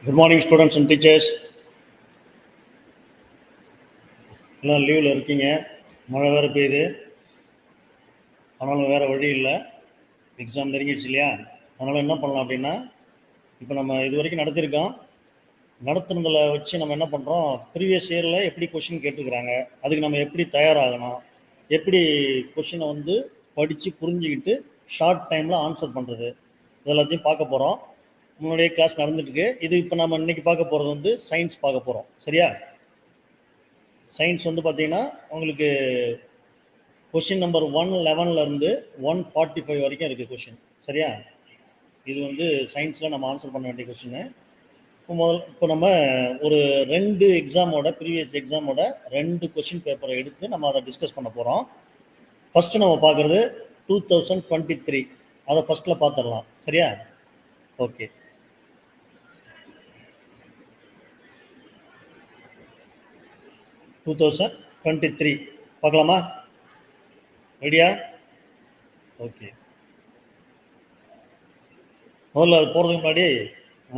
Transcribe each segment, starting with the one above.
Good morning, students and teachers. எல்லாம் லீவில் இருக்கீங்க. மழை வேறு பெய்யுது. ஆனாலும் வேறு வழி இல்லை, எக்ஸாம் நெருங்கிடுச்சு இல்லையா? அதனால் என்ன பண்ணலாம் அப்படின்னா, இப்போ நம்ம இது வரைக்கும் நடத்துனதில் வச்சு நம்ம என்ன பண்ணுறோம், ப்ரீவியஸ் இயரில் எப்படி கொஷின் கேட்டுக்கிறாங்க, அதுக்கு நம்ம எப்படி தயாராகணும், எப்படி கொஷினை வந்து படித்து புரிஞ்சுக்கிட்டு ஷார்ட் டைமில் ஆன்சர் பண்ணுறது, இதெல்லாத்தையும் பார்க்க போகிறோம். முன்னாடியே கிளாஸ் நடந்துட்டுருக்கு. இது இப்போ நம்ம இன்றைக்கி பார்க்க போகிறது வந்து சயின்ஸ் பார்க்க போகிறோம். சரியா? சயின்ஸ் வந்து பார்த்தீங்கன்னா உங்களுக்கு கொஷின் நம்பர் 111 145 வரைக்கும் இருக்குது கொஷின். சரியா? இது வந்து சயின்ஸில் நம்ம ஆன்சர் பண்ண வேண்டிய கொஷின்னு. இப்போ நம்ம ஒரு 2 எக்ஸாமோட ப்ரீவியஸ் எக்ஸாமோட 2 கொஷின் பேப்பரை எடுத்து நம்ம அதை டிஸ்கஸ் பண்ண போகிறோம். ஃபஸ்ட்டு நம்ம பார்க்குறது 2023, அதை ஃபஸ்ட்டில் பார்த்துடலாம். சரியா? ஓகே. 2023 பார்க்கலாமா? ரெடியா? ஓகே. முதல்ல அது போகிறதுக்கு முன்னாடி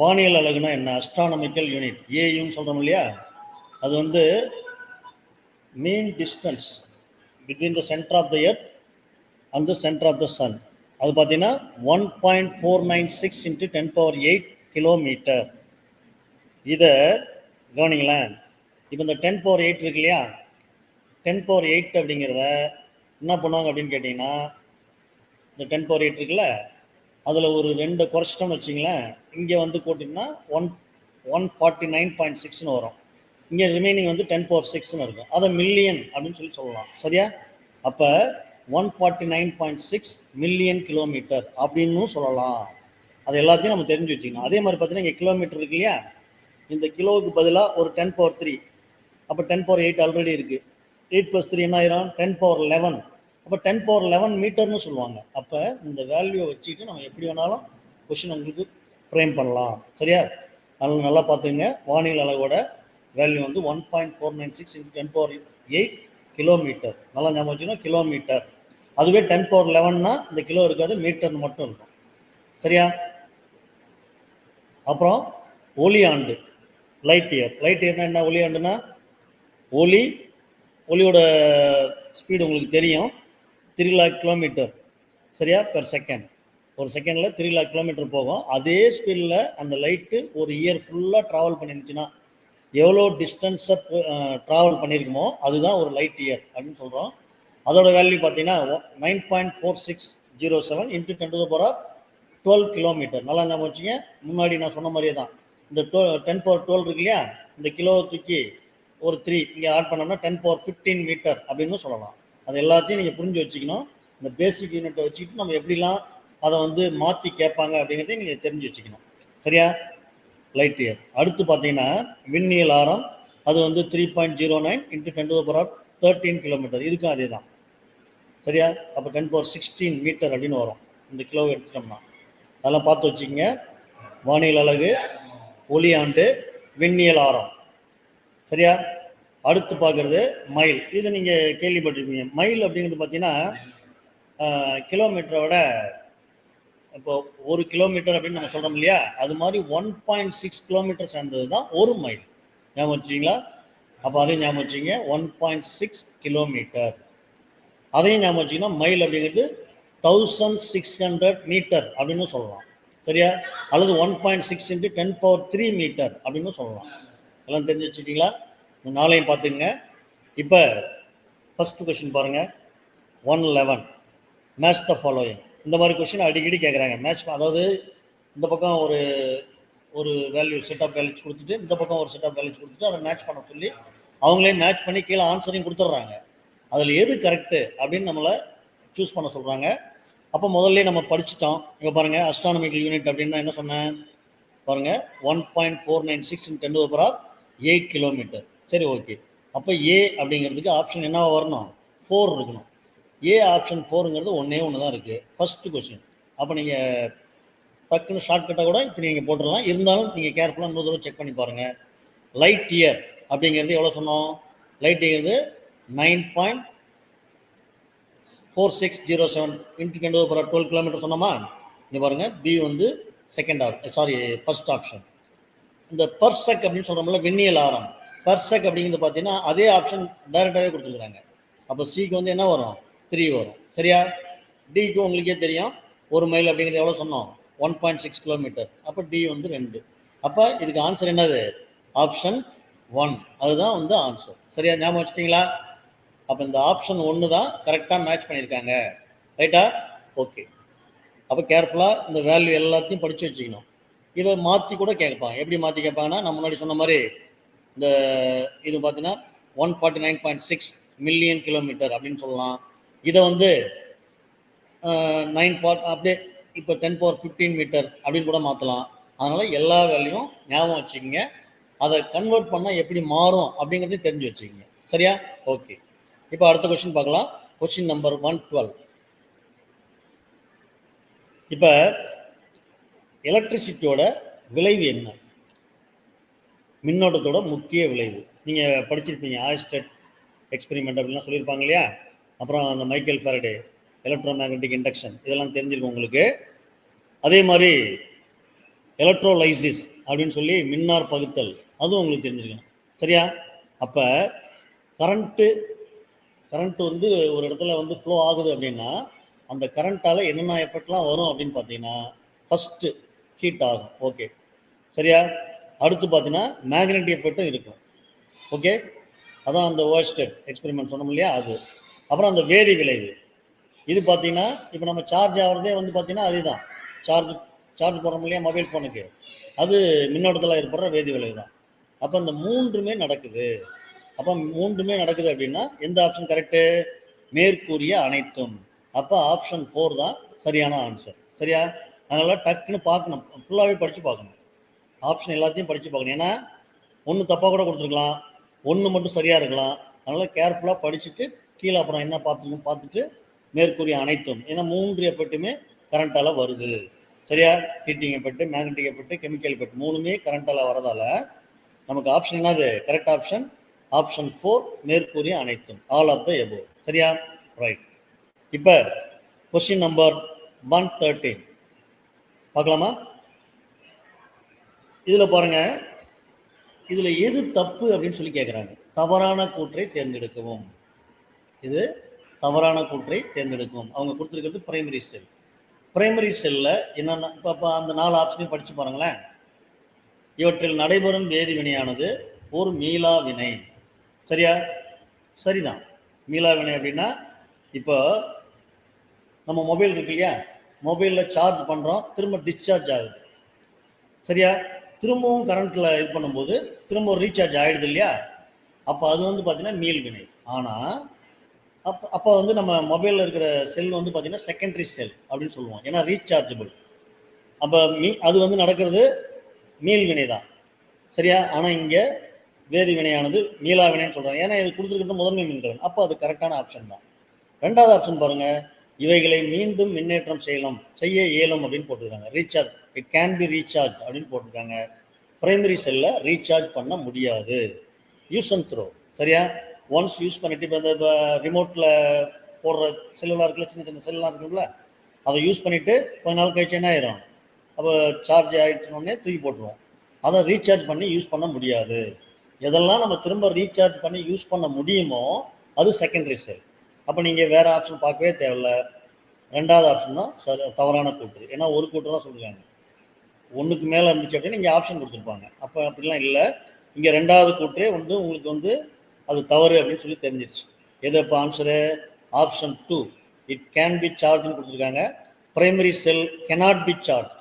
வானியல் அலகுனா என்ன, அஸ்ட்ரானமிக்கல் யூனிட், ஏயுன்னு சொல்கிறோம் இல்லையா? அது வந்து mean distance between the centre of the earth and the centre of the sun. அது பார்த்தீங்கன்னா 1.496 × 10⁸ கிலோமீட்டர். இதை கவனிங்களேன். இப்போ இந்த 10⁸ இருக்கு இல்லையா, 10⁸ அப்படிங்கிறத என்ன பண்ணுவாங்க அப்படின்னு கேட்டிங்கன்னா, இந்த 10⁸ இருக்குல்ல, அதில் ஒரு 2 குறைச்சிட்டோம்னு வச்சிங்களேன், இங்கே வந்து போட்டிங்கன்னா 149.6ன்னு வரும். இங்கே ரிமைனிங் வந்து 10⁶ இருக்கும். அதை மில்லியன் அப்படின்னு சொல்லலாம். சரியா? அப்போ 149.6 மில்லியன் கிலோமீட்டர் அப்படின்னு சொல்லலாம். அது எல்லாத்தையும் நம்ம தெரிஞ்சு வச்சுக்கணும். அதே மாதிரி பார்த்தீங்கன்னா இங்கே கிலோமீட்டர் இருக்கு இல்லையா, இந்த கிலோவுக்கு பதிலாக ஒரு 10⁻3, அப்போ 10⁸ ஆல்ரெடி இருக்குது. 8 + 3 என்ன ஆயிரும்? 10⁻11. அப்போ 10⁻11 மீட்டர்னு சொல்லுவாங்க. அப்போ இந்த வேல்யூவை வச்சுக்கிட்டு நம்ம எப்படி வேணாலும் கொஷின் உங்களுக்கு ஃப்ரேம் பண்ணலாம். சரியா? அதனால் நல்லா பார்த்துங்க. வானியல் அலகோட வேல்யூ வந்து 1.496 × 10⁸ கிலோமீட்டர். நல்லா ஞாபகம் வச்சுக்கணும், கிலோமீட்டர். அதுவே 10⁻11னா இந்த கிலோ இருக்காது, மீட்டர்னு மட்டும் இருக்கும். சரியா? அப்புறம் ஒளியாண்டு, லைட் இயர். லைட் இயர்னா என்ன? ஒளியாண்டுனா ஒளியோட ஸ்பீடு உங்களுக்கு தெரியும், 3 lakh கிலோமீட்டர். சரியா? Per second. ஒரு செகண்டில் 3 lakh கிலோமீட்டர் போகும். அதே ஸ்பீடில் அந்த லைட்டு ஒரு இயர் ஃபுல்லாக ட்ராவல் பண்ணிருந்துச்சுன்னா எவ்வளோ டிஸ்டன்ஸை ட்ராவல் பண்ணியிருக்குமோ அதுதான் ஒரு லைட் இயர் அப்படின்னு சொல்கிறோம். அதோட வேல்யூ பார்த்தீங்கன்னா 9.4607 × 10⁻12 கிலோமீட்டர். நல்லா ஞாபகம் வச்சுங்க. முன்னாடி நான் சொன்ன மாதிரியே தான். இந்த 10⁻12 இருக்கு இல்லையா, இந்த கிலோவை தூக்கி ஒரு 3 இங்கே ஆட் பண்ணோம்னா 10⁻15 மீட்டர் அப்படின்னு சொல்லலாம். அது எல்லாத்தையும் நீங்கள் புரிஞ்சு வச்சுக்கணும். இந்த பேசிக் யூனிட்டை வச்சுக்கிட்டு நம்ம எப்படிலாம் அதை வந்து மாற்றி கேட்பாங்க அப்படிங்கிறதையும் நீங்கள் தெரிஞ்சு வச்சுக்கணும். சரியா? Light year. அடுத்து பார்த்தீங்கன்னா விண்ணியல் ஆரம், அது வந்து 3.09 × 10⁻13 கிலோமீட்டர். இதுக்கும் அதே தான். சரியா? அப்போ 10⁻16 மீட்டர் அப்படின்னு வரும் இந்த கிலோவை எடுத்துட்டோம்னா. அதெல்லாம் பார்த்து வச்சுக்கோங்க. வானியல் அலகு, ஒளியாண்டு, விண்ணியல் ஆரம். சரியா? அடுத்து பார்க்குறது மைல். இது நீங்கள் கேள்விப்பட்டிருப்பீங்க. மைல் அப்படிங்கிறது பார்த்தீங்கன்னா கிலோமீட்டரை விட இப்போ 1 கிலோமீட்டர் அப்படின்னு நம்ம சொல்கிறோம் இல்லையா, அது மாதிரி 1.6 கிலோமீட்டர் சேர்ந்தது தான் ஒரு மைல். ஞாபகம் வச்சுக்கிங்களா? அப்போ அதையும் ஞாபகம் வச்சுங்க. 1.6 கிலோமீட்டர். அதையும் ஞாபகம் வச்சுக்கணும். மைல் அப்படிங்கிறது 1600 மீட்டர் அப்படின்னு சொல்லலாம். சரியா? அல்லது 1.6 × 10⁻3 மீட்டர் அப்படின்னு சொல்லலாம். எல்லாம் தெரிஞ்சு வச்சுக்கிங்களா? இந்த நாளையும் பார்த்துங்க. இப்போ ஃபஸ்ட்டு கொஷின் பாருங்கள். 111 மேட்ச் த ஃபாலோயிங். இந்த மாதிரி கொஷின் அடிக்கடி கேட்குறாங்க. மேட்ச், அதாவது இந்த பக்கம் ஒரு வேல்யூ, செட் ஆஃப் வேல்யூஸ் கொடுத்துட்டு இந்த பக்கம் ஒரு செட் ஆஃப் வேல்யூஸ் கொடுத்துட்டு அதை மேட்ச் பண்ண சொல்லி அவங்களே மேட்ச் பண்ணி கீழே ஆன்சரையும் கொடுத்துட்றாங்க. அதில் எது கரெக்டு அப்படின்னு நம்மளை சூஸ் பண்ண சொல்கிறாங்க. அப்போ முதல்ல நம்ம படிச்சுட்டோம். இங்கே பாருங்கள், அஸ்ட்ரானமிக்கல் யூனிட் அப்படின்னா என்ன சொன்னேன் பாருங்கள், 1.496 × 10⁸8 கிலோமீட்டர். சரி, ஓகே. அப்போ ஏ அப்படிங்கிறதுக்கு ஆப்ஷன் என்னவா வரணும்? 4 இருக்கணும். ஏ ஆப்ஷன் 4ங்கிறது ஒன்றே ஒன்று தான் இருக்குது. First question. அப்போ நீங்கள் டக்குன்னு ஷார்ட்கட்டாக கூட இப்போ நீங்கள் போட்டுடலாம். இருந்தாலும் நீங்கள் கேர்ஃபுல்லாக இன்னொரு தடவை செக் பண்ணி பாருங்கள். லைட் இயர் அப்படிங்கிறது எவ்வளோ சொன்னோம்? லைட் இயர் 9.4607 × 10⁻12 கிலோமீட்டர் சொன்னோமா? இங்கே பாருங்கள், பி வந்து ஃபர்ஸ்ட் ஆப்ஷன். இந்த பர்செக் அப்படின்னு சொல்கிறோம்ல, வெண்ணியல் ஆரம். பர்செக் அப்படிங்கிறது பார்த்தீங்கன்னா அதே ஆப்ஷன் டைரெக்டாகவே கொடுத்துருக்குறாங்க. அப்போ சிக்கு வந்து என்ன வரும்? 3 வரும். சரியா? டிக்கு உங்களுக்கே தெரியும், 1 மைல் அப்படிங்கிறது எவ்வளோ சொன்னோம்? 1.6 கிலோமீட்டர். அப்போ டி வந்து 2. அப்போ இதுக்கு ஆன்சர் என்னது? ஆப்ஷன் 1. அதுதான் வந்து ஆன்சர். சரியா? ஞாபகம் வச்சுட்டிங்களா? அப்போ இந்த ஆப்ஷன் 1 தான் கரெக்டாக மேட்ச் பண்ணியிருக்காங்க. ரைட்டா? ஓகே. அப்போ கேர்ஃபுல்லாக இந்த வேல்யூ எல்லாத்தையும் படித்து வச்சுக்கணும். இதை மாற்றி கூட கேட்பாங்க. எப்படி மாற்றி கேட்பாங்கன்னா, நான் முன்னாடி சொன்ன மாதிரி இந்த இது பார்த்தீங்கன்னா 149.6 மில்லியன் கிலோமீட்டர் அப்படின்னு சொல்லலாம். இதை வந்து 9 அப்படியே இப்போ 10^15 மீட்டர் அப்படின்னு கூட மாற்றலாம். அதனால் எல்லா வேல்யூவும் ஞாபகம் வச்சுக்கோங்க. அதை கன்வெர்ட் பண்ணால் எப்படி மாறும் அப்படிங்கிறதையும் தெரிஞ்சு வச்சுக்கோங்க. சரியா? ஓகே. இப்போ அடுத்த கொஸ்டின் பார்க்கலாம். Question number 112. இப்போ எலக்ட்ரிசிட்டியோட விளைவு என்ன? மின்னோட்டத்தோட முக்கிய விளைவு நீங்கள் படிச்சிருப்பீங்க. ஆய்ஸ்டட் எக்ஸ்பெரிமெண்ட் அப்படின்லாம் சொல்லியிருப்பாங்க இல்லையா? அப்புறம் அந்த Michael Faraday electro magnetic induction இதெல்லாம் தெரிஞ்சிருக்கும் உங்களுக்கு. அதே மாதிரி எலக்ட்ரோலைசிஸ் அப்படின்னு சொல்லி மின்னார் பகுத்தல், அதுவும் உங்களுக்கு தெரிஞ்சிருக்கும். சரியா? அப்போ கரண்ட்டு வந்து ஒரு இடத்துல வந்து ஃப்ளோ ஆகுது அப்படின்னா அந்த கரண்ட்டால் என்னென்ன எஃபெக்ட்லாம் வரும் அப்படின்னு பார்த்தீங்கன்னா, ஃபஸ்ட்டு ஹீட் ஆகும். ஓகே. சரியா? அடுத்து பார்த்தீங்கன்னா மேக்னெட்டிக் எஃபெக்டும் இருக்கும். ஓகே. அதான் அந்த ஓய்ஸ்டட் எக்ஸ்பெரிமெண்ட் சொன்னோம் இல்லையா, அது. அப்புறம் அந்த வேதி விளைவு இது பார்த்தீங்கன்னா, இப்போ நம்ம சார்ஜ் ஆகிறதே வந்து பார்த்தீங்கன்னா அதுதான் சார்ஜ் போடுறோம் இல்லையா மொபைல் ஃபோனுக்கு, அது மின்னோட்டத்தில் ஏற்படுற வேதி விளைவு தான். அப்போ இந்த மூன்றுமே நடக்குது. அப்போ மூன்றுமே நடக்குது அப்படின்னா எந்த ஆப்ஷன் கரெக்டு? மேற்கூறிய அனைத்தும். அப்போ ஆப்ஷன் 4 தான் சரியான ஆன்சர். சரியா? அதனால் டக்குன்னு பார்க்கணும், ஃபுல்லாகவே படித்து பார்க்கணும். ஆப்ஷன் எல்லாத்தையும் படித்து பார்க்கணும். ஏன்னா ஒன்று தப்பாக கூட கொடுத்துருக்கலாம், ஒன்று மட்டும் சரியாக இருக்கலாம். அதனால் கேர்ஃபுல்லாக படிச்சுட்டு கீழே அப்புறம் என்ன பார்த்துட்டு மேற்கூறிய அனைத்தும். ஏன்னா 3 எஃபெக்ட்டுமே கரண்ட்டால் வருது. சரியா? Heating effect, magnetic effect, chemical effect 3மே கரண்ட்டால் வரதால நமக்கு ஆப்ஷன் என்னது? கரெக்ட் ஆப்ஷன் ஆப்ஷன் 4, மேற்கூறிய அனைத்தும், ஆல் ஆஃப் த எபோவ். சரியா? ரைட். இப்போ கொஸ்டின் நம்பர் 113 பார்க்கலாமா? இதில் பாருங்க, இதில் எது தப்பு அப்படின்னு சொல்லி கேட்குறாங்க. தவறான கூற்றை தேர்ந்தெடுக்கவும். இது தவறான கூற்றை தேர்ந்தெடுக்கவும். அவங்க கொடுத்துருக்கிறது பிரைமரி செல். பிரைமரி செல்லில் என்னென்ன இப்போ அந்த 4 ஆப்ஷனையும் படித்து பாருங்களேன். இவற்றில் நடைபெறும் வேதிவினையானது ஒரு மீளா வினை. சரியா? சரிதான். மீளா வினை அப்படின்னா இப்போ நம்ம மொபைல் இருக்கு இல்லையா, மொபைலில் சார்ஜ் பண்ணுறோம், திரும்ப டிஸ்சார்ஜ் ஆகுது. சரியா? திரும்பவும் கரண்ட்டில் இது பண்ணும்போது திரும்ப ரீசார்ஜ் ஆகிடுது இல்லையா? அப்போ அது வந்து பார்த்தீங்கன்னா மீள் வினை. ஆனால் அப்போ வந்து நம்ம மொபைலில் இருக்கிற செல் வந்து பார்த்தீங்கன்னா செகண்டரி செல் அப்படின்னு சொல்லுவோம். ஏன்னா ரீசார்ஜபிள். அப்போ அது வந்து நடக்கிறது மீள் வினை தான். சரியா? ஆனால் இங்கே வேதி வினையானது மீளா வினைன்னு சொல்கிறாங்க. ஏன்னா இது கொடுத்துருக்கிறது முதன்மை மின்கலன். அப்போ அது கரெக்டான ஆப்ஷன் தான். 2வது ஆப்ஷன் பாருங்கள், இவைகளை மீண்டும் மின்னேற்றம் செய்ய இயலும் அப்படின்னு போட்டிருக்காங்க. Recharge, it can B recharge அப்படின்னு போட்டிருக்காங்க. பிரைமரி செல்லை ரீசார்ஜ் பண்ண முடியாது. Use and throw. சரியா? ஒன்ஸ் யூஸ் பண்ணிட்டு இப்போ இந்த ரிமோட்டில் போடுற செல்லுலாம் இருக்குல்ல, சின்ன சின்ன செல்லாம் இருக்குல்ல, அதை யூஸ் பண்ணிவிட்டு கொஞ்ச நாள் கழிச்சு என்ன ஆயிரும், அப்போ சார்ஜ் ஆகிடுச்சோடனே தூக்கி போட்டுருவோம். அதை ரீசார்ஜ் பண்ணி யூஸ் பண்ண முடியாது. எதெல்லாம் நம்ம திரும்ப ரீசார்ஜ் பண்ணி யூஸ் பண்ண முடியுமோ அது செகண்டரி செல். அப்போ நீங்கள் வேறு ஆப்ஷன் பார்க்கவே தேவையில்ல. 2வது ஆப்ஷன் தான் தவறான கூற்று. ஏன்னா ஒரு கூற்று தான் சொல்லுவாங்க. 1க்கு மேலே இருந்துச்சு அப்படின்னு இங்கே ஆப்ஷன் கொடுத்துருப்பாங்க. அப்போ அப்படிலாம் இல்லை. இங்கே 2வது கூற்றே வந்து உங்களுக்கு வந்து அது தவறு அப்படின்னு சொல்லி தெரிஞ்சிருச்சு. எது இப்போ answer? Option 2, it can be சார்ஜ்னு கொடுத்துருக்காங்க. Primary cell cannot be charge.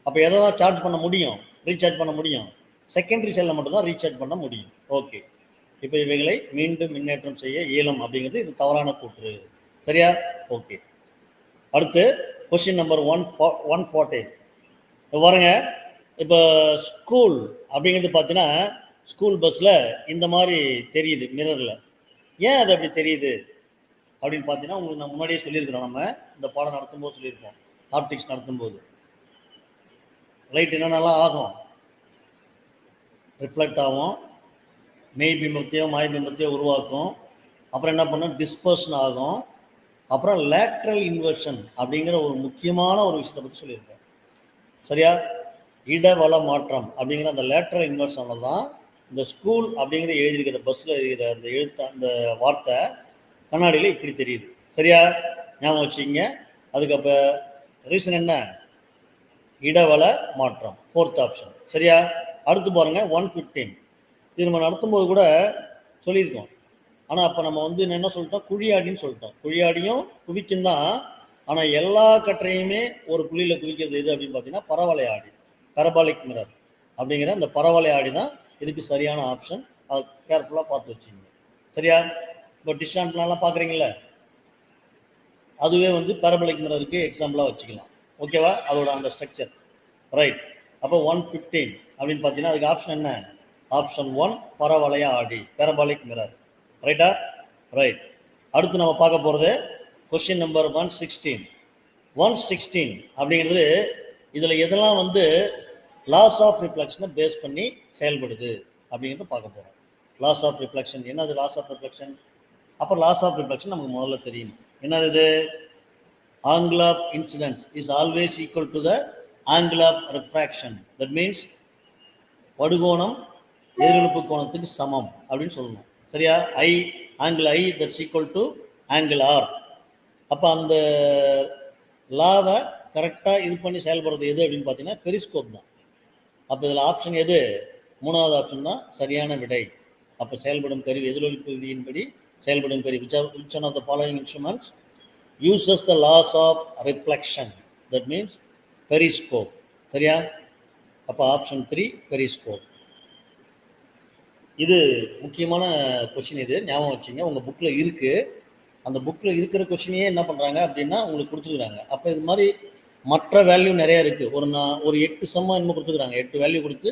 அப்போ எதை தான் சார்ஜ் பண்ண முடியும்? ரீசார்ஜ் பண்ண முடியும். செகண்டரி செல்லை மட்டும்தான் ரீசார்ஜ் பண்ண முடியும். ஓகே. இப்போ இவைகளை மீண்டும் மின்னேற்றம் செய்ய இயலும் அப்படிங்கிறது இது தவறான கூற்று. சரியா? ஓகே. அடுத்து கொஸ்டின் நம்பர் 114 பாருங்க. இப்போ ஸ்கூல் அப்படிங்கிறது பார்த்தீங்கன்னா ஸ்கூல் பஸ்ஸில் இந்த மாதிரி தெரியுது மிரரில். ஏன் அது அப்படி தெரியுது அப்படின்னு பார்த்தீங்கன்னா உங்களுக்கு நான் முன்னாடியே சொல்லியிருக்கிறோம். நம்ம இந்த பாடம் நடத்தும்போது சொல்லியிருக்கோம். ஆப்டிக்ஸ் நடத்தும்போது லைட் என்னென்னலாம் ஆகும்? ரிஃப்ளெக்ட் ஆகும், மெய் பிம்பத்தையோ மாய் பிம்பத்தையோ உருவாக்கும். அப்புறம் என்ன பண்ணும்? டிஸ்பர்ஷன் ஆகும். அப்புறம் லேட்ரல் இன்வர்ஷன் அப்படிங்கிற ஒரு முக்கியமான ஒரு விஷயத்தை பற்றி சொல்லியிருக்கோம். சரியா? இடவள மாற்றம் அப்படிங்கிற அந்த லேட்டரல் இன்வெர்ஷனில் தான் இந்த ஸ்கூல் அப்படிங்கிற எழுதியிருக்கிற பஸ்ஸில் இருக்கிற அந்த எழுத்து அந்த வார்த்தை கண்ணாடியில் இப்படி தெரியுது. சரியா? ஞாபகம் வச்சுக்கிங்க. அதுக்கு அப்போ ரீசன் என்ன? இடவள மாற்றம், 4th ஆப்ஷன். சரியா? அடுத்து பாருங்க 115. இது நம்ம நடத்தும்போது கூட சொல்லியிருக்கோம். ஆனால் அப்போ நம்ம வந்து என்ன சொல்லிட்டோம்? குழியாடின்னு சொல்லிட்டோம். குழியாடியும் குவிக்கும் தான். ஆனால் எல்லா கற்றையுமே ஒரு புள்ளியில் குவிக்கிறது எது அப்படின்னு பார்த்தீங்கன்னா பரவலை ஆடி, பரபாலிக் மிரர் அப்படிங்கிற அந்த பரவலை ஆடி தான் இதுக்கு சரியான ஆப்ஷன். அதை கேர்ஃபுல்லாக பார்த்து வச்சுங்க. சரியா? இப்போ டிஸ்டான்ட்லாம் பார்க்குறீங்கள, அதுவே வந்து பரபலிக் மிரருக்கு எக்ஸாம்பிளாக வச்சுக்கலாம். ஓகேவா? அதோட அந்த ஸ்ட்ரக்சர். ரைட். அப்போ 115 அப்படின்னு பார்த்தீங்கன்னா அதுக்கு ஆப்ஷன் என்ன? ஆப்ஷன் 1 பரவளைய ஆடி, பரபாலிக் மிரர். ரைட்டா? ரைட். அடுத்து நம்ம பார்க்க போகிறது கொஸ்டின் நம்பர் 116. 116 அப்படிங்கிறது இதில் எதெல்லாம் வந்து லாஸ் ஆஃப் ரிஃப்ளெக்ஷனை பேஸ் பண்ணி செயல்படுது அப்படிங்கிறத பார்க்க போகிறோம். லாஸ் ஆஃப் ரிஃப்ளெக்ஷன் என்னது? Laws of reflection. அப்போ லாஸ் ஆஃப் ரிஃப்ளெக்ஷன் நமக்கு முதல்ல தெரியும். என்னது இது? Angle of incidence is always equal to the angle of refraction. That means படுகோணம் எதிரொலிப்பு கோணத்துக்கு சமம் அப்படின்னு சொல்லணும். சரியா? Angle I that's equal to angle R. அப்போ அந்த லாவை கரெக்டாக இது பண்ணி செயல்படுறது எது அப்படின்னு பார்த்தீங்கன்னா பெரிஸ்கோப் தான். அப்போ இதில் ஆப்ஷன் எது? 3வது ஆப்ஷன் தான் சரியான விடை. அப்போ செயல்படும் கருவி, எதிரொலிப்பு விதியின்படி செயல்படும் கருவி which one of the following instruments uses the laws of reflection? That means periscope. சரியா? அப்போ ஆப்ஷன் 3 பெரிஸ்கோப். இது முக்கியமான கொஸ்டின். இது ஞாபகம் வச்சுங்க. உங்கள் புக்கில் இருக்குது. அந்த புக்கில் இருக்கிற கொஸ்டினையே என்ன பண்ணுறாங்க அப்படின்னா உங்களுக்கு கொடுத்துருக்குறாங்க. அப்போ இது மாதிரி மற்ற வேல்யூ நிறையா இருக்குது. ஒரு 8 சம்மா இன்னும் கொடுத்துருக்குறாங்க. 8 வேல்யூ கொடுத்து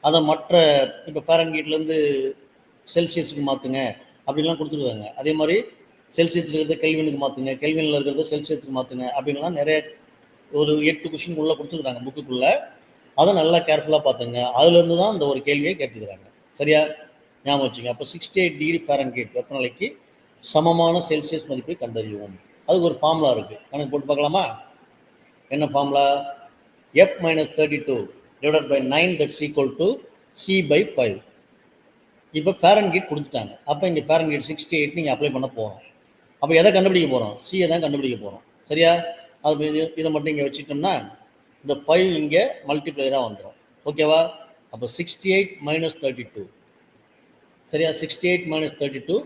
அதை மற்ற இப்போ ஃபாரன்ஹீட்லேருந்து செல்சியஸுக்கு மாற்றுங்க அப்படின்லாம் கொடுத்துருக்காங்க. அதே மாதிரி செல்சியஸில் இருக்கிறத கெல்வினுக்கு மாற்றுங்க, கெல்வினில் இருக்கிறத செல்சியஸுக்கு மாற்றுங்க அப்படின்லாம் நிறைய ஒரு 8 கொஸ்டின் உள்ள கொடுத்துருக்குறாங்க புக்குக்குள்ளே. அதை நல்லா கேர்ஃபுல்லாக பார்த்துங்க. அதுலேருந்து தான் இந்த ஒரு கேள்வியை கேட்டுக்கிறாங்க. சரியா? ஞாபகம் வச்சுங்க. அப்போ 68 டிகிரி ஃபாரன்ஹீட் வெப்பநிலைக்கு சமமான செல்சியஸ் மதிப்பை கண்டறியும். அதுக்கு ஒரு ஃபார்முலா இருக்குது. கணக்கு போட்டு பார்க்கலாமா? என்ன formula? F - 32 divided by 9 that's equal to C/5. இப்போ ஃபாரன்ஹீட் கொடுத்துட்டாங்க. அப்போ இங்கே ஃபாரன்ஹீட் 68 நீங்கள் அப்ளை பண்ண போகிறோம். அப்போ எதை கண்டுபிடிக்க போகிறோம்? சியை தான் கண்டுபிடிக்க போகிறோம். சரியா? அது இதை மட்டும் இங்கே வச்சுட்டோம்னா இந்த 5 இங்கே மல்டிப்ளையராக வந்துடும். ஓகேவா? அப்போ 68 - 32. சரியா? 68 - 32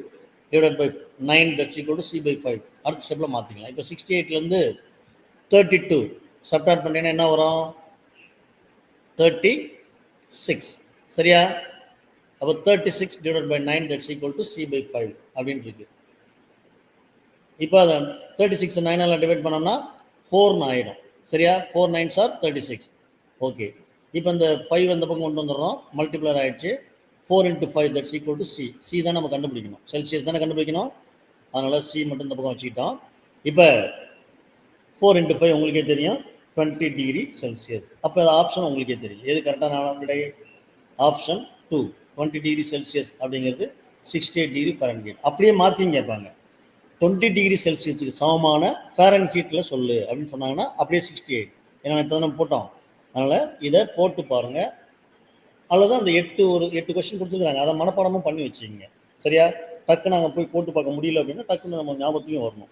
divided by 9 that's equal to C/5. அடுத்த ஸ்டெப்பில் மாற்றிக்கலாம். இப்போ 68லேருந்து 32 சப்ட்ராக்ட் பண்ணிங்கன்னா என்ன வரும்? 36. சரியா? அப்போ 36 divided by 9 that's equal to C/5 அப்படின்னு இருக்கு. இப்போ அதை 36 9ஆல் டிவைட் பண்ணோம்னா 4 ஆயிடும். சரியா? 4 9s are 36. ஓகே. இப்போ இந்த 5 அந்த பக்கம் கொண்டு வந்துடுறோம். மல்டிப்ளர் ஆகிடுச்சு. 4 × 5 that's equal to C. C தான் நம்ம கண்டுபிடிக்கணும். செல்சியஸ் தானே கண்டுபிடிக்கணும். அதனால் C மட்டும் இந்த பக்கம் வச்சுக்கிட்டோம். இப்போ 4 × 5 உங்களுக்கே தெரியும் 20 டிகிரி செல்சியஸ். அப்போ அது ஆப்ஷன் உங்களுக்கே தெரியும். எது கரெக்டான விடை? ஆப்ஷன் 2 20 டிகிரி செல்சியஸ் அப்படிங்கிறது 68 டிகிரி ஃபாரன்ஹீட். அப்படியே மாற்றிங்க கேட்பாங்க. 20 டிகிரி செல்சியஸுக்கு சமமான ஃபாரன்ஹீட்டில் சொல்லு அப்படின்னு சொன்னாங்கன்னா அப்படியே 68. ஏன்னா இப்போ தான் நம்ம போட்டோம். அதனால் இதை போட்டு பாருங்கள். அல்லது அந்த 8 கொஸ்டின் கொடுத்துருக்குறாங்க. அதை மனப்பாடமும் பண்ணி வச்சுக்கிங்க. சரியா? டக்கு நாங்கள் போய் போட்டு பார்க்க முடியல அப்படின்னா டக்குன்னு நம்ம ஞாபகத்துலையும் வரணும்.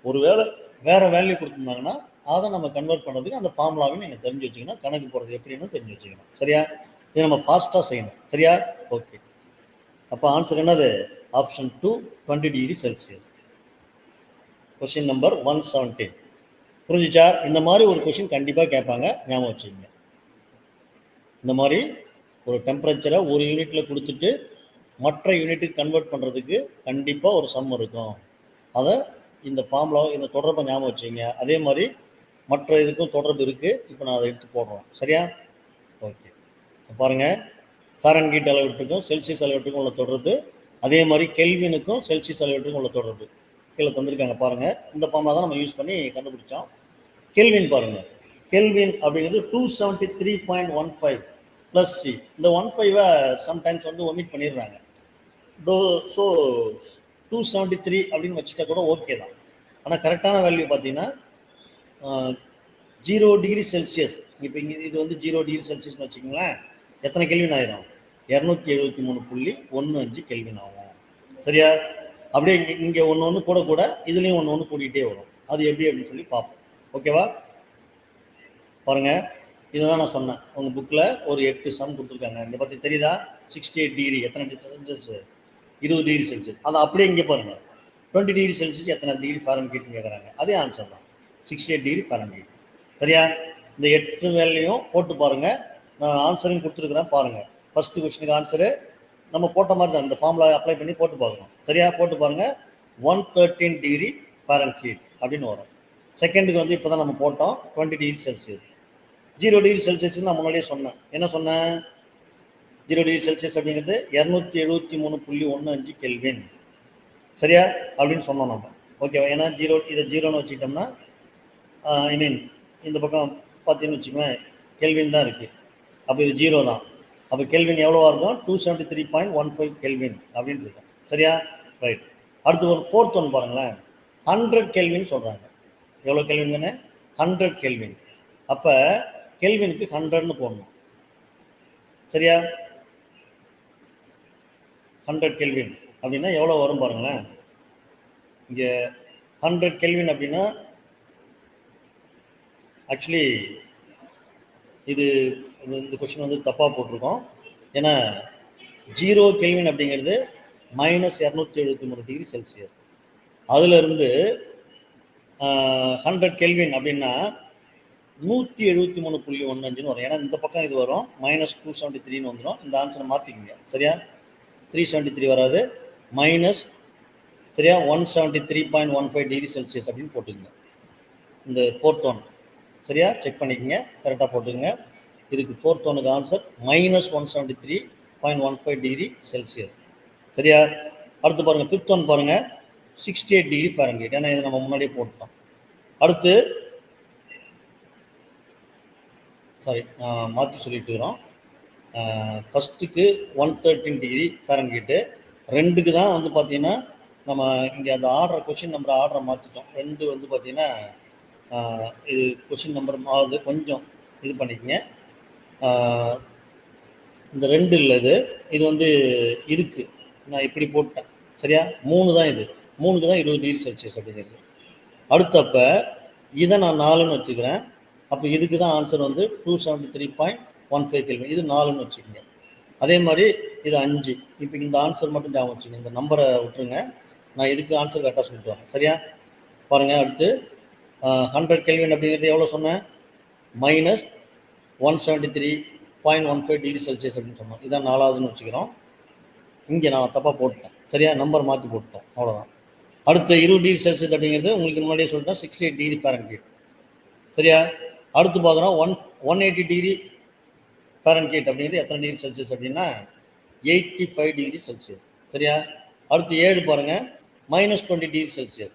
ஒருவேளை வேறு வேல்யூ கொடுத்துருந்தாங்கன்னா அதை நம்ம கன்வெர்ட் பண்ணுறதுக்கு அந்த ஃபார்முலாவையும் நீங்கள் தெரிஞ்சு வச்சுக்கணும். கணக்கு போகிறது எப்படின்னு தெரிஞ்சு வச்சுக்கணும். சரியா? இதை நம்ம ஃபாஸ்ட்டாக செய்யணும். சரியா? ஓகே. அப்போ ஆன்சர் என்னது? Option 2 20 degree Celsius. Question number 117. புரிஞ்சிச்சா? இந்த மாதிரி ஒரு கொஸ்டின் கண்டிப்பாக கேட்பாங்க. ஞாபகம் வச்சுக்கோங்க. இந்த மாதிரி ஒரு டெம்பரேச்சரை ஒரு யூனிட்டில் கொடுத்துட்டு மற்ற யூனிட்டுக்கு கன்வெர்ட் பண்ணுறதுக்கு கண்டிப்பாக ஒரு சம் இருக்கும். அதை இந்த ஃபார்முலா இந்த தொடர்பை ஞாபகம் வச்சுங்க. அதே மாதிரி மற்ற இதுக்கும் தொடர்பு இருக்குது. இப்போ நான் அதை எடுத்து போடுறோம். சரியா? ஓகே. பாருங்கள், ஃபாரன்ஹீட் அளவீட்டுக்கும் செல்சியஸ் அளவீட்டுக்கும் உள்ள தொடர்பு, அதே மாதிரி கெல்வினுக்கும் செல்சியஸ் அளவீட்டுக்கும் உள்ள தொடர்பு கீழே தந்திருக்காங்க. பாருங்கள், இந்த ஃபார்முலா தான் நம்ம யூஸ் பண்ணி கண்டுபிடிச்சோம். கெல்வின் பாருங்கள். கெல்வின் அப்படிங்கிறது 273.15 + C. இந்த 15 சம்டைம்ஸ் வந்து ஒமிட் பண்ணிடுறாங்க. ஸோ 273 அப்படின்னு வச்சுட்டா கூட ஓகே தான். ஆனால் கரெக்டான வேல்யூ பார்த்தீங்கன்னா 0 டிகிரி செல்சியஸ் இப்போ இங்கே இது வந்து 0 டிகிரி செல்சியஸ்னு வச்சுக்கோங்களேன், எத்தனை கெல்வின் ஆயிரும்? 273.15 கெல்வின் ஆகும். சரியா? அப்படியே இங்கே ஒன்று ஒன்று கூட கூட இதுலேயும் ஒன்று ஒன்று கூட்டிகிட்டே வரும். அது எப்படி அப்படின்னு சொல்லி பார்ப்போம். ஓகேவா? பாருங்க, இதை தான் நான் சொன்னேன். உங்கள் புக்கில் ஒரு 8 சம் கொடுத்துருக்காங்க. இங்கே பற்றி தெரியுதா? 68 டிகிரி எத்தனை செல்சியஸ்? 20 degree Celsius. அதை அப்படியே இங்கே பாருங்கள், 20 டிகிரி செல்சியஸ் எத்தனை டிகிரி ஃபாரன்ஹீட்னு கேட்குறாங்க. அதே ஆன்சர் தான், 68 டிகிரி ஃபாரன்ஹீட். சரியா? இந்த 8 வேலையும் போட்டு பாருங்கள். நான் ஆன்சரையும் கொடுத்துருக்குறேன் பாருங்கள். ஃபஸ்ட்டு கொஸ்டினுக்கு ஆன்சரு நம்ம போட்ட மாதிரி தான், இந்த ஃபார்முலா அப்ளை பண்ணி போட்டு பார்க்கணும். சரியா? போட்டு பாருங்கள். 113 டிகிரி ஃபாரன்ஹீட் அப்படின்னு வரும். செகண்டுக்கு வந்து இப்போ தான் நம்ம போட்டோம் 20 டிகிரி செல்சியஸ். 0 டிகிரி செல்சியஸ்க்கு நான் முன்னாடியே சொன்னேன். என்ன சொன்னேன்? 0 டிகிரி செல்சியஸ் அப்படிங்கிறது 273.15 கெல்வின். சரியா? அப்படின்னு சொன்னோம் நம்ம. ஓகேவா? ஏன்னா இதை 0ன்னு வச்சுக்கிட்டோம்னா ஐ மீன் இந்த பக்கம் பார்த்தீங்கன்னு வச்சுக்கோங்க, கெல்வின் தான் இருக்குது. அப்போ இது 0 தான். அப்போ கெல்வின் எவ்வளோவா இருக்கும்? 273.15 கெல்வின் அப்படின்னு இருக்கும். சரியா? ரைட். அடுத்து ஒரு 4th ஒன் பாருங்களேன். 100 கெல்வின் சொல்கிறாங்க. எவ்வளோ கெல்வின் தானே? 100 கெல்வின். அப்போ கெல்வினுக்கு 100ன்னு போடணும். சரியா? 100 கெல்வின் அப்படின்னா எவ்வளோ வரும் பாருங்களேன். இங்கே 100 கெல்வின் அப்படின்னா ஆக்சுவலி இது இந்த கொஸ்டின் வந்து தப்பாக போட்டிருக்கோம். ஏன்னா 0 கெல்வின் அப்படிங்கிறது -273 டிகிரி செல்சியஸ். அதிலிருந்து 100 கெல்வின் அப்படின்னா 173.15 வரும். ஏன்னா இந்த பக்கம் இது வரும் -273ன்னு வந்துடும். இந்த ஆன்சரை மாற்றிக்கிங்க. சரியா? 373 வராது, மைனஸ் சரியா 173.15 டிகிரி செல்சியஸ் அப்படின்னு போட்டுக்கங்க. இந்த 4th ஒன் சரியா? செக் பண்ணிக்கோங்க, கரெக்டாக போட்டுக்கங்க. இதுக்கு 4th ஒனுக்கு ஆன்சர் -173.15 டிகிரி செல்சியஸ். சரியா? அடுத்து பாருங்கள், 5th ஒன் பாருங்கள், 68 டிகிரி ஃபாரன்ஹீட். ஏன்னா இது நம்ம முன்னாடியே போட்டோம். அடுத்து சாரி, மாற்றி சொல்லிட்டு இருக்கிறோம். ஃபஸ்ட்டுக்கு 113 டிகிரி ஃபாரன்ஹீட்டு. 2க்கு தான் வந்து பார்த்தீங்கன்னா நம்ம இங்கே அந்த ஆர்டர் கொஷின் நம்பர் ஆர்டரை மாற்றிட்டோம். 2 வந்து பார்த்தீங்கன்னா இது கொஷின் நம்பர் மாறுது, கொஞ்சம் இது பண்ணிக்கங்க. இந்த 2 இல்லை, இது வந்து இதுக்கு நான் இப்படி போட்டேன். சரியா? 3 தான், இது 3க்கு தான் 20 டிகிரி செல்சியஸ் அப்படிங்கிறது. அடுத்தப்போ இதை நான் 4ன்னு வச்சுக்கிறேன். அப்போ இதுக்கு தான் ஆன்சர் வந்து 273.15 கெல்வின். இது 4ன்னு வச்சுக்கோங்க. அதே மாதிரி இது 5. இப்போ இந்த ஆன்சர் மட்டும் ஞாபகம் வச்சுக்கோங்க, இந்த நம்பரை விட்டுருங்க. நான் இதுக்கு ஆன்சர் கரெக்டாக சொல்லிட்டு வரேன். சரியா? பாருங்கள், அடுத்து 100 கெல்வின் அப்படிங்கிறது எவ்வளோ சொன்னேன்? -173.15 டிகிரி செல்சியஸ் அப்படின்னு சொன்னோம். இதான் 4வதுன்னு வச்சுக்கிறோம். இங்கே நான் தப்பாக போட்டுட்டேன். சரியா? நம்பர் மாற்றி போட்டுட்டோம், அவ்வளோதான். அடுத்து 20 டிகிரி செல்சியஸ் அப்படிங்கிறது உங்களுக்கு முன்னாடியே சொல்லிட்டேன், 68 டிகிரி ஃபாரன்ஹீட். சரியா? அடுத்து பார்க்குறோம் 180 டிகிரி ஃபாரன்ஹீட் அப்படிங்கிறது எத்தனை டிகிரி செல்சியஸ் அப்படின்னா 85 டிகிரி செல்சியஸ். சரியா? அடுத்து 7 பாருங்கள், -20 டிகிரி செல்சியஸ்.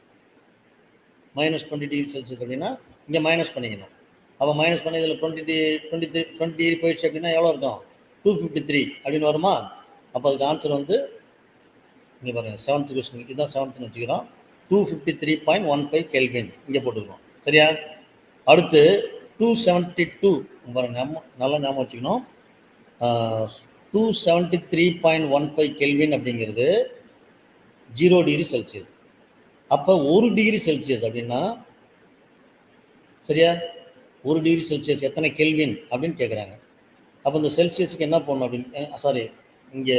-20 டிகிரி செல்சியஸ் அப்படின்னா இங்கே மைனஸ் பண்ணிக்கணும். அப்போ மைனஸ் பண்ணி இதில் 20 டிகிரி போயிடுச்சு அப்படின்னா எவ்வளோ இருக்கும்? 253 அப்படின்னு வருமா? அப்போ அதுக்கு ஆன்சர் வந்து இங்கே பாருங்கள், 7th கொஸ்டின் இதுதான் 7th வச்சுக்கிறோம். 253.15 கெல்வின் இங்கே போட்டுக்கிறோம். சரியா? அடுத்து 272 பாருங்கள், நல்லா ஞாபகம் வச்சுக்கணும். 273.15 கெல்வின் அப்படிங்கிறது 0 டிகிரி செல்சியஸ். அப்போ 1 டிகிரி செல்சியஸ் அப்படின்னா சரியா, 1 டிகிரி செல்சியஸ் எத்தனை கெல்வின் அப்படின்னு கேட்குறாங்க. அப்போ இந்த செல்சியஸுக்கு என்ன பண்ணணும் அப்படின்னு, சாரி, இங்கே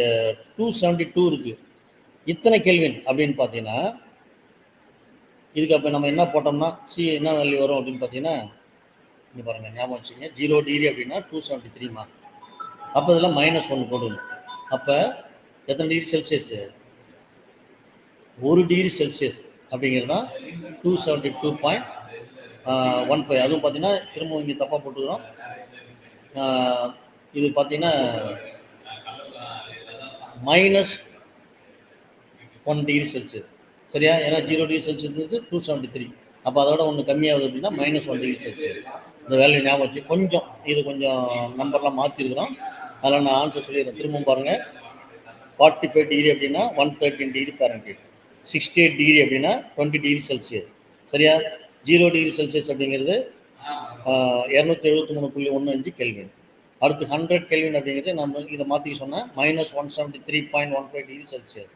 272 இருக்குது, இத்தனை கெல்வின் அப்படின்னு பார்த்தீங்கன்னா இதுக்கு அப்போ நம்ம என்ன போட்டோம்னா என்ன வேல்யூ வரும் அப்படின்னு பார்த்தீங்கன்னா இங்கே பாருங்கள், ஞாபகம் வச்சுங்க, 0 டிகிரி அப்படின்னா 273 அப்போ இதெல்லாம் -1 போடணும். அப்போ எத்தனை டிகிரி செல்சியஸு? 1 டிகிரி செல்சியஸ் அப்படிங்கிறது தான் 272.15. அதுவும் பார்த்தீங்கன்னா திரும்ப இங்கே தப்பாக போட்டுக்கிறோம். இது பார்த்தீங்கன்னா -1 டிகிரி செல்சியஸ். சரியா? ஏன்னா 0 டிகிரி செல்சியஸ் 273. அப்போ அதோட ஒன்று கம்மியாகுது அப்படின்னா -1 டிகிரி செல்சியஸ். இந்த வேல்யூ ஞாபகம் வச்சு கொஞ்சம் நம்பர்லாம் மாற்றிருக்கிறோம். அதில் நான் ஆன்சர் சொல்லிடுறேன். திரும்பவும் பாருங்கள், 45 டிகிரி அப்படின்னா 113 டிகிரி ஃபாரன்ஹீட், 68 டிகிரி அப்படின்னா 20 டிகிரி செல்சியஸ். சரியா? 0 டிகிரி செல்சியஸ் அப்படிங்கிறது 273.15 கெல்வின். அடுத்து 100 கெல்வின் அப்படிங்கிறது நம்ம இதை மாற்றி சொன்னால் -173.15 டிகிரி செல்சியஸ்.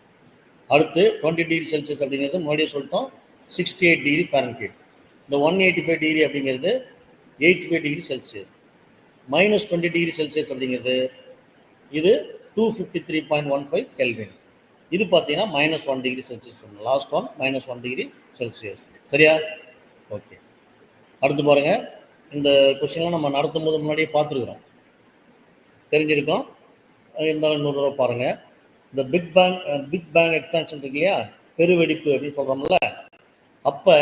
அடுத்து 20 டிகிரி செல்சியஸ் அப்படிங்கிறது முன்னாடியே சொல்லிட்டோம் 68 டிகிரி ஃபாரன்ஹீட். இந்த 185 டிகிரி அப்படிங்கிறது 85 டிகிரி செல்சியஸ். -20 டிகிரி செல்சியஸ் அப்படிங்கிறது இது 253.15 கெல்வின். இது பார்த்தீங்கன்னா -1 டிகிரி செல்சியஸ் சொன்னோம். Last one -1 degree Celsius. சரியா? ஓகே. அடுத்து பாருங்க, இந்த கொஸ்டின்லாம் நம்ம நடத்தும் போது முன்னாடியே பார்த்துருக்குறோம், தெரிஞ்சிருக்கோம். இருந்தாலும் இன்னொரு தடவை பாருங்க. இந்த பிக் பேங் எக்ஸ்பான்ஷன் இருக்கு இல்லையா, பெருவெடிப்பு அப்படின்னு சொல்கிறோம்ல, அப்போ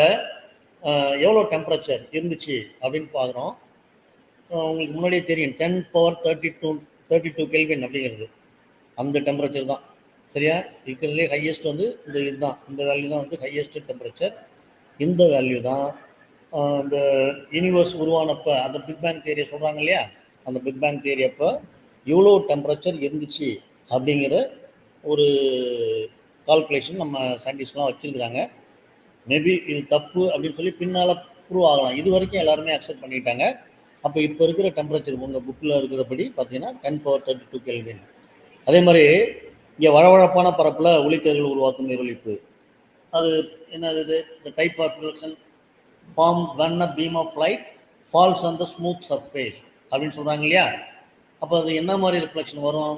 எவ்வளோ டெம்பரேச்சர் இருந்துச்சு அப்படின்னு பார்க்குறோம். உங்களுக்கு முன்னாடியே தெரியும் 10^32 கெல்வின் அப்படிங்கிறது அந்த டெம்பரேச்சர் தான். சரியா? இருக்கிறதுலே ஹையஸ்ட் வந்து இந்த இதுதான், இந்த வேல்யூ தான் வந்து ஹையஸ்ட் டெம்பரேச்சர். இந்த வேல்யூ தான் இந்த யூனிவர்ஸ் உருவானப்போ அந்த பிக் பேங் தியரியை சொல்கிறாங்க இல்லையா, அந்த பிக் பேங் தியரி அப்போ எவ்வளோ டெம்பரேச்சர் இருந்துச்சு அப்படிங்கிற ஒரு கால்குலேஷன் நம்ம சயின்டிஸ்ட்லாம் வச்சுருக்குறாங்க. மேபி இது தப்பு அப்படின்னு சொல்லி பின்னால் ப்ரூவ் ஆகலாம். இது வரைக்கும் எல்லாருமே அக்செப்ட் பண்ணிட்டாங்க. அப்போ இப்போ இருக்கிற டெம்பரேச்சர் உங்கள் புக்கில் இருக்கிறபடி பார்த்தீங்கன்னா 10^32 கெல்வின். அதே மாதிரி இங்கே வழவழப்பான பரப்பில் ஒளிக்கதிர்கள் உருவாக்கும் எதிரொலிப்பு, அது என்னது? இது the type of reflection formed when a beam of light falls on the smooth surface அப்படின்னு சொல்கிறாங்க இல்லையா. அப்போ அது என்ன மாதிரி ரிஃப்ளெக்ஷன் வரும்?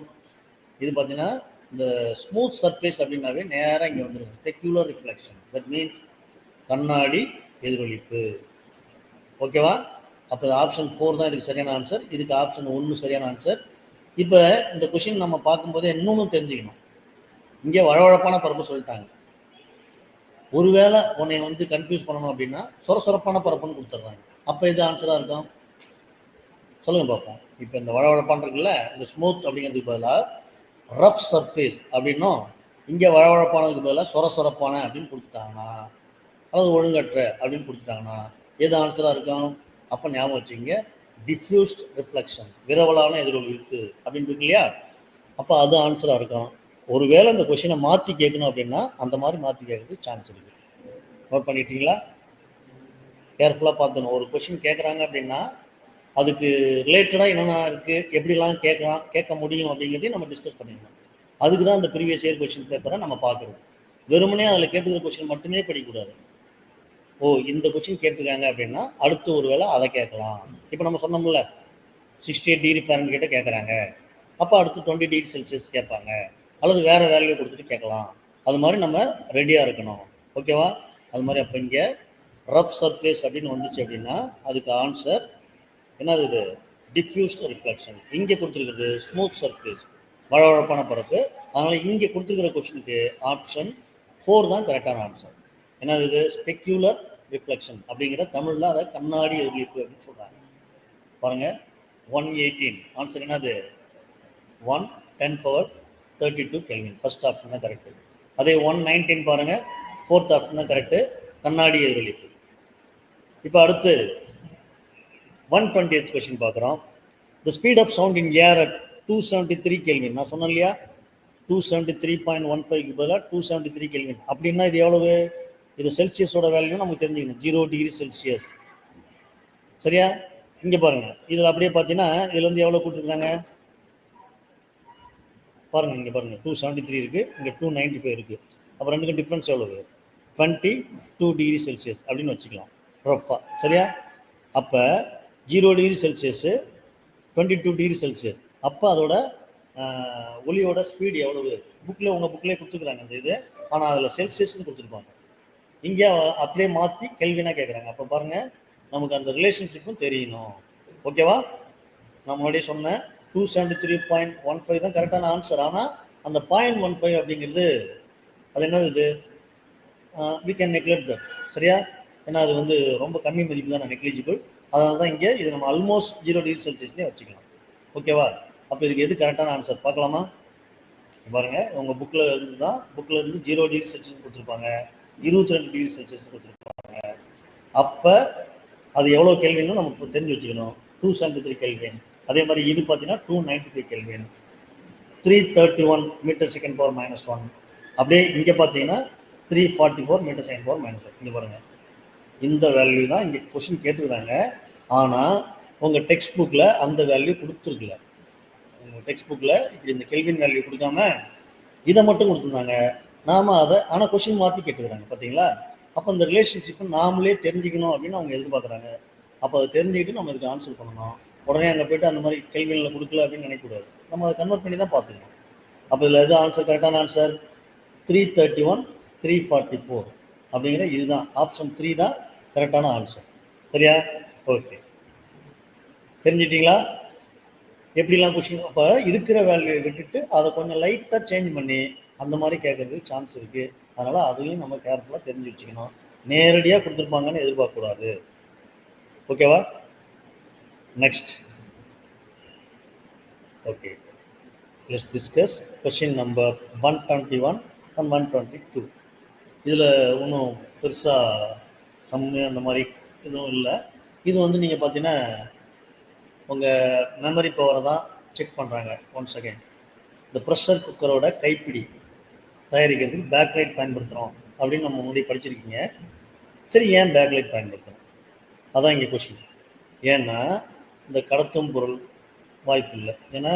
இது பார்த்தீங்கன்னா இந்த ஸ்மூத் சர்ஃபேஸ் அப்படின்னாவே நேராக இங்கே வந்துடும், ஸ்பெக்யூலர் ரிஃப்ளெக்ஷன். தட் மீன்ஸ் கண்ணாடி எதிரொலிப்பு. ஓகேவா? அப்போ ஆப்ஷன் 4 தான் இதுக்கு சரியான ஆன்சர். இதுக்கு ஆப்ஷன் 1 சரியான ஆன்சர். இப்போ இந்த கொஷின் நம்ம பார்க்கும்போது இன்னொன்று தெரிஞ்சுக்கணும். இங்கே வழவழப்பான பரப்பு சொல்லிட்டாங்க. ஒருவேளை உன்னை வந்து கன்ஃபியூஸ் பண்ணணும் அப்படின்னா சொரசொரப்பான பரப்புன்னு கொடுத்துட்றாங்க. அப்போ இது ஆன்சராக இருக்கும்? சொல்லுங்க பார்ப்போம். இப்போ இந்த வழவழப்பான் இருக்குல்ல, இந்த ஸ்மூத் அப்படிங்கிறதுக்கு பதிலாக ரஃப் சர்ஃபேஸ் அப்படின்னும், இங்கே வழவழப்பானதுக்கு பதிலாக சொரசொரப்பான அப்படின்னு கொடுத்துட்டாங்கன்னா, அல்லது ஒழுங்கற்ற அப்படின்னு கொடுத்துட்டாங்கன்னா எது ஆன்சராக இருக்கும்? அப்போ ஞாபகம் வச்சுங்க, டிஃப்யூஸ்ட் ரிஃப்ளெக்ஷன், விரவலான எதிரொலிப்பு அப்படின்னு இருக்கு இல்லையா, அப்போ அது ஆன்சராக இருக்கும். ஒருவேளை இந்த கொஷினை மாற்றி கேட்கணும் அப்படின்னா அந்த மாதிரி மாற்றி கேட்கறதுக்கு சான்ஸ் இருக்குது. நோட் பண்ணிட்டீங்களா? கேர்ஃபுல்லாக பார்த்துக்கணும். ஒரு கொஷின் கேட்குறாங்க அப்படின்னா அதுக்கு ரிலேட்டடாக என்னென்ன இருக்குது, எப்படிலாம் கேட்க முடியும் அப்படிங்கிறதையும் நம்ம டிஸ்கஸ் பண்ணிக்கணும். அதுக்கு தான் இந்த ப்ரீவியஸ் இயர் கொஷின் பேப்பரை நம்ம பார்க்குறது. வெறுமனே அதில் கேட்டுக்கிற கொஷின் மட்டுமே படிக்கக்கூடாது. ஓ, இந்த கொஷின் கேட்டிருக்காங்க அப்படின்னா அடுத்து ஒரு வேளை அதை கேட்கலாம். இப்போ நம்ம சொன்னோம்ல 68 டிகிரி ஃபாரன்ஹீட்டை கேட்குறாங்க, அப்போ அடுத்து 20 டிகிரி செல்சியஸ் கேட்பாங்க, அல்லது வேறு வேல்யூ கொடுத்துட்டு கேட்கலாம். அது மாதிரி நம்ம ரெடியாக இருக்கணும். ஓகேவா? அது மாதிரி அப்போ இங்கே ரஃப் சர்ஃபேஸ் அப்படின்னு வந்துச்சு அப்படின்னா அதுக்கு ஆன்சர் என்னது? இது டிஃப்யூஸ்ட் ரிஃப்ளெக்ஷன். இங்கே கொடுத்துருக்குறது ஸ்மூத் சர்ஃபேஸ், வழவழப்பான பரப்பு. அதனால் இங்கே கொடுத்துருக்கிற கொஸ்டினுக்கு ஆப்ஷன் 4 தான் கரெக்டான ஆன்சர். என்னது? இது ஸ்பெக்யூலர் ரிஃப்ளெக்ஷன் அப்படிங்கிற தமிழில் அதை கண்ணாடி எதிரொலிப்பு அப்படின்னு சொல்கிறாங்க. பாருங்கள், 118 ஆன்சர் என்னது? 1×10^32 கெல்வின். ஃபர்ஸ்ட் ஆப்ஷன் தான் கரெக்டு. அதே 119 பாருங்கள், 4th ஆப்ஷன் தான் கரெக்டு, கண்ணாடி எதிரொலிப்பு. இப்போ அடுத்து 120th கொஸ்டின் பார்க்குறோம். The speed of sound in air at 273 kelvin. நான் சொன்னேன் இல்லையா, 273.15க்கு பதிலாக 273 கெல்வின். அப்படின்னா இது எவ்வளவு? இது செல்சியஸோட வேல்யூ நமக்கு தெரிஞ்சுக்கணும், 0 டிகிரி செல்சியஸ். சரியா? இங்கே பாருங்கள், இதில் அப்படியே பார்த்தீங்கன்னா இதில் வந்து எவ்வளோ கொடுத்துருக்காங்க பாருங்கள். இங்கே பாருங்கள், 273 இருக்குது, இங்கே 295 இருக்குது. அப்போ ரெண்டுக்கும் டிஃப்ரென்ஸ் எவ்வளவு? 22 டிகிரி செல்சியஸ் அப்படின்னு வச்சுக்கலாம் ரஃபாக. சரியா? அப்போ 0 டிகிரி செல்சியஸு 22 டிகிரி செல்சியஸ். அப்போ அதோட ஒலியோட ஸ்பீடு எவ்வளவு? புக்கில் உங்கள் புக்கிலே கொடுத்துருக்குறாங்க அந்த இது, ஆனால் அதில் செல்சியஸ்ன்னு கொடுத்துருப்பாங்க. இங்கே அப்படியே மாற்றி கெல்வினாக கேட்குறாங்க. அப்போ பாருங்கள், நமக்கு அந்த ரிலேஷன்ஷிப்பும் தெரியணும். ஓகேவா? நான் முன்னாடியே சொன்னேன் 273.15 தான் கரெக்டான ஆன்சர். ஆனால் அந்த 0.15 அப்படிங்கிறது அது என்னது? இது we can neglect that. சரியா? ஏன்னா அது வந்து ரொம்ப கம்மி மதிப்பு தான், நெக்லிஜிபிள். அதனால தான் இங்கே இது நம்ம ஆல்மோஸ்ட் 0 டிகிரி செல்சியஸ்லேயே வச்சுக்கலாம். ஓகேவா? அப்போ இதுக்கு எது கரெக்டான ஆன்சர் பார்க்கலாமா? பாருங்கள், உங்கள் புக்கில் இருந்து தான், புக்கில் இருந்து 0 டிகிரி செல்சியஸ் கொடுத்துருப்பாங்க, 22 டிகிரி செல்சியஸ் கொடுத்துருப்பாங்க. அப்போ அது எவ்வளோ கெல்வின்னு நமக்கு தெரிஞ்சு வச்சுக்கணும். 273 கெல்வின். அதே மாதிரி இது பார்த்தீங்கன்னா 295 கெல்வின், 331 m/s (-1). அப்படியே இங்கே பார்த்தீங்கன்னா 344 m/s (-1). இங்கே பாருங்கள், இந்த வேல்யூ தான் இங்கே கொஸ்டின் கேட்டுக்கிறாங்க. ஆனால் உங்கள் டெக்ஸ்ட் புக்கில் அந்த வேல்யூ கொடுத்துருக்கல. உங்கள் டெக்ஸ்ட் புக்கில் இப்படி இந்த கெல்வின் வேல்யூ கொடுக்காம இதை மட்டும் கொடுத்துருந்தாங்க. நாம் அதை ஆனால் கொஷின் மாற்றி கேட்டுக்கிறாங்க பார்த்தீங்களா. அப்போ இந்த ரிலேஷன்ஷிப்பை நாமளே தெரிஞ்சுக்கணும் அப்படின்னு அவங்க எதிர்பார்க்குறாங்க. அப்போ அதை தெரிஞ்சுக்கிட்டு நம்ம இதுக்கு ஆன்சர் பண்ணணும். உடனே அங்கே போய்ட்டு அந்த மாதிரி கெல்வினில் கொடுக்கல அப்படின்னு நினைக்கக்கூடாது. நம்ம அதை கன்வெர்ட் பண்ணி தான் பார்த்துக்கணும். அப்போ இதில் எது ஆன்சர் கரெக்டான ஆன்சர் 331 344 அப்படிங்கிற இதுதான் ஆப்ஷன் 3 தான் கரெக்டான ஆன்சர். சரியா? ஓகே, தெரிஞ்சிட்டிங்களா எப்படிலாம் கொஷின்? அப்போ இருக்கிற வேல்யூ விட்டுட்டு அதை கொஞ்சம் லைட்டாக சேஞ்ச் பண்ணி அந்த மாதிரி கேட்கறதுக்கு சான்ஸ் இருக்குது. அதனால் அதையும் நம்ம கேர்ஃபுல்லாக தெரிஞ்சு வச்சுக்கணும். நேரடியாக கொடுத்துருப்பாங்கன்னு எதிர்பார்க்கக்கூடாது. ஓகேவா? Next. Okay, let's discuss question number 121 and 122. இதில் ஒன்றும் பெருசாக சம்மு அந்த மாதிரி எதுவும் இல்லை. இது வந்து நீங்கள் பார்த்தீங்கன்னா உங்கள் மெமரி பவரை தான் செக் பண்ணுறாங்க. ஒன்ஸ் அகைன், இந்த ப்ரெஷர் குக்கரோட கைப்பிடி தயாரிக்கிறதுக்கு பேக்லைட் பயன்படுத்துகிறோம் அப்படின்னு நம்ம முன்னாடி படிச்சிருக்கீங்க. சரி, ஏன் பேக்லைட் பயன்படுத்துகிறோம்? அதான் இங்கே கொஷின். ஏன்னா இந்த கடத்தும் பொருள் வாய்ப்பு இல்லை. ஏன்னா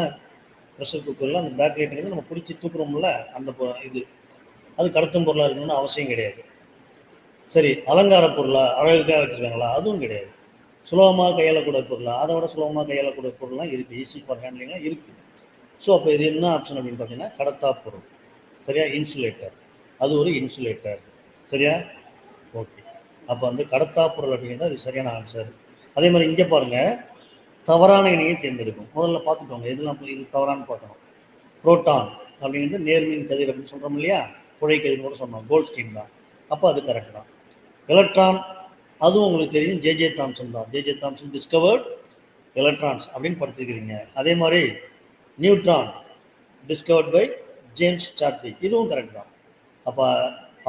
ப்ரெஷர் குக்கரில் அந்த பேக்லைட்டுங்கிறது நம்ம பிடிச்சி தூக்குறோம்ல, அந்த இது அது கடத்தும் பொருளாக இருக்கணும்னு அவசியம் கிடையாது. சரி, அலங்கார பொருளாக அழகுக்காக வச்சுருக்காங்களா? அதுவும் கிடையாது. சுலபமாக கையாளக்கூடிய பொருளாக, அதை விட சுலபமாக கையாளக்கூடிய பொருள்லாம் இருக்குது. ஈஸி ஃபார் ஹேண்ட்லிங்லாம் இருக்குது. ஸோ அப்போ இது என்ன ஆப்ஷன் அப்படின்னு பார்த்தீங்கன்னா கடத்தா பொருள். சரியா? இன்சுலேட்டர், அது ஒரு இன்சுலேட்டர். சரியா? ஓகே, அப்போ வந்து கடத்தா பொருள் அப்படிங்கிறது அது சரியான ஆன்சர். அதே மாதிரி இங்கே பாருங்கள், தவறான இணையை தேர்ந்தெடுக்கும். முதல்ல பார்த்துக்கோங்க எதுலாம் இது தவறானு பார்க்கணும். புரோட்டான் அப்படிங்கிறது நேர்மின் கதிர் அப்படின்னு சொல்கிறோம் இல்லையா, புழை கதிர் கூட சொன்னோம், கோல்ட்ஸ்டீன் தான். அப்போ அது கரெக்ட் தான். எலக்ட்ரான், அதுவும் உங்களுக்கு தெரியும், ஜேஜே தாம்சன் தான். ஜேஜே தாம்சன் டிஸ்கவர்ட் எலக்ட்ரான்ஸ் அப்படின்னு படிச்சுக்கிறீங்க. அதே மாதிரி neutron discovered by James Chadwick, இதுவும் கரெக்ட் தான். அப்போ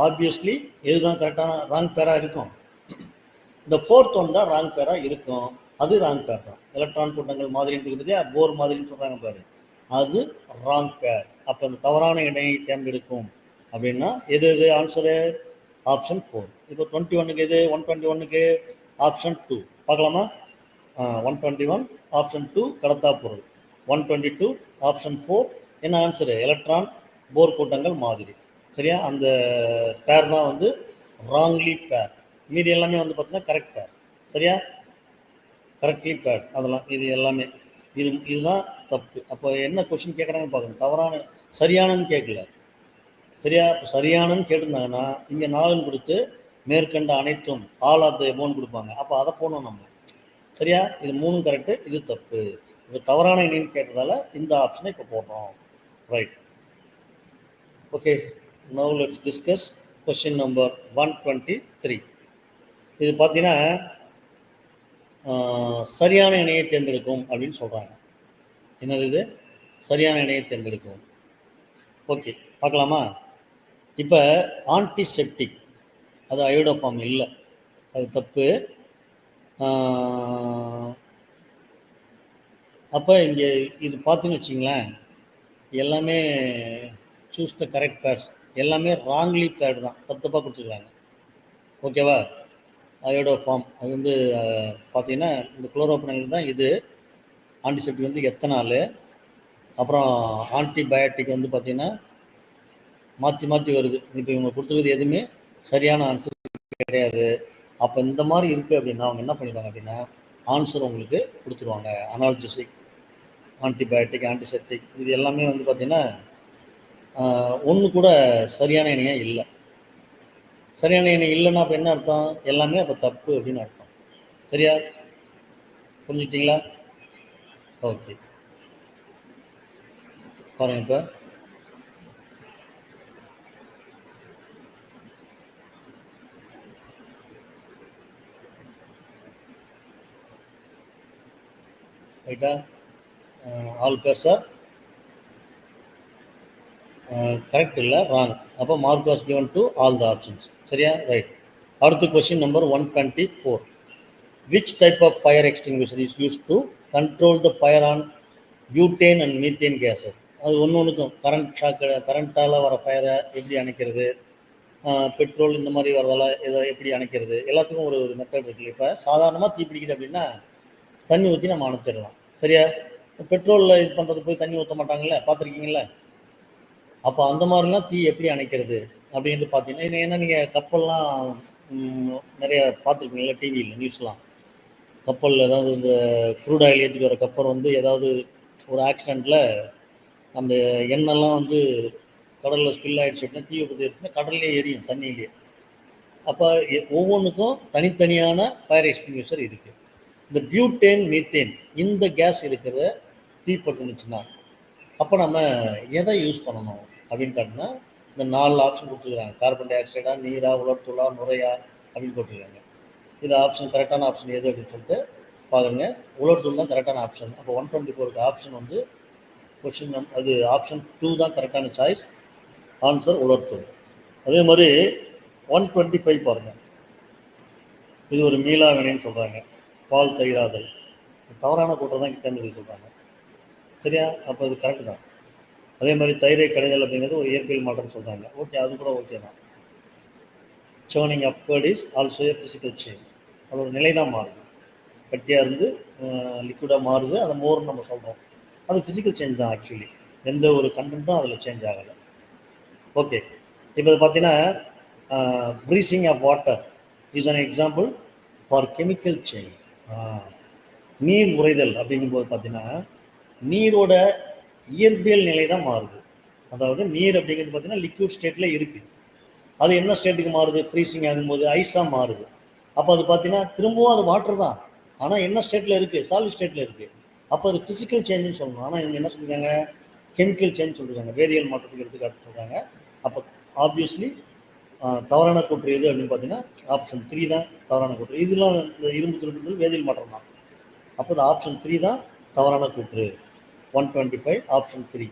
ஆப்வியஸ்லி இதுதான் கரெக்டான ராங் பேராக இருக்கும். இந்த ஃபோர்த் ஒன் தான் ராங் பேராக இருக்கும். அது ராங் பேர் தான். எலக்ட்ரான் கூட்டங்கள் மாதிரின்னு இருக்குதே, போர் மாதிரின்னு சொல்கிறாங்க பாரு, அது ராங் பேர். அப்போ இந்த தவறான இணையை தேர்ந்தெடுக்கும் அப்படின்னா எது எது ஆன்சரு? ஆப்ஷன் 4. இப்போ 21க்கு எது? 121க்கு ஆப்ஷன் 2. பார்க்கலாமா? 121 ஆப்ஷன் 2 கடத்தா பொருள். 122 ஆப்ஷன் 4 என்ன ஆன்சரு? எலக்ட்ரான் போர் கூட்டங்கள் மாதிரி. சரியா? அந்த பேர் தான் வந்து ராங்லி பேர். மீதி எல்லாமே வந்து பார்த்தீங்கன்னா கரெக்ட் பேர். சரியா? கரெக்ட்லி பேட் அதெல்லாம் இது எல்லாமே இதுதான் தப்பு. அப்போ என்ன கொஸ்டின் கேட்குறாங்கன்னு பார்க்கணும். தவறான சரியானன்னு கேட்கல. சரியா? இப்போ சரியானன்னு கேட்டிருந்தாங்கன்னா இங்கே 4 கொடுத்து மேற்கண்ட அனைத்தும் ஆல் ஆஃப் த எபோன்னு கொடுப்பாங்க. அப்போ அதை போடணும் நம்ம. சரியா? இது 3 கரெக்டு, இது தப்பு. இப்போ தவறான என்னன்னு கேட்டதால இந்த ஆப்ஷனை இப்போ போடுறோம். Right. Okay, now let's discuss question number 123. இது பார்த்தீங்கன்னா சரியான இணையை தேர்ந்தெடுக்கும் அப்படின்னு சொல்கிறாங்க. என்னது இது? சரியான இணையை தேர்ந்தெடுக்கும். ஓகே, பார்க்கலாமா? இப்போ ஆன்டிசெப்டிக் அது அயோடோஃபார்ம் இல்லை, அது தப்பு. அப்போ இங்கே இது பார்த்துன்னு வச்சிங்களேன், எல்லாமே சூஸ் த கரெக்ட் பேர்ஸ், எல்லாமே ராங்லி பேர்டு தான், தப்பாக கொடுத்துருக்காங்க. ஓகேவா? அயோடோஃபார்ம் அது வந்து பார்த்தீங்கன்னா இந்த குளோரோபனைல் தான் இது. ஆன்டிசெப்டிக் வந்து எத்தனால், அப்புறம் ஆன்டிபயோட்டிக் வந்து பார்த்திங்கன்னா மாற்றி வருது. இப்போ இவங்க கொடுத்துருக்குது எதுவுமே சரியான ஆன்சர் கிடையாது. அப்போ இந்த மாதிரி இருக்குது அப்படின்னா அவங்க என்ன பண்ணிடுவாங்க அப்படின்னா ஆன்சர் உங்களுக்கு கொடுத்துருவாங்க. அனால்ஜெசிக், ஆன்டிபயோட்டிக், ஆன்டிசெப்டிக் இது எல்லாமே வந்து பார்த்திங்கன்னா ஒன்று கூட சரியான இணையாக இல்லை. சரியான இணை இல்லைன்னா அப்போ என்ன அர்த்தம்? எல்லாமே அப்போ தப்பு அப்படின்னு அர்த்தம். சரியா? புரிஞ்சுட்டிங்களா? ஓகே, பாருங்க. இப்போ ரைட்டா? ஆல் பேர் சார் கரெக்ட் இல்லை, ராங். அப்போ mark was given to all the options. சரியா? ரைட். அடுத்து question number 124. Which type of fire extinguisher is use to control the fire on butane and methane gases? அது ஒன்றுக்கும் கரண்ட்டால் வர ஃபயரை எப்படி அணைக்கிறது, பெட்ரோல் இந்த மாதிரி வரதால் இதை எப்படி அணைக்கிறது, எல்லாத்துக்கும் ஒரு மெத்தட் இருக்குல்ல. இப்போ சாதாரணமாக தீப்பிடிக்குது அப்படின்னா தண்ணி ஊற்றி நம்ம அணைச்சிடலாம். சரியா? பெட்ரோலில் இது பண்ணுறது போய் தண்ணி ஊற்ற மாட்டாங்கல்ல, பார்த்துருக்கீங்களா? அப்போ அந்த மாதிரிலாம் தீ எப்படி அணைக்கிறது அப்படின்னு பார்த்தீங்கன்னா, ஏன்னா நீங்கள் கப்பல்லாம் நிறைய பார்த்துருப்பீங்களா டிவியில் நியூஸ்லாம். கப்பலில் ஏதாவது இந்த க்ரூட் ஆயில் ஏற்றிட்டு வர கப்பல் வந்து ஏதாவது ஒரு ஆக்சிடெண்ட்டில் அந்த எண்ணெய்லாம் வந்து கடலில் ஸ்பில் ஆகிடுச்சு அப்படின்னா, தீ விபத்து இருக்குன்னா கடல்லே எரியும் தண்ணியிலே. அப்போ ஒவ்வொன்றுக்கும் தனித்தனியான ஃபயர் எக்ஸ்டிங்யூஷர் இருக்குது. இந்த பியூட்டேன் மீத்தேன் இந்த கேஸ் இருக்கிற தீப்பட்டுனுச்சுன்னா அப்போ நம்ம எதை யூஸ் பண்ணணும் அப்படின்னு காட்டினா இந்த 4 ஆப்ஷன் கொடுத்துருக்காங்க. கார்பன் டை ஆக்சைடா, நீரா, உலர்த்துளா, நுரையா அப்படின்னு போட்டிருக்காங்க. இது ஆப்ஷன் கரெக்டான ஆப்ஷன் எது அப்படின்னு சொல்லிட்டு பாருங்க. உலர்த்தூள் தான் கரெக்டான ஆப்ஷன். அப்போ 124க்கு ஆப்ஷன் வந்து கொஸ்டின் அது ஆப்ஷன் 2 தான் கரெக்டான சாய்ஸ். ஆன்சர் உலர்த்தூள். அதே மாதிரி 125 பாருங்க. இது ஒரு மீளா வினைன்னு சொல்கிறாங்க. பால் தயிராதல் தவறான கூட்டம் தான் கிட்டேருந்து சொல்கிறாங்க. சரியா? அப்போ இது கரெக்டு தான். அதே மாதிரி தைரை கடைதல் அப்படிங்கிறது ஒரு இயற்பியல் மாற்றம் சொல்கிறாங்க. ஓகே, அது கூட ஓகே தான். Churning of curd is also a physical change. அதோட நிலை தான் மாறுது. கட்டியாக இருந்து லிக்விடாக மாறுது, அதை மோர்னு நம்ம சொல்கிறோம். அது ஃபிசிக்கல் சேஞ்ச் தான். ஆக்சுவலி எந்த ஒரு கண்டென்ட்டும் அதில் சேஞ்ச் ஆகலை. ஓகே, இப்போ இது பார்த்தீங்கன்னா freezing of water is an example for chemical change. நீர் உறைதல் அப்படிங்கும்போது பார்த்தீங்கன்னா நீரோட இயற்பியல் நிலை தான் மாறுது. அதாவது நீர் அப்படிங்கிறது பார்த்தீங்கன்னா லிக்விட் ஸ்டேட்டில் இருக்குது. அது என்ன ஸ்டேட்டுக்கு மாறுது? ஃப்ரீசிங் ஆகும்போது ஐஸாக மாறுது. அப்போ அது பார்த்தீங்கன்னா திரும்பவும் அது வாட்டர் தான், ஆனால் என்ன ஸ்டேட்டில் இருக்குது? சாலிட் ஸ்டேட்டில் இருக்குது. அப்போ அது ஃபிசிக்கல் சேஞ்சுன்னு சொல்லணும். ஆனால் இவங்க என்ன சொல்லியிருக்காங்க? கெமிக்கல் சேஞ்ச் சொல்லியிருக்காங்க. வேதியியல் மாற்றத்துக்கு எடுத்துக்காட்டு சொல்கிறாங்க. அப்போ ஆப்வியஸ்லி தவறான கூற்று எது அப்படின்னு பார்த்தீங்கன்னா ஆப்ஷன் 3 தான் தவறான கூற்று. இதெல்லாம் இந்த இரும்பு துருப்பிடுதல் வேதியியல் மாற்றம் தான். அப்போ இந்த ஆப்ஷன் 3 தான் தவறான கூற்று. 125 ஆப்ஷன் 3.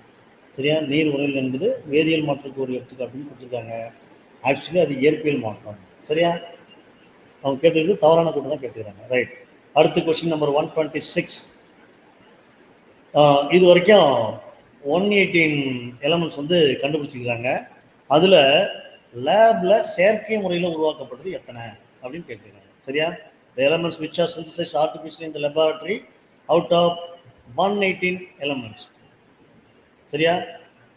சரியா? நீர் உறைதல் என்பது வேதியியல் மாற்றத்துக்கு ஒரு எடுத்துக்காட்டுன்னு கொடுத்துருக்காங்க. ஆக்சுவலி அது இயற்பியல் மாற்றம். சரியா? அவங்க கேட்டுக்கிறது தவறான கூட்டம் தான் கேட்டுக்கிறாங்க. ரைட். அடுத்த கொஸ்டின் நம்பர் 126. இது வரைக்கும் 118 எலமெண்ட்ஸ் வந்து கண்டுபிடிச்சிக்கிறாங்க. அதில் லேபில் செயற்கை முறையில் உருவாக்கப்பட்டது எத்தனை அப்படின்னு கேட்டுக்கிறாங்க. சரியா? The elements which are synthesized artificially in the laboratory out of 118 elements. சரியா?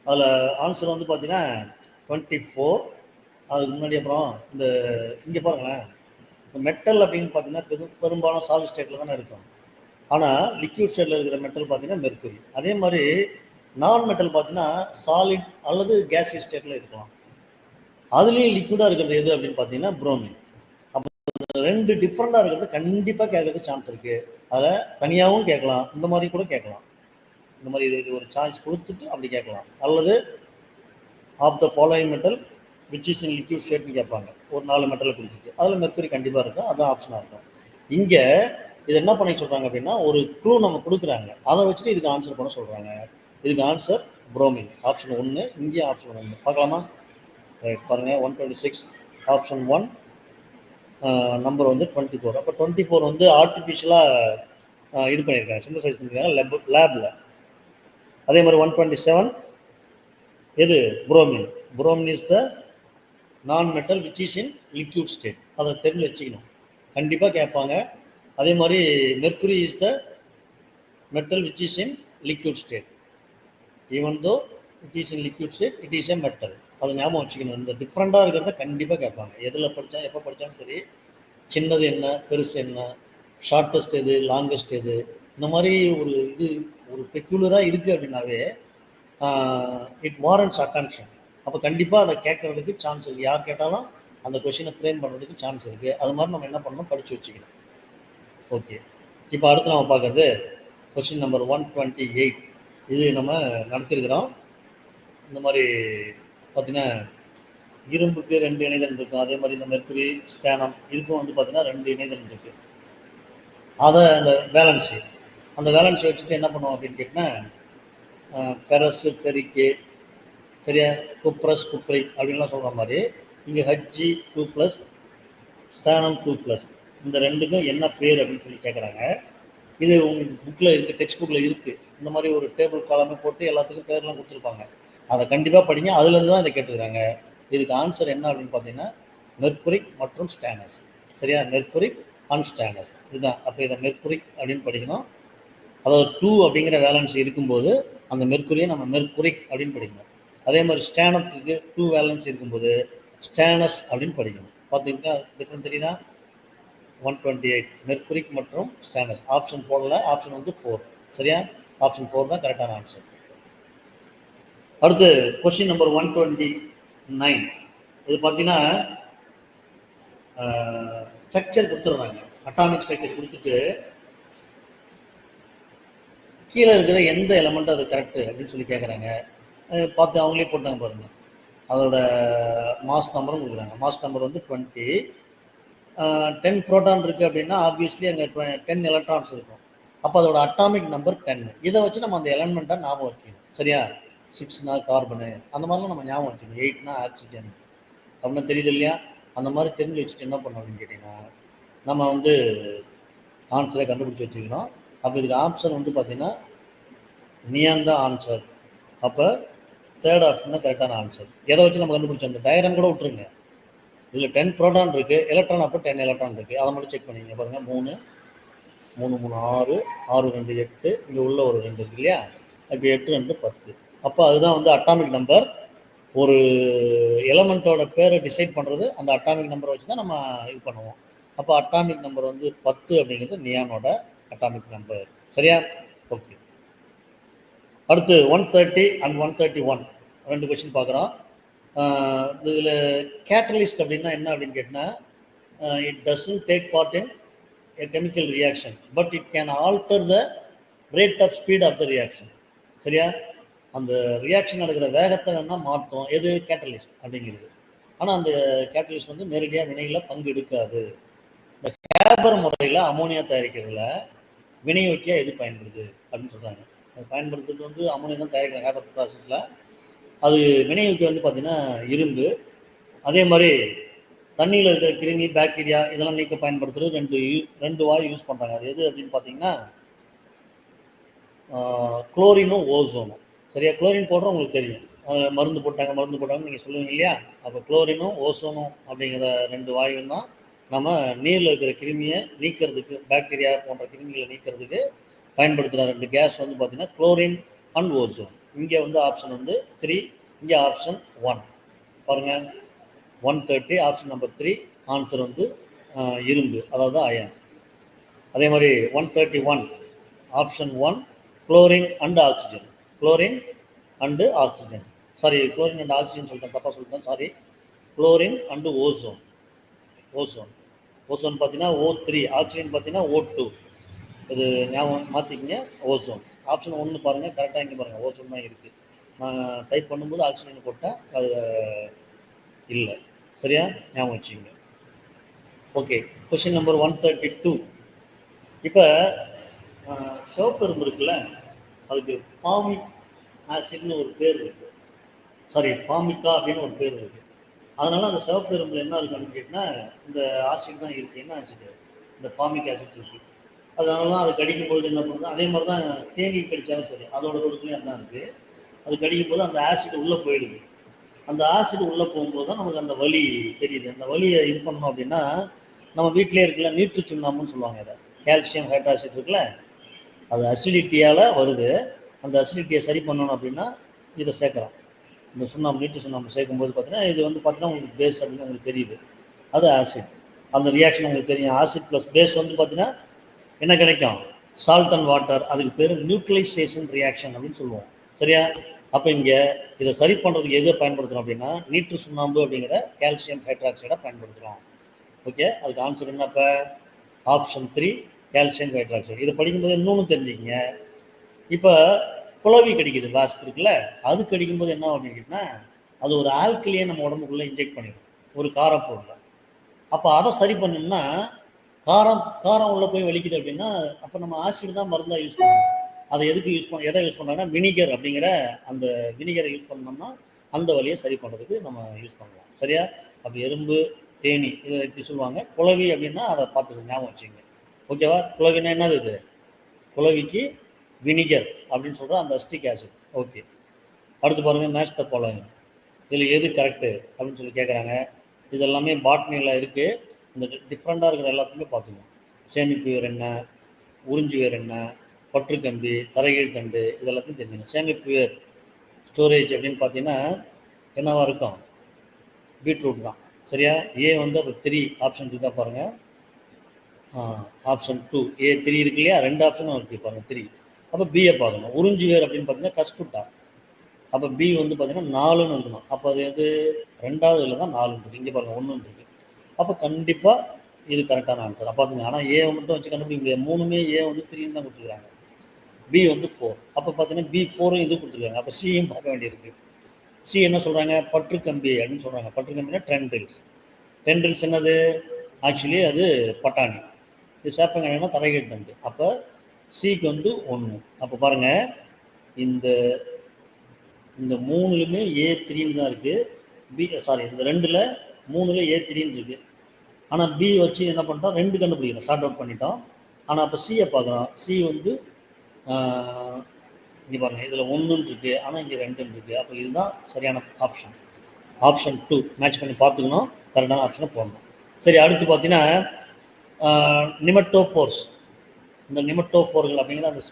அதில் ஆன்சர் வந்து பார்த்தீங்கன்னா 24. அதுக்கு முன்னாடி அப்புறம் இந்த இங்கே பாருங்களேன், இந்த மெட்டல் அப்படின்னு பார்த்தீங்கன்னா பெரும்பாலும் சாலிட் ஸ்டேட்டில் தானே இருக்கும். ஆனால் லிக்விட் ஸ்டேட்டில் இருக்கிற மெட்டல் பார்த்தீங்கன்னா மெர்க்குரி. அதே மாதிரி நான் மெட்டல் பார்த்தீங்கன்னா சாலிட் அல்லது கேஸியஸ் ஸ்டேட்டில் இருக்கலாம். அதுலேயும் லிக்விடாக இருக்கிறது எது அப்படின்னு பார்த்தீங்கன்னா புரோமின். அப்போ 2 டிஃப்ரெண்டாக இருக்கிறது கண்டிப்பாக கேட்கறது சான்ஸ் இருக்குது. அதில் தனியாகவும் கேட்கலாம், இந்த மாதிரி கூட கேட்கலாம். இந்த மாதிரி இது ஒரு சான்ஸ் கொடுத்துட்டு அப்படி கேட்கலாம். அல்லது of the following metal which is in liquid ஸ்டேட்னு கேட்பாங்க. ஒரு 4 மெட்டலை கொடுத்துட்டு அதில் மெர்க்குரி கண்டிப்பாக இருக்கும். அதுதான் ஆப்ஷனாக இருக்கும். இங்கே இது என்ன பண்ணி சொல்கிறாங்க அப்படின்னா ஒரு க்ளூ நம்ம கொடுக்குறாங்க, அதை வச்சுட்டு இதுக்கு ஆன்சர் பண்ண சொல்கிறாங்க. இதுக்கு ஆன்சர் புரோமின். ஆப்ஷன் 1. இங்கே ஆப்ஷன் 1 பார்க்கலாமா? ரைட், பாருங்கள். 126 ஆப்ஷன் 1 நம்பர் வந்து 24. அப்போ 24 வந்து ஆர்டிஃபிஷியலாக இது பண்ணியிருக்காங்க, சிந்தசைஸ் பண்ணியிருக்காங்க லேபில். அதே மாதிரி 127 எது? புரோமின். புரோமின் இஸ் த நான் metal which is in liquid state. அதை தெரிஞ்சு வச்சுக்கணும், கண்டிப்பாக கேட்பாங்க. அதே மாதிரி mercury is the metal which is in liquid state. Even though it is in liquid state it is a metal. அதை ஞாபகம் வச்சுக்கணும். இந்த டிஃப்ரெண்ட்டாக இருக்கிறத கண்டிப்பாக கேட்பாங்க. எதில் படித்தா எப்போ படித்தாலும் சரி, சின்னது என்ன பெருசு என்ன, ஷார்ட்டஸ்ட் எது லாங்கஸ்ட் எது, இந்த மாதிரி ஒரு இது ஒரு பெக்யூலராக இருக்குது அப்படின்னாவே இட் வாரண்ட்ஸ் அட்டென்ஷன். அப்போ கண்டிப்பாக அதை கேட்கறதுக்கு சான்ஸ் இருக்குது. யார் கேட்டாலும் அந்த கொஷினை ஃப்ரேம் பண்ணுறதுக்கு சான்ஸ் இருக்குது. அது மாதிரி நம்ம என்ன பண்ணணும்? படித்து வச்சுக்கணும். ஓகே, இப்போ அடுத்து நம்ம பார்க்குறது கொஷின் நம்பர் 128. இது நம்ம நடத்திருக்கிறோம். இந்த மாதிரி பார்த்தீங்கன்னா இரும்புக்கு 2 இணைதல் இருக்கும். அதே மாதிரி இந்த மெர்க்குரி ஸ்டானம் இதுக்கும் வந்து பார்த்தீங்கன்னா 2 இணைதல் இருக்குது. அதை அந்த வேலன்ஸு வச்சுட்டு என்ன பண்ணுவோம் அப்படின்னு கேட்டிங்கன்னா ஃபெரஸு ஃபெரிக்கு, சரியா, குப்ரஸ் குப்ரை அப்படின்லாம் சொல்கிற மாதிரி இங்கே ஹஜ்ஜி 2+, ஸ்டானம் 2+. இந்த 2க்கும் என்ன பேர் அப்படின்னு சொல்லி கேட்குறாங்க. இது உங்களுக்கு புக்கில் இருக்குது, டெக்ஸ்ட் புக்கில் இருக்குது. இந்த மாதிரி ஒரு டேபிள் காலமே போட்டு எல்லாத்துக்கும் பேர்லாம் கொடுத்துருப்பாங்க. அதை கண்டிப்பாக படிங்க. அதுலேருந்து தான் இதை கேட்டுக்கிறாங்க. இதுக்கு ஆன்சர் என்ன அப்படின்னு பார்த்தீங்கன்னா மெர்க்குரிக் மற்றும் ஸ்டானஸ். சரியா? மெர்க்குரிக் அண்ட் ஸ்டானஸ். இதுதான். அப்போ இதை மெர்குரிக் அப்படின்னு படிக்கணும். அதாவது 2 அப்படிங்கிற வேலன்சி இருக்கும்போது அந்த மெர்குரியை நம்ம மெர்குரிக் அப்படின்னு படிக்கணும். அதே மாதிரி ஸ்டேனத்துக்கு 2 வேலன்சி இருக்கும்போது ஸ்டேனஸ் அப்படின்னு படிக்கணும். பார்த்தீங்கன்னா டிஃப்ரெண்ட் தெரியுதா? 128 மெர்குரிக் மற்றும் ஸ்டேனஸ். ஆப்ஷன் போடல, ஆப்ஷன் வந்து 4. சரியா? ஆப்ஷன் 4 தான் கரெக்டான ஆன்சர். அடுத்து கொஸ்டின் நம்பர் 129. இது பார்த்தீங்கன்னா ஸ்ட்ரக்சர் கொடுத்துருவாங்க. அட்டாமிக் ஸ்ட்ரக்சர் கொடுத்துட்டு கீழே இருக்கிற எந்த எலமெண்ட் அது கரெக்டு அப்படின்னு சொல்லி கேட்குறாங்க. பார்த்து அவங்களே போட்டாங்க பாருங்கள். அதோட மாஸ் நம்பரும் கொடுக்குறாங்க. மாஸ் நம்பர் வந்து 20. 10 ப்ரோட்டான் இருக்குது அப்படின்னா ஆப்வியஸ்லி அங்கே 10 எலக்ட்ரான்ஸ் இருக்கும். அப்போ அதோட அட்டாமிக் நம்பர் 10. இதை வச்சு நம்ம அந்த எலமெண்ட்டாக ஞாபகம் வச்சுக்கணும். சரியா? 6னா கார்பனு, அந்த மாதிரிலாம் நம்ம ஞாபகம் வச்சுக்கணும். 8னா ஆக்சிஜன் அப்படின்னு தெரியுது இல்லையா? அந்த மாதிரி தெரிஞ்சு வச்சுட்டு என்ன பண்ணணும் அப்படின்னு கேட்டிங்கன்னா, நம்ம வந்து ஆன்சரை கண்டுபிடிச்சி வச்சுக்கணும். அப்போ இதுக்கு ஆப்ஷன் வந்து பார்த்தீங்கன்னா நியான் தான் ஆன்சர். அப்போ தேர்ட் ஆப்ஷன் தான் கரெக்டான ஆன்சர். எதை வச்சு நம்ம கண்டுபிடிச்சோம்? அந்த டயக்ராம் கூட விட்டுருங்க. இதில் 10 ப்ரோட்டான் இருக்குது, எலக்ட்ரான் அப்போ 10 எலக்ட்ரான் இருக்குது. அதை மட்டும் செக் பண்ணிங்க பாருங்கள். 3 3 3 6 6 2 8, இங்கே உள்ள ஒரு 2 இருக்கு இல்லையா? இப்போ 8 2 10. அப்போ அதுதான் வந்து அட்டாமிக் நம்பர். ஒரு எலமெண்ட்டோட பேரை டிசைட் பண்ணுறது அந்த அட்டாமிக் நம்பரை வச்சு தான் நம்ம இது பண்ணுவோம். அப்போ அட்டாமிக் நம்பர் வந்து 10 அப்படிங்கிறது நியானோட அட்டாமிக் நம்பர். சரியா? ஓகே. அடுத்து 130 அண்ட் 131 2 கொஸ்டின் பார்க்குறோம். இதில் கேட்டலிஸ்ட் அப்படின்னா என்ன அப்படின்னு கேட்டால், it doesn't take part in a chemical reaction, but it can alter the rate of speed of the reaction. சரியா? அந்த ரியாக்ஷன் நடக்கிற வேகத்தை வேணால் மாற்றும். எது? கேட்டலிஸ்ட் அப்படிங்கிறது. ஆனால் அந்த கேட்டலிஸ்ட் வந்து நேரடியாக வினையில் பங்கு எடுக்காது. இந்த ஹேபர் முறையில் அமோனியா தயாரிக்கிறதுல வினையூக்கியாக எது பயன்படுது அப்படின்னு சொல்கிறாங்க. அது பயன்படுத்துறது வந்து அமோனியா தான் தயாரிக்கிறாங்க ஹேபர் ப்ராசஸில். அது வினையூக்கி வந்து பார்த்திங்கன்னா இரும்பு. அதே மாதிரி தண்ணியில் இருக்கிற கிருமி, பாக்டீரியா இதெல்லாம் நீக்க பயன்படுத்துறது ரெண்டு வாயு யூஸ் பண்ணுறாங்க. அது எது அப்படின்னு பார்த்தீங்கன்னா குளோரினும் ஓசோனும். சரியா? குளோரின் போடுறோம் உங்களுக்கு தெரியும். மருந்து போட்டாங்கன்னு நீங்கள் சொல்லுவீங்க இல்லையா? அப்போ குளோரினும் ஓசோனும் அப்படிங்கிற 2 வாயுவும் தான் நம்ம நீரில் இருக்கிற கிருமியை நீக்கிறதுக்கு, பாக்டீரியா போன்ற கிருமிகளை நீக்கிறதுக்கு பயன்படுத்துகிற 2 கேஸ் வந்து பார்த்திங்கன்னா குளோரின் அண்ட் ஓசோன். இங்கே வந்து ஆப்ஷன் வந்து 3, இங்கே ஆப்ஷன் 1 பாருங்கள். 130 ஆப்ஷன் நம்பர் 3 ஆன்சர் வந்து இரும்பு, அதாவது அயன். அதே மாதிரி 131 option 1 chlorine and oxygen. Chlorine and oxygen, sorry chlorine and oxygen சொல்லிட்டேன், தப்பாக சொல்லிட்டேன், sorry. Chlorine and ozone. Ozone பார்த்தீங்கன்னா O3, ஆக்சிஜன் பார்த்தீங்கன்னா O2. இது ஞாபகம் மாற்றிக்கிங்க. ஓசோன் ஆப்ஷன் 1 பாருங்கள். கரெக்டாக இங்கே பாருங்கள், ஓசோன் தான் இருக்குது. நான் டைப் பண்ணும்போது ஆக்சிஜன் போட்டேன், அது இல்லை. சரியா? ஞாபகம் வச்சுங்க. ஓகே. Question number 132. இப்போ சிவப்பு எறும்பு இருக்குல்ல, அதுக்கு ஃபார்மிக் ஆசிட்னு ஒரு பேர் இருக்குது. சாரி, ஃபார்மிக்கா அப்படின்னு ஒரு பேர் இருக்குது. அதனால் அந்த சிவப்பு எறும்பில் என்ன இருக்குது அப்படின்னு கேட்டால் இந்த ஆசிட் தான் இருக்குது. என்ன ஆசிட்? இந்த ஃபார்மிக் ஆசிட் இருக்குது. அதனால தான் அது கடிக்கும்போது என்ன பண்ணுறது, அதே மாதிரி தான் தேனி கடித்தாலும் சரி, அதோட கொடுக்கலையும் அதுதான் இருக்குது. அது கடிக்கும்போது அந்த ஆசிட் உள்ளே போயிடுது. அந்த ஆசிட் உள்ளே போகும்போது தான் நமக்கு அந்த வலி தெரியுது. அந்த வலியை இது பண்ணணும் அப்படின்னா நம்ம வீட்டிலே இருக்குல்ல, நீற்று சுண்ணாம்புன்னு சொல்லுவாங்க. இதை கால்சியம் ஹைட்ராக்சைடு இருக்குல்ல, அது அசிடிட்டியால் வருது. அந்த அசிடிட்டியை சரி பண்ணணும் அப்படின்னா இதை சேர்க்குறோம். இந்த சுண்ணாம்பு, நீட்டு சுண்ணாம்பு சேர்க்கும்போது பார்த்தீங்கன்னா இது வந்து பார்த்தீங்கன்னா உங்களுக்கு பேஸ் அப்படின்னு உங்களுக்கு தெரியுது. அது ஆசிட். அந்த ரியாக்ஷன் உங்களுக்கு தெரியும். ஆசிட் ப்ளஸ் பேஸ் வந்து பார்த்தீங்கன்னா என்ன கிடைக்கும்? Salt and water. அதுக்கு பேர் நியூட்ரலைசேஷன் ரியாக்ஷன் அப்படின்னு சொல்லுவோம். சரியா? அப்போ இங்கே இதை சரி பண்ணுறதுக்கு எதை பயன்படுத்துகிறோம் அப்படின்னா நீற்று சுண்ணாம்பு அப்படிங்கிற கால்சியம் ஹைட்ராக்சைடை பயன்படுத்துகிறோம். ஓகே. அதுக்கு ஆன்சர் என்ன? இப்போ ஆப்ஷன் 3 கால்சியம் ஹைட்ராக்சைடு. இதை படிக்கும்போது இன்னொன்று தெரிஞ்சுக்கிங்க. இப்போ குளவி கடிக்குது, வாஸ்க் இருக்குல்ல, அது கடிக்கும்போது என்ன அப்படின்னு கேட்டால் அது ஒரு ஆல்கலியை நம்ம உடம்புக்குள்ளே இன்ஜெக்ட் பண்ணிடும், ஒரு காரப்பொருளை. அப்போ அதை சரி பண்ணணும்னா காரம் உள்ளே போய் வலிக்குது அப்படின்னா அப்போ நம்ம ஆசிட் தான் மருந்தாக யூஸ் பண்ணணும். அதை எதுக்கு எதை யூஸ் பண்ணாங்கன்னா வினிகர் அப்படிங்கிற அந்த வினிகரை யூஸ் பண்ணோம்னா அந்த வலியை சரி பண்ணுறதுக்கு நம்ம யூஸ் பண்ணலாம். சரியா? அப்போ எறும்பு, தேனி இதை இப்படி சொல்லுவாங்க. குளவி அப்படின்னா அதை பார்த்துக்க ஞாபகம் வச்சுங்க. ஓகேவா? குளவினா என்னது? இது குளவிக்கு வினிகர் அப்படின்னு சொல்கிற அந்த அஸ்டிக் ஆசிட். ஓகே. அடுத்து பாருங்கள், மேட்ச் த ஃபாலோயிங். இதில் எது கரெக்டு அப்படின்னு சொல்லி கேட்குறாங்க. இது எல்லாமே பாட்னியில் இருக்குது. இந்த டிஃப்ரெண்ட்டாக இருக்கிற எல்லாத்தையுமே பார்த்துக்கணும். சேமிப்பு வேர் என்ன, உறிஞ்சு வேர் என்ன, பற்றுக்கம்பி, தரைகீழ் தண்டு, இதெல்லாத்தையும் தெரிஞ்சுக்கணும். சேமிப்பு வேர் ஸ்டோரேஜ் அப்படின்னு பார்த்தீங்கன்னா என்னவா இருக்கும்? பீட்ரூட் தான். சரியா? ஏ வந்து அப்போ 3 ஆப்ஷன் இருக்கா பாருங்கள். ஆப்ஷன் 2 A3 இருக்கு இல்லையா, 2 ஆப்ஷனும் இருக்குது பாருங்கள் 3. அப்போ பியை பார்க்கணும். உறிஞ்சு வேர் அப்படின்னு பார்த்தீங்கன்னா கஸ்குட்டா. அப்போ பி வந்து பார்த்தீங்கன்னா 4ன்னு இருக்கணும். அப்போ அது எது? 2வது இதில் தான் 4 இருக்குது. இங்கே பாருங்கள் 1 இருக்குது. அப்போ கண்டிப்பாக இது கரெக்டான ஆன்சர். அப்போ பார்த்துங்க. ஆனால் ஏ மட்டும் வச்சு கண்டுபிடிக்க முடியாது. 3மே ஏ வந்து 3ன்னு தான் கொடுத்துருக்காங்க. பி வந்து 4. அப்போ பார்த்தீங்கன்னா B4ம் இது கொடுத்துருக்காங்க. அப்போ சியும் பார்க்க வேண்டியிருக்கு. சி என்ன சொல்கிறாங்க? பற்றுக்கம்பி அப்படின்னு சொல்கிறாங்க. பற்றுக்கம்பினா டென்ட்ரில்ஸ். டென்ட்ரில்ஸ் என்னது? ஆக்சுவலி அது பட்டாணி. இது சேப்பங்கிழங்குனா தரைகீழ் தண்டு. அப்போ சிக்கு வந்து 1. அப்போ பாருங்கள், இந்த இந்த 3லுமே A3ன்னு தான் இருக்குது. இந்த 2ல் 3ல் A3ன்னு இருக்குது. ஆனால் பி வச்சு என்ன பண்ணிட்டோம்? 2 கண்டுபிடிக்கிறோம், ஷார்ட் அவுட் பண்ணிட்டோம். ஆனால் அப்போ சியை பார்க்குறோம். சி வந்து இங்கே பாருங்கள், இதில் 1ன்னு இருக்குது, ஆனால் இங்கே 2ன்னு இருக்குது. அப்போ இதுதான் சரியான ஆப்ஷன். ஆப்ஷன் 2 மேட்ச் பண்ணி பார்த்துக்கணும், கரெக்டான ஆப்ஷனை போடணும். சரி, அடுத்து பார்த்தீங்கன்னா நிமட்டோபோர்ஸ். இந்த நிமட்டோபோர்கள் அப்படிங்கிற அந்த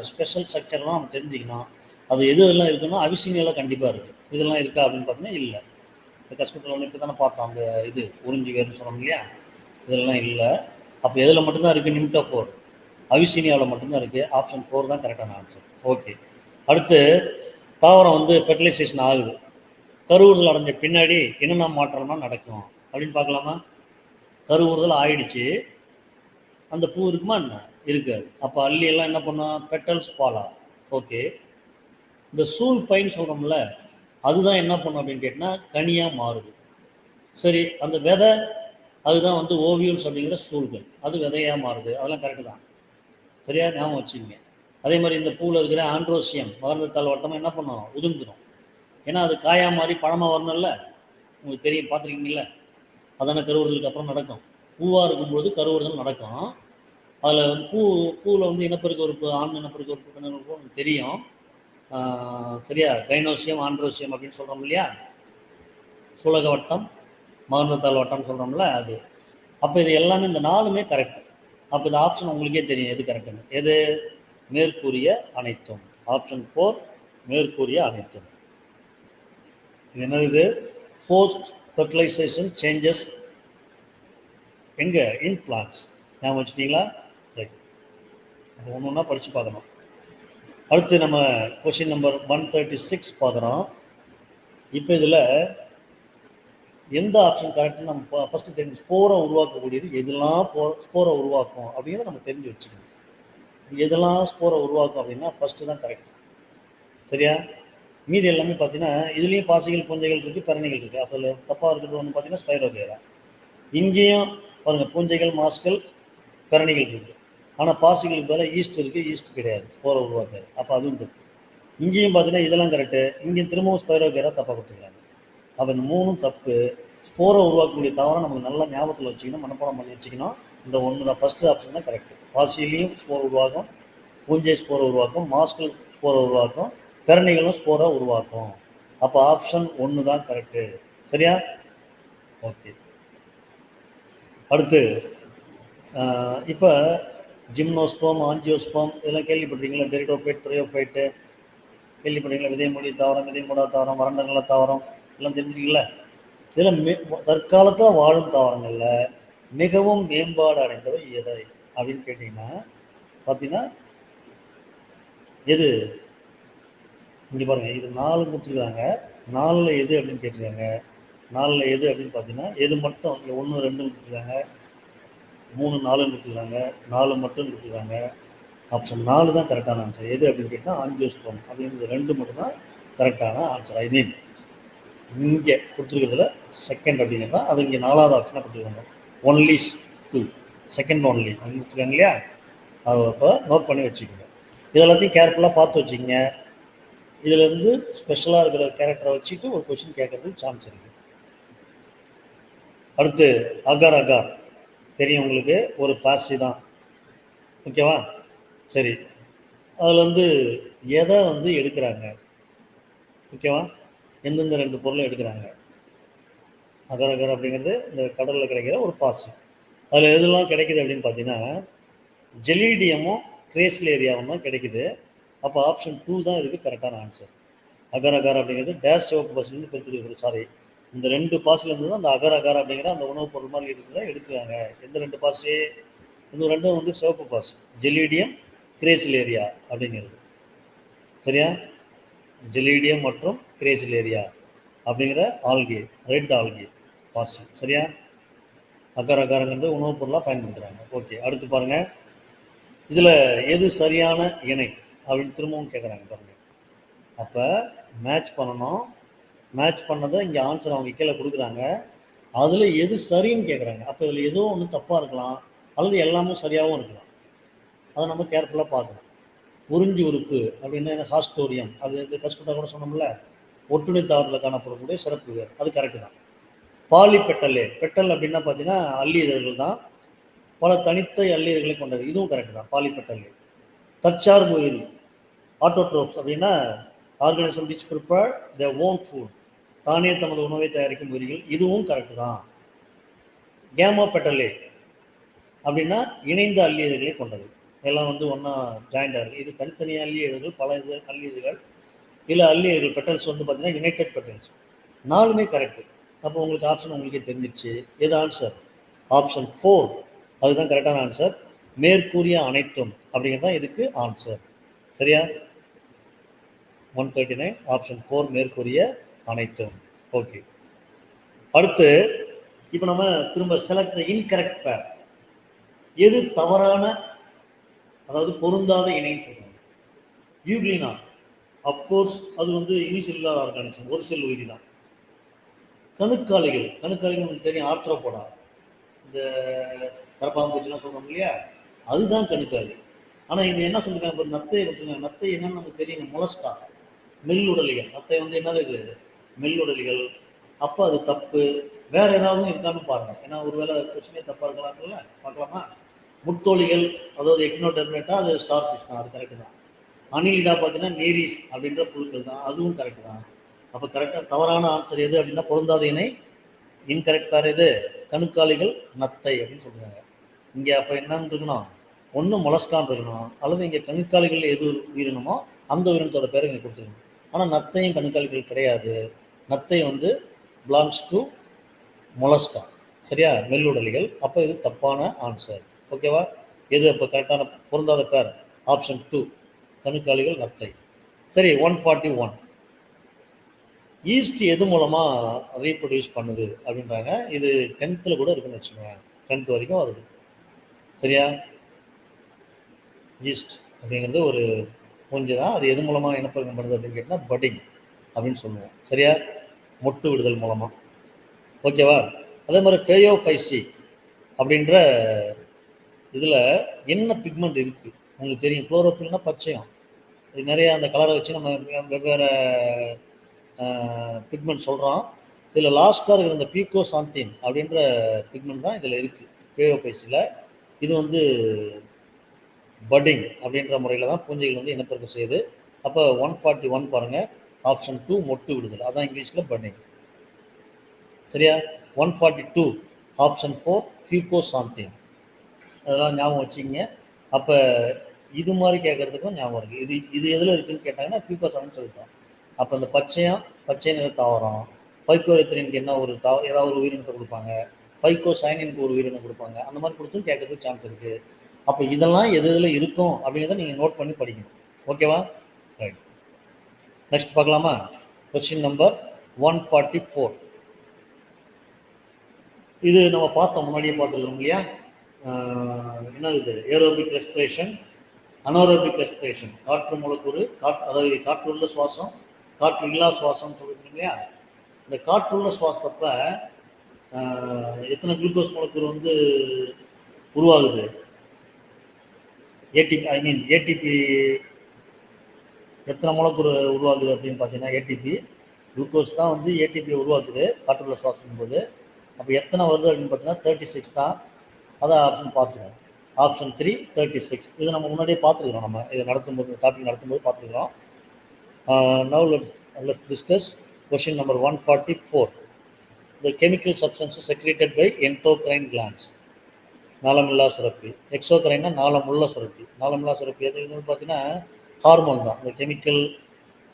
ஸ்பெஷல் ஸ்ட்ரக்சர்லாம் நம்ம தெரிஞ்சுக்கணும். அது எதுலாம் இருக்குன்னா அவிசினியெல்லாம் கண்டிப்பாக இருக்குது. இதெல்லாம் இருக்கா அப்படின்னு பார்த்தீங்கன்னா இல்லை. இந்த கஸ்கூட்டர் இப்போ தானே பார்த்தோம், அந்த இது உறிஞ்சி வேர்னு சொன்னோம் இல்லையா, இதெல்லாம் இல்லை. அப்போ எதில் மட்டும்தான் இருக்குது? நிமட்டோபோர் அவிசினியாவில் மட்டும்தான் இருக்குது. ஆப்ஷன் 4 தான் கரெக்டான ஆன்சர். ஓகே, அடுத்து தாவரம் வந்து ஃபெர்டிலைசேஷன் ஆகுது. கருவுறுதல் அடைஞ்ச பின்னாடி என்னென்ன மாற்றம்லாம் நடக்கும் அப்படின்னு பார்க்கலாமா? கருவுறுதல் ஆயிடுச்சு, அந்த பூ இருக்குமா என்ன? இருக்காது. அப்போ அள்ளி எல்லாம் என்ன பண்ணோம்? பெட்டல்ஸ் ஃபால் ஆகும். ஓகே, இந்த சூல் பைன்னு சொல்கிறோம்ல, அதுதான் என்ன பண்ணும் அப்படின்னு கேட்டால் கனியாக மாறுது. சரி, அந்த விதை அதுதான் வந்து ஓவியல்ஸ் அப்படிங்கிற சூல்கள், அது விதையாக மாறுது. அதெல்லாம் கரெக்டு தான். சரியா ஞாபகம் வச்சுங்க. அதே மாதிரி இந்த பூவில் இருக்கிற ஆண்ட்ரோசியம் மகரந்தத்தாள் வட்டமாக என்ன பண்ணும்? உதிர்ந்துடும். ஏன்னா அது காயாக மாறி பழமாக வரணும்ல, உங்களுக்கு தெரியும், பார்த்துருக்கீங்கள. அதான கருவுறுதலுக்கு அப்புறம் நடக்கும். பூவாக இருக்கும்போது கருவுறுதல் நடக்கும். அதில் வந்து பூவில் வந்து இனப்பெருக்க உறுப்பு, ஆண் இனப்பெருக்க உறுப்பு, பெண் உறுப்பு உங்களுக்கு தெரியும். சரியா? கைனோசியம், ஆண்ட்ரோசியம் அப்படின்னு சொல்கிறோம் இல்லையா, சூலக வட்டம், மகரந்தத்தாள் வட்டம் சொல்கிறோம்ல, அது. அப்போ இது எல்லாமே இந்த 4மே கரெக்டு. அப்போ இந்த ஆப்ஷன் உங்களுக்கே தெரியும் எது கரெக்டுன்னு. எது? மேற்கூறிய அனைத்தும். ஆப்ஷன் 4 மேற்கூறிய அனைத்தும். இது என்னது? ஃபோர்ஸ்ட் ஃபெர்டிலைசேஷன் சேஞ்சஸ் எங்கே? இன் பிளான்ட்ஸ். ஞாபகம் வச்சுட்டீங்களா? ரைட். அப்போ ஒன்று ஒன்றா படித்து பார்க்கணும். அடுத்து நம்ம கொஷின் நம்பர் 136 பார்க்குறோம். இப்போ இதில் எந்த ஆப்ஷன் கரெக்டுன்னு நம்ம ஃபஸ்ட்டு தெரிஞ்சு, ஸ்போரை உருவாக்கக்கூடியது எதெல்லாம் ஸ்போரை உருவாக்கும் அப்படிங்கிறத நம்ம தெரிஞ்சு வச்சுக்கணும். எதெல்லாம் ஸ்போரை உருவாக்கும் அப்படின்னா ஃபஸ்ட்டு தான் கரெக்ட். சரியா? மீதி எல்லாமே பார்த்தீங்கன்னா இதுலேயும் பாசிகள், பூஞ்சைகள் இருக்குது, பரணிகள் இருக்குது. அப்போ அதில் தப்பாக இருக்கிறது ஒன்று பார்த்தீங்கன்னா ஸ்பைரோகேரா. இங்கேயும் பாருங்கள், பூஞ்சைகள், மாஸ்கள், பரணிகள் இருக்குது. ஆனால் பாசிகளுக்கு பதிலாக ஈஸ்ட் இருக்குது, ஈஸ்ட் கிடையாது, ஸ்போரை உருவாக்காது. அப்போ அதுவும் தப்பு. இங்கேயும் பார்த்தீங்கன்னா இதெல்லாம் கரெக்டு, இங்கேயும் திரும்பவும் ஸ்பைரோகேரா தப்பாக கொடுத்துக்கிறாங்க. அப்போ இந்த 3ம் தப்பு. ஸ்போரை உருவாக்கக்கூடிய தாவரம் நமக்கு நல்லா ஞாபகத்தில் வச்சுக்கணும், மனப்பாடம் பண்ணி வச்சுக்கணும். இந்த ஒன்று தான், ஃபஸ்ட்டு ஆப்ஷன் தான் கரெக்டு. பாசிலையும் ஸ்போர் உருவாக்கும், பூஞ்சை ஸ்போரை உருவாக்கும், மாஸ்கள் ஸ்போரை உருவாக்கும், பெரணிகளும் ஸ்போரை உருவாக்கும். அப்போ ஆப்ஷன் 1 தான் கரெக்டு. சரியா? ஓகே, அடுத்து இப்போ ஜிம்னோஸ்போம், ஆஞ்சியோஸ்போம் இதெல்லாம் கேள்விப்பட்டிருக்கீங்களா? டெரிடோஃபைட், ப்ரையோஃபைட்டு கேள்விப்பட்டீங்களா? விதை மூடி தாவரம், விதை மூடா தாவரம், வறண்டங்கள தாவரம் எல்லாம் தெரிஞ்சுக்கீங்களா? இதில் தற்காலத்தில் வாழும் தாவரங்களில் மிகவும் மேம்பாடு அடைந்தவை எதை அப்படின்னு கேட்டிங்கன்னா பார்த்தீங்கன்னா எது? இங்கே பாருங்கள், இது 4 கொடுத்துருக்காங்க. 4ல் எது அப்படின்னு கேட்டிருக்காங்க. 4ல் எது அப்படின்னு பார்த்தீங்கன்னா எது மட்டும் இங்கே 1, 2 கொடுத்துருக்காங்க, 3, 4 கொடுத்துருக்காங்க, 4 மட்டும் கொடுத்துருக்காங்க. ஆப்ஷன் 4 தான் கரெக்டான ஆன்சர். எது அப்படின்னு கேட்டால் ஆஞ்சியோஸ்போம் அப்படிங்கிறது 2 மட்டும் தான் கரெக்டான ஆன்சர். ஐ மீன் இங்கே கொடுத்துருக்கிறதுல செகண்ட் அப்படிங்கிறது தான், அது இங்கே 4வது ஆப்ஷனாக கொடுத்துருக்காங்க. ஒன்லி 2, செகண்ட் ஒன்லி அப்படின்னு கொடுத்துருக்காங்க இல்லையா? அதை இப்போ நோட் பண்ணி வச்சுக்கோங்க. இதெல்லாத்தையும் கேர்ஃபுல்லாக பார்த்து வச்சுக்கோங்க. இதுலேருந்து ஸ்பெஷலாக இருக்கிற கேரக்டரை வச்சுட்டு ஒரு கொஸ்டின் கேட்கறதுக்கு சான்ஸ் இருக்குது. அடுத்து அகார். அகார் தெரியும் உங்களுக்கு, ஒரு பாசி தான். ஓகேவா? சரி, அதில் வந்து எதை வந்து எடுக்கிறாங்க? ஓகேவா? எந்தெந்த 2 பொருளை எடுக்கிறாங்க? அகர் அகர் அப்படிங்கிறது இந்த கடலில் கிடைக்கிற ஒரு பாசி. அதில் எதெல்லாம் கிடைக்குது அப்படின்னு பார்த்தீங்கன்னா ஜெலீடியமும் கிரேஸ்லேரியாவும் தான் கிடைக்குது. அப்போ ஆப்ஷன் 2 தான் இதுக்கு கரெக்டான ஆன்சர். அகர் அகார் அப்படிங்கிறது டேஷ் சிவப்பு பாசிலேருந்து பிரித்து, சாரி, இந்த 2 பாசிலேருந்து தான் அந்த அகர் அகார் அப்படிங்கிற அந்த உணவுப் பொருள் மாதிரி இருக்கிறத எடுக்கிறாங்க. எந்த 2 பாசி? இந்த 2 வந்து சிவப்பு பாசி, ஜெலீடியம் கிரேஸ்லேரியா அப்படிங்கிறது. சரியா? ஜெலீடியம் மற்றும் கிரேஸ்லேரியா அப்படிங்கிற ஆல்கே, ரெட் ஆல்கே பாசி. சரியா? அகர் அகாரங்கிறது உணவுப் பொருளாக பயன்படுத்துகிறாங்க. ஓகே, அடுத்து பாருங்கள். இதில் எது சரியான இணை அப்படின்னு திரும்பவும் கேட்குறாங்க பாருங்கள். அப்போ மேட்ச் பண்ணணும். மேட்ச் பண்ணதை இங்கே ஆன்சர் அவங்க கீழே கொடுக்குறாங்க. அதில் எது சரின்னு கேட்குறாங்க. அப்போ இதில் ஏதோ ஒன்று தப்பாக இருக்கலாம், அல்லது எல்லாமும் சரியாகவும் இருக்கலாம். அதை நம்ம கேர்ஃபுல்லாக பார்க்கணும். உறிஞ்சி உறுப்பு அப்படின்னா ஹாஸ்டோரியம், அது கஸ்கூட்டா கூட சொன்னோம்ல, ஒட்டுணி தாவரத்தில் காணப்படக்கூடிய சிறப்பு வேர், அது கரெக்டு தான். பாலிபெட்டலே, பெட்டல் அப்படின்னா பார்த்தீங்கன்னா அல்லி இதழ்கள் தான், பல தனித்த அல்லி இதழ்களை கொண்டது, இதுவும் கரெக்டு தான், பாலிபெட்டலே. தற்சார்பு உயிரி, ஆட்டோட்ரோப்ஸ் அப்படின்னா organism which prepare their own food, தானே தமது உணவை தயாரிக்கும் உயிரிகள், இதுவும் கரெக்டு தான். கேமோபெட்டலே அப்படின்னா இணைந்த அல்லி இதழ்களை கொண்டது, எல்லாம் வந்து ஒன்றா ஜாயிண்டாக இருக்குது. இது தனித்தனி அல்லி இதழ்கள், பல இது அல்லி இதழ்கள், இல்லை அல்லி இதழ்கள். பெட்டல்ஸ் வந்து பார்த்தீங்கன்னா யுனைடெட் பெட்டல்ஸ். 4மே கரெக்டு. அப்போ உங்களுக்கு ஆப்ஷன் உங்களுக்கே தெரிஞ்சிருச்சு. எது ஆன்சர்? ஆப்ஷன் 4 அதுதான் கரெக்டான ஆன்சர். மேற்கூறிய அனைத்தும் அப்படிங்கிறது தான் இதுக்கு ஆன்சர். சரியா? 139 ஆப்ஷன் 4 மேற்கூறிய அனைத்தும். ஓகே, அடுத்து இப்போ நம்ம திரும்ப செலக்ட் த இன்கரெக்ட் பேர். எது தவறான, அதாவது பொருந்தாத இணைன்னு சொல்றாங்க. யூக்ளினா, அப்கோர்ஸ் அது வந்து இனிசெல்லுலார் ஆர்கானிசம், ஒரு செல் உயிரி தான். கணுக்காலிகள், கணுக்காலிகள் உங்களுக்கு தெரியும், ஆர்த்ரோபோடா, இந்த கரப்பாம்பூச்சிலாம் சொல்கிறோம் இல்லையா, அதுதான் கணுக்காலி. ஆனால் இங்கே என்ன சொல்லியிருக்காங்க, இப்போ நத்தை விட்டுருங்க. நத்தை என்னன்னு நமக்கு தெரியும், மொலஸ்கா, மெல்லுடலிகள். நத்தை வந்து என்னது, இது மெல்லுடலிகள். அப்போ அது தப்பு. வேற ஏதாவது இருக்கான்னு பாருங்கள், ஏன்னா ஒருவேளை கொஸ்டினே தப்பாக இருக்கலாம்ல, பார்க்கலாமா? முத்தோலிகள், அதாவது எக்னோடெர்மேட்டா, அது ஸ்டார் ஃபிஷ் தான், அது கரெக்டு தான். அணிலிடா பார்த்தீங்கன்னா நேரிஸ் அப்படின்ற புழுக்கள் தான், அதுவும் கரெக்டு தான். அப்போ கரெக்டாக தவறான ஆன்சர் எது அப்படின்னா பொருந்தாத இணை, இன்கரெக்ட் பேர் எது? கணுக்காலிகள், நத்தை அப்படின்னு சொல்கிறாங்க. இங்கே அப்போ என்னன்னு இருக்கணும், ஒன்று மொலஸ்கான் இருக்கணும், அல்லது இங்கே கணுக்காலிகள் எது உயிரினமோ அந்த உயிரினத்தோட பேரை இங்கே கொடுத்துருக்கணும். ஆனால் நத்தையும் கணுக்காலிகள் கிடையாது. நத்தை வந்து பிலாங்ஸ் டு மொலஸ்கா. சரியா? மெல்லுடலிகள். அப்போ இது தப்பான ஆன்சர். ஓகேவா? எது அப்போ கரெக்டான பொருந்தாத பேர்? ஆப்ஷன் 2 கணுக்காலிகள், நத்தை. சரி, 141 ஈஸ்ட் எது மூலமாக ரீப்ரொடியூஸ் பண்ணுது அப்படின்றாங்க. இது 10th கூட இருக்குன்னு வச்சுக்கோங்க, 10th வரைக்கும் வருது. சரியா? ஈஸ்ட் அப்படிங்கிறது ஒரு பூஞ்சை தான். அது எது மூலமாக இனப்பெருக்கம் பண்ணுது அப்படின்னு கேட்டால் பட்டிங் அப்படின்னு சொல்லுவோம். சரியா? மொட்டு விடுதல் மூலமாக. ஓகேவா? அதே மாதிரி ஃபேயோஃபைசி அப்படின்ற இதில் என்ன பிக்மெண்ட் இருக்குது உங்களுக்கு தெரியும். குளோரோஃபில்னா பச்சையம். இது நிறையா அந்த கலரை வச்சு நம்ம வெவ்வேறு பிக்மெண்ட் சொல்கிறோம். இதில் லாஸ்ட்டாக இருக்கிற இந்த பீகோசாந்தின் அப்படின்ற பிக்மெண்ட் தான் இதில் இருக்குது ஃபேயோஃபைசியில். இது வந்து பட்டிங் அப்படின்ற முறையில் தான் பூஞ்சைகள் வந்து இனப்பெருக்கம் செய்யுது. அப்போ 141 பாருங்கள், ஆப்ஷன் 2 மொட்டு விடுதல், அதான் இங்கிலீஷில் பட்டிங். சரியா? 142 ஆப்ஷன் 4 ஃபீகோசாந்தின். அதெல்லாம் ஞாபகம் வச்சுக்கிங்க. அப்போ இது மாதிரி கேட்குறதுக்கும் ஞாபகம் இருக்குது. இது எதில் இருக்குதுன்னு கேட்டாங்கன்னா ஃபீகோசாந்தின்னு சொல்லிட்டோம். அப்போ இந்த பச்சை நிற தாவரம், ஃபைக்கோரெத்தினிக்கு என்ன ஒரு ஏதாவது ஒரு உயிரினத்தை கொடுப்பாங்க, ஃபைக்கோசைனினுக்கு ஒரு உயிரினம் கொடுப்பாங்க, அந்த மாதிரி கொடுத்தும் கேட்கறதுக்கு சான்ஸ் இருக்குது. அப்போ இதெல்லாம் எதில் இருக்கும் அப்படிங்கிறத நீங்கள் நோட் பண்ணி படிக்கணும். ஓகேவா? ரைட், நெக்ஸ்ட் பார்க்கலாமா? Question number 144. இது நம்ம பார்த்தோம், முன்னாடியே பார்த்துருக்கோம் இல்லையா? என்னது இது? Aerobic respiration, அனோரோபிக் respiration. காற்று மூலக்கூறு, அதாவது காற்றுள்ள சுவாசம், காற்று இல்லா சுவாசம்னு சொல்லியிருக்கோம் இல்லையா? இந்த காற்றுள்ள சுவாசத்தப்ப எத்தனை குளுக்கோஸ் மூலக்கூறு வந்து உருவாகுது? ஏடிபி எத்தனை மூலக்கூறு உருவாகுது அப்படின்னு பார்த்தீங்கன்னா, ஏடிபி, குளுக்கோஸ் தான் வந்து ஏடிபியை உருவாக்குது காற்றுள்ள சுவாசம் போது. அப்போ எத்தனை வருது அப்படின்னு பார்த்தீங்கன்னா 36 தான். அதான் ஆப்ஷன் பார்த்துருவோம். ஆப்ஷன் 3 36. இது நம்ம முன்னாடியே பார்த்துருக்குறோம், நம்ம இதை டாபிக் நடத்தும்போது பார்த்துருக்குறோம். Now let's discuss question number 144. The chemical substances secreted by endocrine glands. நாளமில்லா சுரப்பி. எக்ஸோக்ரைன்னா நாளமுள்ள சுரப்பி. நாளமில்லா சுரப்பி எது இதுன்னு பார்த்தீங்கன்னா ஹார்மோன் தான். இந்த கெமிக்கல்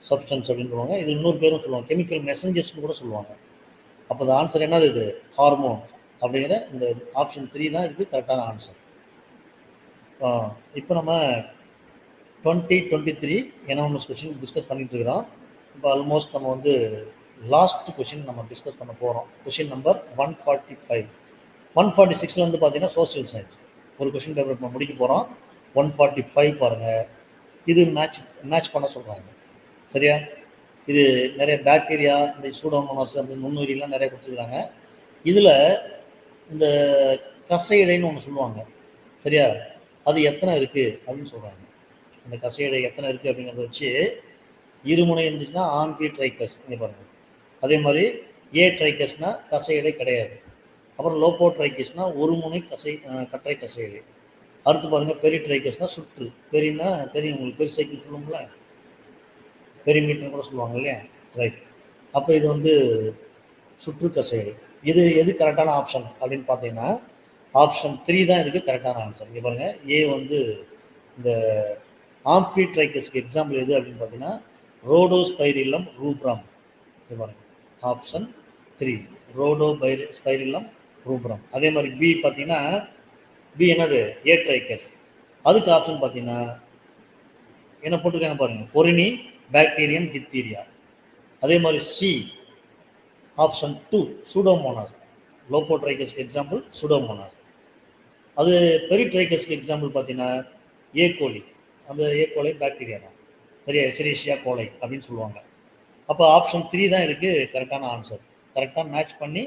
சப்ஸ்டன்ஸ் அப்படின்னு சொல்லுவாங்க. இது இன்னொரு பேரும் சொல்லுவாங்க, கெமிக்கல் மெசஞ்சர்ஸ்னு கூட சொல்லுவாங்க. அப்போ இந்த ஆன்சர் என்னது? இது ஹார்மோன் அப்படிங்கிற இந்த ஆப்ஷன் 3 தான் இதுக்கு கரெக்டான ஆன்சர். இப்போ நம்ம 2023 எனாமஸ் கொஷின் டிஸ்கஸ் பண்ணிட்டு இருக்கிறோம். இப்போ ஆல்மோஸ்ட் நம்ம வந்து லாஸ்ட் கொஷின் நம்ம டிஸ்கஸ் பண்ண போகிறோம். Question number 145. 146 வந்து பார்த்தீங்கன்னா சோசியல் சயின்ஸ் ஒரு கொஷின் பேப்பர் நம்ம முடிக்க போகிறோம். 145 பாருங்கள். இது மேட்ச் பண்ண சொல்கிறாங்க. சரியா? இது நிறைய பாக்டீரியா, இந்த சூடோமோனாஸ் அப்படின்னு நுண்ணுயிரிலாம் நிறைய கொடுத்துருக்காங்க. இதில் இந்த கசையிடைன்னு ஒன்று சொல்லுவாங்க. சரியா? அது எத்தனை இருக்குது அப்படின்னு சொல்கிறாங்க. அந்த கசையிடை எத்தனை இருக்குது அப்படிங்கிறத வச்சு இருமுனை இருந்துச்சுன்னா ஆம்பிட்ரைக்கஸ் இங்கே பாருங்கள். அதே மாதிரி ஏ ட்ரைக்கஸ்னால் கசையிடை கிடையாது. அப்புறம் லோபோ ட்ரைக்கஸ்னா ஒரு முனை கற்றை கசையிடை. அடுத்து பாருங்கள் பெரிட்ரைக்கஸ்னால் சுற்று. பெரின்னா தெரியும் உங்களுக்கு, பெரி சைக்கிள் சொல்லுவோம்ல, பெரிமீட்டர் கூட சொல்லுவாங்க இல்லையா? ரைட். அப்போ இது வந்து சுற்று கசையிடை. இது எது கரெக்டான ஆப்ஷன் அப்படின்னு பார்த்தீங்கன்னா ஆப்ஷன் 3 தான் இதுக்கு கரெக்டான ஆன்சர். இங்கே பாருங்கள், ஏ வந்து இந்த ஆம்பிட்ரைக்கஸ்க்கு எக்ஸாம்பிள் எது அப்படின்னு பார்த்தீங்கன்னா ரோடோஸ்பைரில்லம் ரூப்ரம். இங்கே பாருங்கள், ஆப்ஷன் 3 ரோடோஸ்பைரில்லம் ரூப்ரம். அதே மாதிரி பி பார்த்தீங்கன்னா பி என்னது? ஏட்ரைக்கஸ். அதுக்கு ஆப்ஷன் பார்த்தீங்கன்னா என்ன போட்டிருக்காங்க பாருங்கள், பொரினி பாக்டீரியம் டிப்தீரியா. அதே மாதிரி சி ஆப்ஷன் 2 சூடோமோனாஸ். லோபோட்ரைக்கஸ்க்கு எக்ஸாம்பிள் சூடோமோனாஸ். அது பெரிட்ரைக்கஸ்க்கு எக்ஸாம்பிள் பார்த்தீங்கன்னா ஏ கோலி. அந்த ஏ கோலை பாக்டீரியா தான். சரியா? எச்சரீஷியா கோலை அப்படின்னு சொல்லுவாங்க. அப்போ ஆப்ஷன் 3 தான் இதுக்கு கரெக்டான ஆன்சர். கரெக்டாக மேட்ச் பண்ணி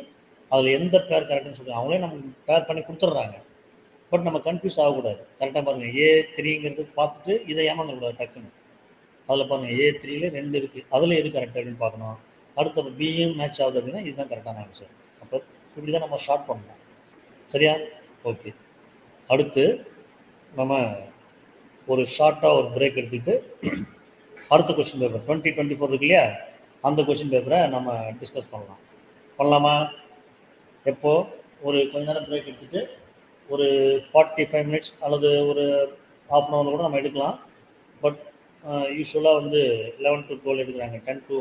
அதில் எந்த பேர் கரெக்டுன்னு சொல்லுவாங்க, அவங்களே நமக்கு பேர் பண்ணி கொடுத்துட்றாங்க. பட் நம்ம கன்ஃபியூஸ் ஆகக்கூடாது. கரெக்டாக பாருங்கள், A3 பார்த்துட்டு இதை ஏமாந்துடக்கூடாது டக்குன்னு. அதில் பாருங்கள் A3ல 2 இருக்குது, அதில் எது கரெக்ட் அப்படின்னு பார்க்கணும். அடுத்த பியும் மேட்ச் ஆகுது அப்படின்னா இதுதான் கரெக்டான ஆன்சர். அப்போ இப்படி தான் நம்ம ஷார்ட் பண்ணணும். சரியா? ஓகே. அடுத்து நம்ம ஒரு ஷார்ட்டாக ஒரு பிரேக் எடுத்துக்கிட்டு அடுத்த கொஸ்டின் பேப்பர் 2024 இருக்கு இல்லையா, அந்த கொஸ்டின் பேப்பரை நம்ம டிஸ்கஸ் பண்ணலாமா? எப்போது ஒரு கொஞ்ச நேரம் பிரேக் எடுத்துகிட்டு ஒரு 45 மினிட்ஸ் அல்லது ஒரு ½ அன் ஹவரில் கூட நம்ம எடுக்கலாம். பட் யூஸ்வலாக வந்து 11 to 12 எடுக்கிறாங்க, 10 to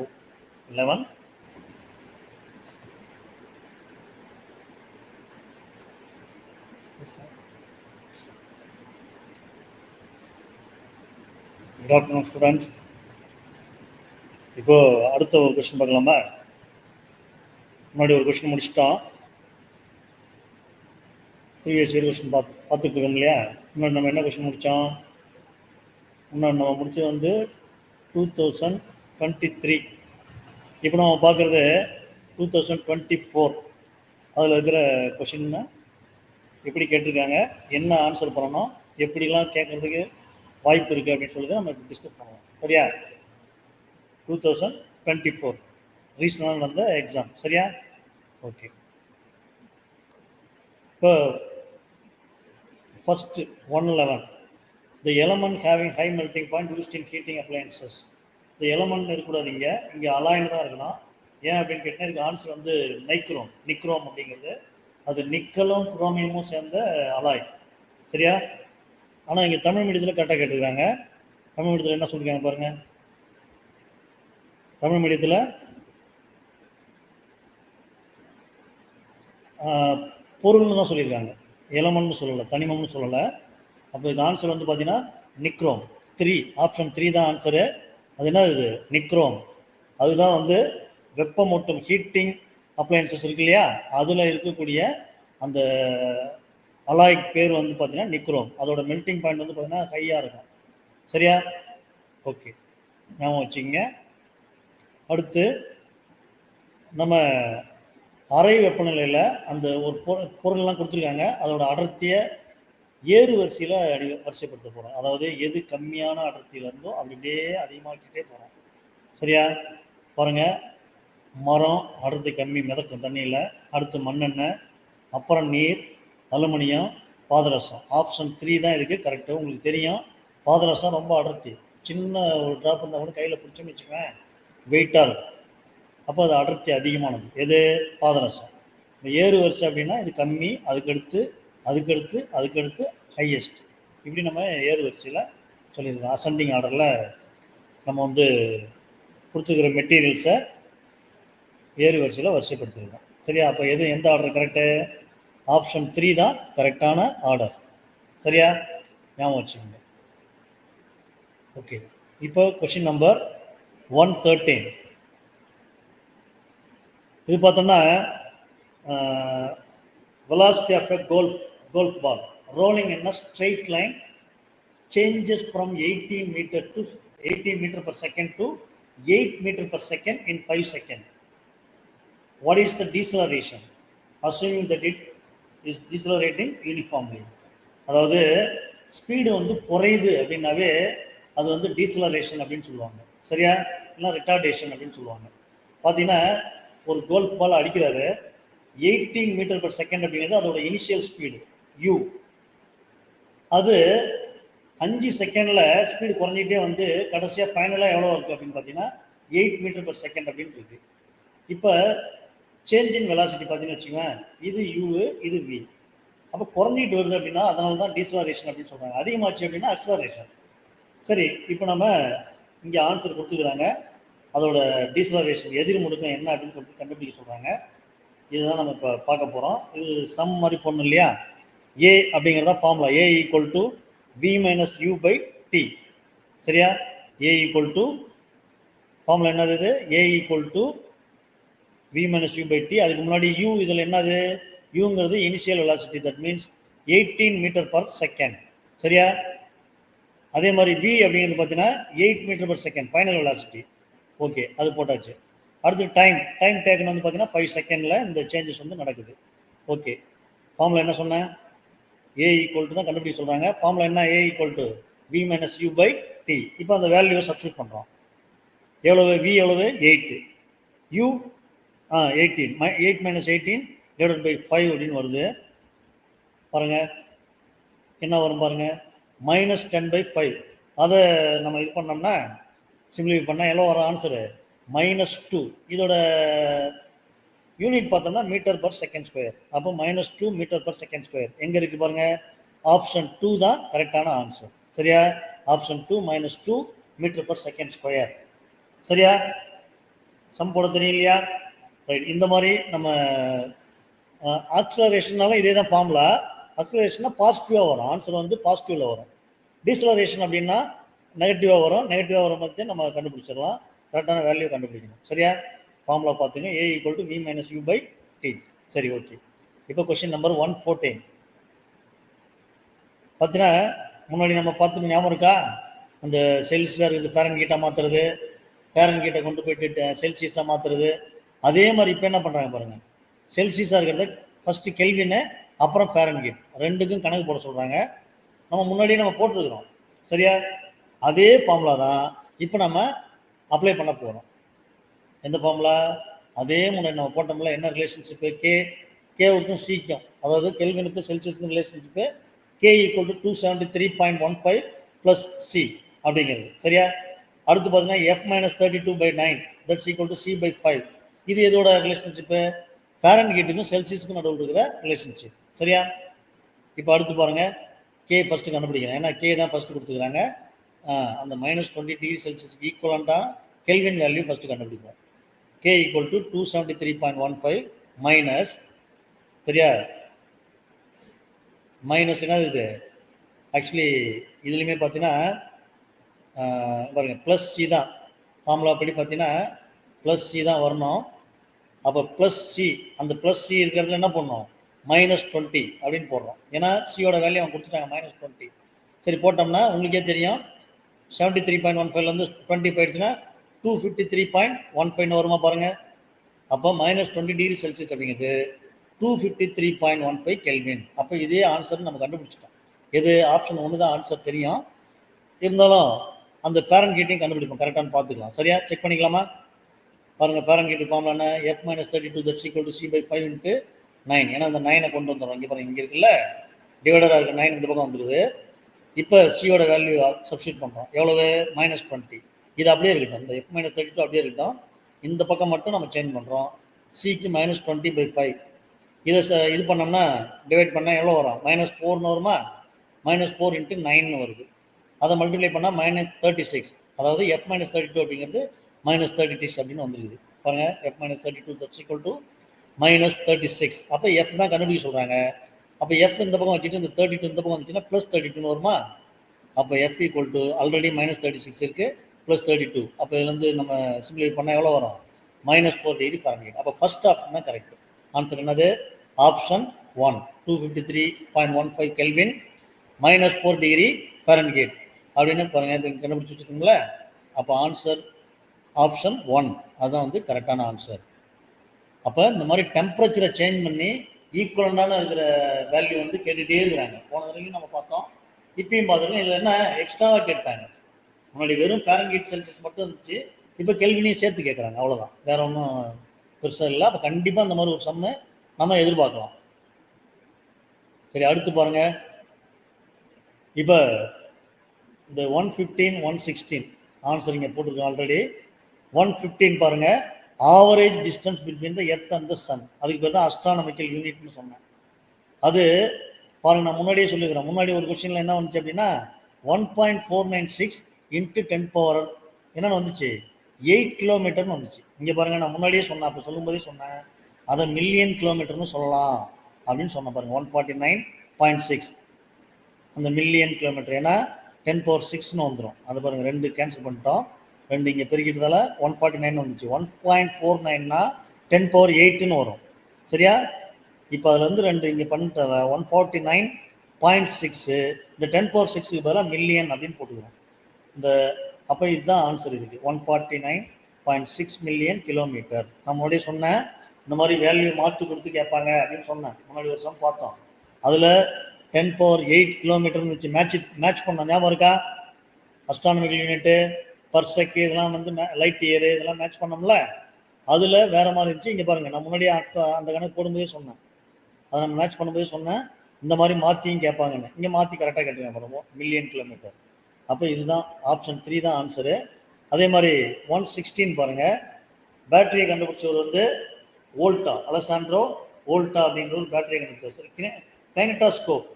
11. Good afternoon students. இப்போ அடுத்த ஒரு கொஸ்டின் பார்க்கலாமா? முன்னாடி ஒரு கொஸ்டின் முடிச்சிட்டோம். ப்ரீவியஸ் இயர் கொஸ்டின் பார்த்துட்டு இருக்கோம் இல்லையா? முன்னாடி நம்ம என்ன கொஸ்டின் முடித்தோம்? முன்னாடி நம்ம முடித்தது வந்து 2023. இப்போ நம்ம பார்க்குறது 2024. அதில் இருக்கிற கொஷின்னா எப்படி கேட்டிருக்காங்க, என்ன ஆன்சர் பண்ணணும், எப்படிலாம் கேட்குறதுக்கு வாய்ப்பு இருக்குது அப்படின்னு சொல்லி நம்ம டிஸ்கஸ் பண்ணுவோம். சரியா? 2024 ரீசனாக நடந்த எக்ஸாம். சரியா? ஓகே. இப்போ first 111, the element having high melting point used in heating appliances. இந்த எலமெண்ட் இருக்கக்கூடாது, இங்கே அலாய்னு தான் இருக்கணும். ஏன் அப்படின்னு கேட்டால் இதுக்கு ஆன்சர் வந்து நிக்ரோம் அப்படிங்கிறது. அது நிக்கலும் குரோமியமும் சேர்ந்த அலாய். சரியா? ஆனால் இங்கே தமிழ் மீடியத்தில் கரெக்டாக கேட்டுருக்காங்க. தமிழ் மீடியத்தில் என்ன சொல்லியிருக்காங்க பாருங்கள். தமிழ் மீடியத்தில் பொருள்னு தான் சொல்லியிருக்காங்க, எலமெண்ட்னு சொல்லலை, தனிமம்னு சொல்லலை. அப்போ இது ஆன்சர் வந்து பார்த்தீங்கன்னா நிக்ரோம் 3, ஆப்ஷன் 3 தான் ஆன்சரு. அது என்ன? இது நிக்ரோம். அதுதான் வந்து வெப்பமூட்டும் ஹீட்டிங் அப்ளையன்சஸ் இருக்கு இல்லையா, அதில் இருக்கக்கூடிய அந்த அலாய்க் பேர் வந்து பார்த்தீங்கன்னா நிக்ரோம். அதோட மெல்டிங் பாயிண்ட் வந்து பார்த்தீங்கன்னா ஹையாக இருக்கும். சரியா? ஓகே, ஞாபகம் வச்சுக்கோங்க. அடுத்து நம்ம அறை வெப்பநிலையில் அந்த ஒரு பொருள்லாம் கொடுத்துருக்காங்க, அதோட அடர்த்தியை ஏறு வரிசையில் வரிசைப்படுத்த போகிறோம். அதாவது எது கம்மியான அடர்த்தியில் இருந்தோ அப்படி அப்படியே அதிகமாக்கிட்டே போகிறோம். சரியா? பாருங்கள், மரம் அடர்த்தி கம்மி, மிதக்கும் தண்ணியில். அடுத்து மண்ணெண்ணெய், அப்புறம் நீர், அலுமினியம், பாதரசம். ஆப்ஷன் 3 தான் இதுக்கு கரெக்டு. உங்களுக்கு தெரியும், பாதரசம் ரொம்ப அடர்த்தி, சின்ன ஒரு ட்ராப் இருந்தால் கூட கையில் பிடிச்சோன்னு வச்சுக்கோங்க, வெயிட்டாக இருக்கும். அப்போ அது அடர்த்தி அதிகமானது எது? பாதரசம். இப்போ ஏறு வரிசை அப்படின்னா இது கம்மி, அதுக்கடுத்து அதுக்கடுத்து ஹையஸ்ட், இப்படி நம்ம ஏறு வரிசையில் சொல்லியிருக்கோம். அசெண்டிங் ஆர்டரில் நம்ம வந்து கொடுத்துருக்கிற மெட்டீரியல்ஸை ஏறு வரிசையில் வரிசைப்படுத்திருக்கோம். சரியா? அப்போ எந்த ஆர்டர் கரெக்டு? ஆப்ஷன் 3 தான் கரெக்டான ஆர்டர். சரியா? ஞாபகம் வச்சுக்கோங்க. ஓகே, இப்போ கொஸ்டின் நம்பர் 113. இது பார்த்தோம்னா velocity of a golf ball rolling in a straight line changes from 18 meter per second to 8 meter per second in 5 seconds. What is the deceleration? Assuming that it is decelerating uniformly. அதாவது speed வந்து குறையுது அப்படின்னாவே அது வந்து deceleration அப்படின்னு சொல்லுவாங்க. சரியா? இல்லை ரிட்டார்டேஷன் அப்படின்னு சொல்லுவாங்க. பார்த்தீங்கன்னா ஒரு கோல்ஃப் பால் அடிக்கிறாரு, 18 மீட்டர் பர் செகண்ட் அப்படிங்கிறது அதோட இனிஷியல் ஸ்பீடு யூ. அது 5 செகண்டில் ஸ்பீடு குறைஞ்சிக்கிட்டே வந்து கடைசியாக ஃபைனலாக எவ்வளோ இருக்குது அப்படின்னு பார்த்தீங்கன்னா 8 மீட்டர் பர் செகண்ட் அப்படின்னு இருக்கு. இப்போ சேஞ்ச் இன் வெலாசிட்டி பார்த்தீங்கன்னு வச்சுக்கோங்க, இது யூ, இது வி. அப்போ குறைஞ்சிட்டு வருது அப்படின்னா அதனால தான் டீசலரேஷன் அப்படின்னு சொல்கிறாங்க. அதிகமாச்சு அப்படின்னா அக்ஸலரேஷன். சரி, இப்போ நம்ம இங்கே ஆன்சர் கொடுத்துக்கிறாங்க. அதோட டீசலரேஷன் எதிர் முடுக்கம் என்ன அப்படின்னு சொல்லிட்டு கண்டுபிடிக்க சொல்கிறாங்க. இதுதான் நம்ம இப்போ பார்க்க போகிறோம். இது சம் மாதிரி போடணும் இல்லையா? ஏ அப்படிங்கிறதா formula. A equal to V minus U by T. சரியா? ஏ ஈக்குவல் டு ஃபார்முலா என்னது? இது A equal to V minus U by T. அதுக்கு முன்னாடி யூ இதில் என்னது? யூங்கிறது initial velocity, that means 18 metre per second. சரியா? அதே மாதிரி வி அப்படிங்கிறது பார்த்தீங்கன்னா 8 metre per second final velocity. Okay, அது போட்டாச்சு. அடுத்து டைம் டேக்கன் வந்து பார்த்தீங்கன்னா 5 செகண்டில் இந்த சேஞ்சஸ் வந்து நடக்குது. ஓகே, ஃபார்முலா என்ன சொன்னேன்? ஏ ஈக்குவல் டு தான் கண்டுபிடிக்க சொல்கிறாங்க. ஃபார்முலா என்ன? A equal to V minus U by T. இப்போ அந்த வேல்யூவை சப்ஸ்டியூட் பண்ணுறோம். எவ்வளவு? வி எவ்வளவு? 8. யூ 18. 8 மைனஸ் 18 டிவைடட் பை 5 அப்படின்னு வருது. பாருங்கள் என்ன வரும் பாருங்கள், மைனஸ் 10/5. அதை நம்ம இது பண்ணோம்னா சிம்பிளிஃபை பண்ணால் எவ்வளோ வர ஆன்சரு? -2. இதோட யூனிட் பார்த்தோம்னா மீட்டர் பர் செகண்ட் ஸ்கொயர். அப்போ -2 மீட்டர் பர் செகண்ட் ஸ்கொயர் எங்கே இருக்குது பாருங்கள்? ஆப்ஷன் 2 தான் கரெக்டான ஆன்சர். சரியா? Option 2 -2 meter per second square. சரியா? சம் போட தெரியும் இல்லையா? ரைட். இந்த மாதிரி நம்ம ஆக்சலரேஷனால இதே தான் ஃபார்முலா. அக்சலரேஷன்னா பாசிட்டிவாக வரும், ஆன்சர் வந்து பாசிட்டிவில் வரும். டீசலரேஷன் அப்படின்னா நெகட்டிவாக வரும். நெகட்டிவாக வரும் பற்றி நம்ம கண்டுபிடிச்சிடலாம். கரெக்டான வேல்யூ கண்டுபிடிக்கணும். சரியா? ஃபார்முலா பார்த்துங்க. A equal to V minus U by T. சரி, ஓகே. இப்போ கொஸ்டின் நம்பர் 114 பார்த்தீங்கன்னா முன்னாடி நம்ம பார்த்து ஞாபகம் இருக்கா? அந்த செல்சியஸாக இருக்குது ஃபேரன்ஹீட்டாக மாற்றுறது, ஃபேரன்ஹீட்டை கொண்டு போயிட்டு செல்சியஸாக மாற்றுறது. அதே மாதிரி இப்போ என்ன பண்ணுறாங்க பாருங்கள், செல்சியஸாக இருக்கிறத ஃபஸ்ட்டு கெல்வின்னு அப்புறம் ஃபேரன்ஹீட் ரெண்டுக்கும் கணக்கு போட சொல்கிறாங்க. நம்ம முன்னாடியே நம்ம போட்டுருக்குறோம். சரியா? அதே ஃபார்முலா தான் இப்போ நம்ம அப்ளை பண்ண போகிறோம். எந்த ஃபார்முலா? அதே முன்னாடி நம்ம போட்டோம்ல. என்ன ரிலேஷன்ஷிப்பு? கேவுக்கும் சிக்கும், அதாவது கெல்வினுக்கும் செல்சியஸுக்கும் relationship K equal to 273.15 plus C அப்படிங்கிறது. சரியா? அடுத்து பார்த்தீங்கன்னா F minus 32/9 that's equal to C by 5. இது எதோட ரிலேஷன்ஷிப்பு? ஃபேரன்ஹீட்டுக்கும் செல்சியஸுக்கும் நடுவில் இருக்கிற ரிலேஷன்ஷிப். சரியா? இப்போ அடுத்து பாருங்கள், கே ஃபஸ்ட்டு கண்டுபிடிக்கிறேன். ஏன்னா கே தான் ஃபஸ்ட்டு கொடுத்துக்கிறாங்க. அந்த -20 டிகிரி செல்சியஸுக்கு ஈக்குவலண்ட்டான கெல்வின் வேல்யூ ஃபஸ்ட்டு கண்டுபிடிப்போம். கே ஈக்குவல் டு 273.15 மைனஸ், சரியா, மைனஸ் என்னது இது? ஆக்சுவலி இதுலேயுமே பார்த்தீங்கன்னா பாருங்க ப்ளஸ் சி தான் ஃபார்முலா படி பார்த்தீங்கன்னா ப்ளஸ் சி தான் வரணும். அப்போ ப்ளஸ் சி, அந்த ப்ளஸ் சி இருக்கிறதுல என்ன பண்ணணும்? -20 அப்படின்னு போடுறோம். ஏன்னா சியோட வேல்யூ அவங்க கொடுத்துட்டாங்க -20. சரி, போட்டோம்னா உங்களுக்கே தெரியும் 73.15லேருந்து 20 போயிடுச்சுன்னா 253.15 வருமா பாருங்கள். அப்போ -20 டிகிரி செல்சியஸ் அப்படிங்கிறது 253.15 கெல்வின். அப்போ இதே ஆன்சர் நம்ம கண்டுபிடிச்சிட்டோம். எது? ஆப்ஷன் 1 தான் ஆன்சர் தெரியும். இருந்தாலும் அந்த ஃபேரன்ஹீட்டையும் கண்டுபிடிப்போம். கரெக்டானு பார்த்துக்கலாம். சரியா? செக் பண்ணிக்கலாமா? பாருங்கள், ஃபேரன்ஹீட் ஃபார்முலா என்ன? F minus 32 that's equal to C by 5 × 9. ஏன்னா அந்த 9 கொண்டு வந்துடும். இங்கே பாருங்கள், இங்கே இருக்குல்ல டிவைடராக இருக்குது, 9 இந்த பக்கம் வந்துடுது. இப்போ சியோட வேல்யூ சப்ஸ்டியூட் பண்ணுறோம். எவ்வளவு? -20. இது அப்படியே இருக்கட்டும். இந்த எஃப் மைனஸ் 32 அப்படியே இருக்கட்டும். இந்த பக்கம் மட்டும் நம்ம சேஞ்ச் பண்ணுறோம். சிக்கு -20/5 இதை இது பண்ணோம்னா டிவைட் பண்ணால் எவ்வளோ வரும்? -4ன்னு வருமா? -4 × 9 வருது. அதை மல்டிப்ளை பண்ணால் -36. அதாவது F - 32 அப்படிங்கிறது -36 அப்படின்னு வந்துருக்குது பாருங்கள். F - 32 that's equal to -36. அப்போ எஃப் தான் கண்டுபிடிக்க சொல்கிறாங்க. அப்போ எஃப் இந்த பக்கம் வச்சுட்டு இந்த 32 இந்த பக்கம் வந்துச்சுன்னா +32 வருமா? அப்போ F ஈக்குவல் டு ஆல்ரெடி -36 இருக்குது, +32. அப்போ இதுலேருந்து நம்ம சிம்பிளிஃபை பண்ணால் எவ்வளோ வரும்? -4 டிகிரி ஃபாரன்ஹீட். அப்போ ஃபர்ஸ்ட் ஆப்ஷன் தான் கரெக்ட். ஆன்சர் என்னது? ஆப்ஷன் 1, 253.15 கெல்வின், -4 டிகிரி ஃபாரன்ஹீட் அப்படின்னு பாருங்க. இப்போ கண்டுபிடிச்சி வச்சுருக்கீங்களா? அப்போ ஆன்சர் ஆப்ஷன் 1 அதுதான் வந்து கரெக்டான ஆன்சர். அப்போ இந்த மாதிரி டெம்பரேச்சரை சேஞ்ச் பண்ணி ஈக்குவலண்டான இருக்கிற வேல்யூ வந்து கேட்டுகிட்டே இருக்கிறாங்க. போன தடவையும் நம்ம பார்த்தோம், இப்பயும் பார்த்துருக்கோம். இதில் என்ன எக்ஸ்ட்ராவாக கேட்டாங்க. முன்னாடி வெறும் ஃபாரன்ஹீட் செல்சியஸ் மட்டும் இருந்துச்சு, இப்போ கெல்வினையும் சேர்த்து கேட்குறாங்க. அவ்வளோதான், வேற ஒன்றும் பெருசாக இல்லை. அப்போ கண்டிப்பாக இந்த மாதிரி ஒரு சம்மை நம்ம எதிர்பார்க்கலாம். சரி, அடுத்து பாருங்க. இப்போ இந்த 115, 116 ஆன்சர் இங்கே போட்டிருக்கோம் ஆல்ரெடி. 115 பாருங்க, average distance between the earth and the sun. அதுக்கு பேர் தான் அஸ்ட்ரானமிக்கல் யூனிட்னு சொன்னேன். அது பாருங்க, நான் முன்னாடியே சொல்லிக்கிறேன். முன்னாடி ஒரு கொஸ்டினில் என்ன வந்துச்சு அப்படின்னா 1.496 × 10 என்னென்னு வந்துச்சு? 8 கிலோமீட்டர்னு வந்துச்சு. இங்கே பாருங்கள், நான் முன்னாடியே சொன்னேன், அப்போ சொல்லும்போதே சொன்னேன், அதை மில்லியன் கிலோமீட்டர்னு சொல்லலாம் அப்படின்னு சொன்ன பாருங்கள். 149.6 அந்த மில்லியன் கிலோமீட்டர். ஏன்னா 10⁶ வந்துடும். அது பாருங்கள், 2 கேன்சல் பண்ணிட்டோம். 2 இங்கே பெருக்கிட்டதால 149 வந்துச்சு. 1.49னா 10⁸ வரும். சரியா? இப்போ அதில் வந்து 2 இங்கே பண்ணிட்டு 149.6 இந்த 10⁶ பதிலாக மில்லியன் அப்படின்னு போட்டுக்கிறோம். இந்த அப்போ இதுதான் ஆன்சர். இதுக்கு 149.6 மில்லியன் கிலோமீட்டர். நான் முன்னாடியே சொன்னேன், இந்த மாதிரி வேல்யூ மாற்றி கொடுத்து கேட்பாங்க அப்படின்னு சொன்னேன். முன்னாடி ஒரு சம் பார்த்தோம், அதில் 10⁸ கிலோமீட்டர் இருந்துச்சு. மேட்ச் பண்ண ஞாபகம் இருக்கா? அஸ்ட்ரானமிக்கல் யூனிட்டு, பர்செக் இதெல்லாம் வந்து லைட் இயரு இதெல்லாம் மேட்ச் பண்ணோம்ல, அதில் வேறு மாதிரி இருந்துச்சு. இங்கே பாருங்கள், நான் முன்னாடியே அந்த கணக்கு போடும்போதே சொன்னேன், அதை நம்ம மேட்ச் பண்ணும்போதே சொன்னேன், இந்த மாதிரி மாற்றியும் கேட்பாங்கன்னு. இங்கே மாற்றி கரெக்டாக கேட்டுருக்கேன் பாருங்க, மில்லியன் கிலோமீட்டர். அப்போ இதுதான் ஆப்ஷன் 3 தான் ஆன்சரு. அதே மாதிரி 116 பாருங்கள், பேட்டரியை கண்டுபிடிச்சவர் வந்து வோல்டா, அலெசாண்ட்ரோ வோல்டா அப்படின்ற ஒரு பேட்டரியை கண்டுபிடிச்சார். கைனட்டாஸ்கோப்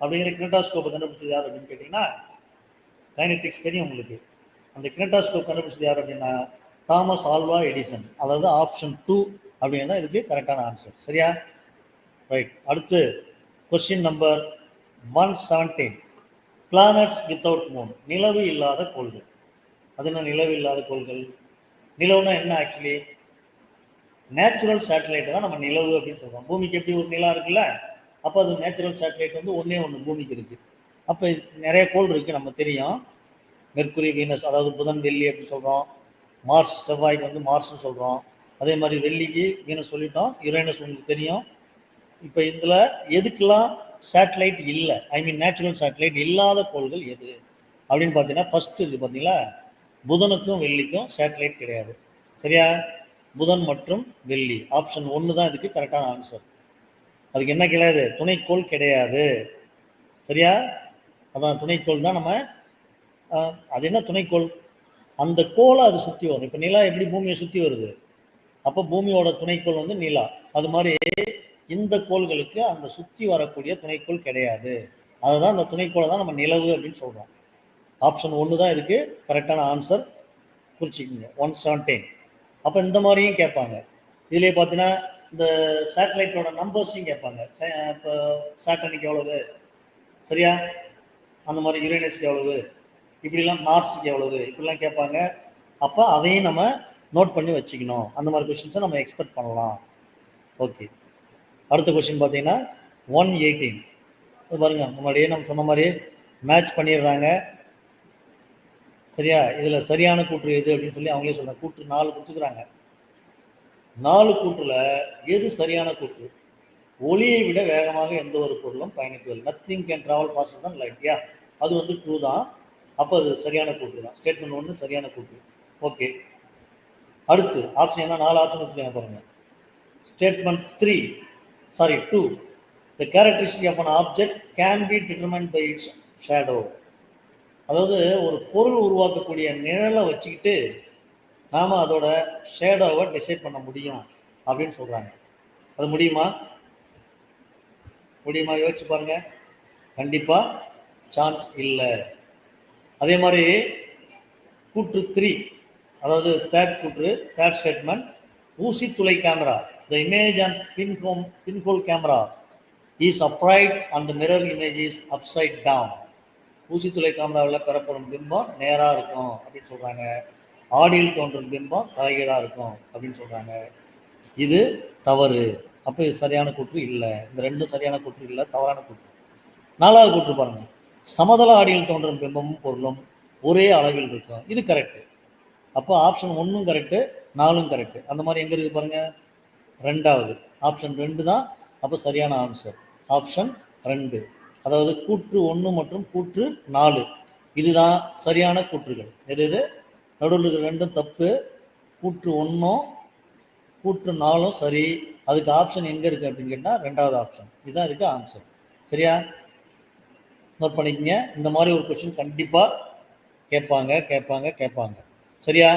அப்படிங்கிற கினட்டாஸ்கோப்பை கண்டுபிடிச்சது யார் அப்படின்னு கேட்டிங்கன்னா, கைனட்டிக்ஸ் தெரியும் உங்களுக்கு. அந்த கினட்டாஸ்கோப் கண்டுபிடிச்சது யார் அப்படின்னா தாமஸ் ஆல்வா எடிசன். அதாவது ஆப்ஷன் 2 அப்படின்னு தான் இதுக்கு கரெக்டான ஆன்சர். சரியா? ரைட். அடுத்து question number 117, planets without Moon, நிலவு இல்லாத கோள்கள். அது என்ன நிலவு இல்லாத கோள்கள்? நிலவுனா என்ன? ஆக்சுவலி நேச்சுரல் சேட்டலைட்டு தான் நம்ம நிலவு அப்படின்னு சொல்கிறோம். பூமிக்கு எப்படி ஒரு நிலா இருக்குல்ல, அப்போ அது நேச்சுரல் சேட்டலைட் வந்து ஒன்று பூமிக்கு இருக்குது. அப்போ நிறைய கோள் இருக்குது நம்ம தெரியும். மெர்க்குரி, வீனஸ், அதாவது புதன், வெள்ளி அப்படின்னு சொல்கிறோம். மார்ஸ், செவ்வாய்க்கு வந்து மார்ஸ்ன்னு சொல்கிறோம். அதே மாதிரி வெள்ளிக்கு வீனஸ் சொல்லிட்டோம். யுரேனஸ் உங்களுக்கு தெரியும். இப்போ இதில் எதுக்கெல்லாம் சேட்டலைட் இல்லை, ஐ மீன் நேச்சுரல் சேட்டலைட் இல்லாத கோள்கள் எது அப்படின்னு பார்த்தீங்கன்னா, ஃபஸ்ட்டு இருக்குது பார்த்தீங்களா, புதனுக்கும் வெள்ளிக்கும் சேட்டலைட் கிடையாது. சரியா? புதன் மற்றும் வெள்ளி ஆப்ஷன் 1 தான் இதுக்கு கரெக்டான ஆன்சர். அதுக்கு என்ன கிடையாது? துணைக்கோள் கிடையாது. சரியா? அதான் துணைக்கோள் தான். நம்ம அது என்ன துணைக்கோள்? அந்த கோளை அது சுற்றி வரும். இப்போ நிலா எப்படி பூமியை சுற்றி வருது, அப்போ பூமியோட துணைக்கோள் வந்து நிலா. அது மாதிரி இந்த கோள்களுக்கு அந்த சுற்றி வரக்கூடிய துணைக்கோள் கிடையாது. அதுதான் அந்த துணைக்கோளை தான் நம்ம நிலவு அப்படின்னு சொல்கிறோம். ஆப்ஷன் 1 தான் இதுக்கு கரெக்டான ஆன்சர். குறிச்சிக்கிங்க 117. அப்போ இந்த மாதிரியும் கேட்பாங்க. இதுலேயே பார்த்தீங்கன்னா இந்த சேட்டலைட்டோட நம்பர்ஸையும் கேட்பாங்க. இப்போ சாட்டனுக்கு எவ்வளவு, சரியா? அந்த மாதிரி யுரேனஸ்க்கு எவ்வளவு, இப்படிலாம் மார்ஸுக்கு எவ்வளவு, இப்படிலாம் கேட்பாங்க. அப்போ அதையும் நம்ம நோட் பண்ணி வச்சுக்கணும். அந்த மாதிரி கொஸ்டின்ஸை நம்ம எக்ஸ்பெக்ட் பண்ணலாம். ஓகே, அடுத்த கொஸ்டின் பார்த்தீங்கன்னா 118. பாருங்க, முன்னாடியே நம்ம சொன்ன மாதிரி மேட்ச் பண்ணிடுறாங்க. சரியா? இதில் சரியான கூற்று எது அப்படின்னு சொல்லி அவங்களே சொல்கிறாங்க. கூற்று 4 கொடுத்துக்கிறாங்க. 4 கூற்றுல எது சரியான கூற்று? ஒளியை விட வேகமாக எந்த ஒரு பொருளும் பயணிப்பதில்லை. நத்திங் கேன் ட்ராவல் ஃபாஸ்டர் தான் லைட். யா, அது வந்து ட்ரூ தான். அப்போ அது சரியான கூற்று தான். ஸ்டேட்மெண்ட் 1 சரியான கூற்று. ஓகே, அடுத்து ஆப்ஷன் என்ன? 4 ஆப்ஷன் கொடுத்துருக்காங்க பாருங்க. Statement 2, the characteristic of an object can be determined by its shadow. அதாவது ஒரு பொருள் உருவாக்கக்கூடிய நிழலை வச்சுக்கிட்டு நாம் அதோட ஷேடோவை டிசைட் பண்ண முடியும் அப்படின்னு சொல்கிறாங்க. அது முடியுமா? முடியுமா? யோசிச்சு பாருங்க. கண்டிப்பாக சான்ஸ் இல்லை. அதே மாதிரி கூற்று 3, அதாவது தேர்ட் கூற்று, தேர்ட் ஸ்டேட்மெண்ட், ஊசி துளை camera, the image on pinhole camera is upright and the mirror image is upside down. ஊசி துளை கேமராவில் பெறப்படும் பிம்பம் நேராக இருக்கும் அப்படின்னு சொல்கிறாங்க. ஆடியில் தோன்றும் பிம்பம் தலைகீழாக இருக்கும் அப்படின்னு சொல்கிறாங்க. இது தவறு. அப்போ இது சரியான கூற்று இல்லை. இந்த ரெண்டும் சரியான கூற்று இல்லை, தவறான கூற்று. 4வது கூற்று பாருங்க, சமதள ஆடியில் தோன்றும் பிம்பமும் பொருளும் ஒரே அளவில் இருக்கும். இது கரெக்டு. அப்போ ஆப்ஷன் 1ம் கரெக்டு, 4ம் கரெக்டு. அந்த மாதிரி எங்கே இருக்குது பாருங்க, 2வது ஆப்ஷன் 2 தான். அப்போ சரியான ஆன்சர் ஆப்ஷன் 2. அதாவது கூற்று 1 மற்றும் கூற்று 4 இதுதான் சரியான கூற்றுகள். எது எது நடுவில் இருக்கிற 2ம் தப்பு. கூற்று 1ம் கூற்று 4ம் சரி. அதுக்கு ஆப்ஷன் எங்கே இருக்குது அப்படின்னு கேட்டால் 2வது ஆப்ஷன். இதுதான் இதுக்கு ஆன்சர். சரியா? நோட் பண்ணிக்கங்க. இந்த மாதிரி ஒரு கொஸ்டின் கண்டிப்பாக கேட்பாங்க. சரியா?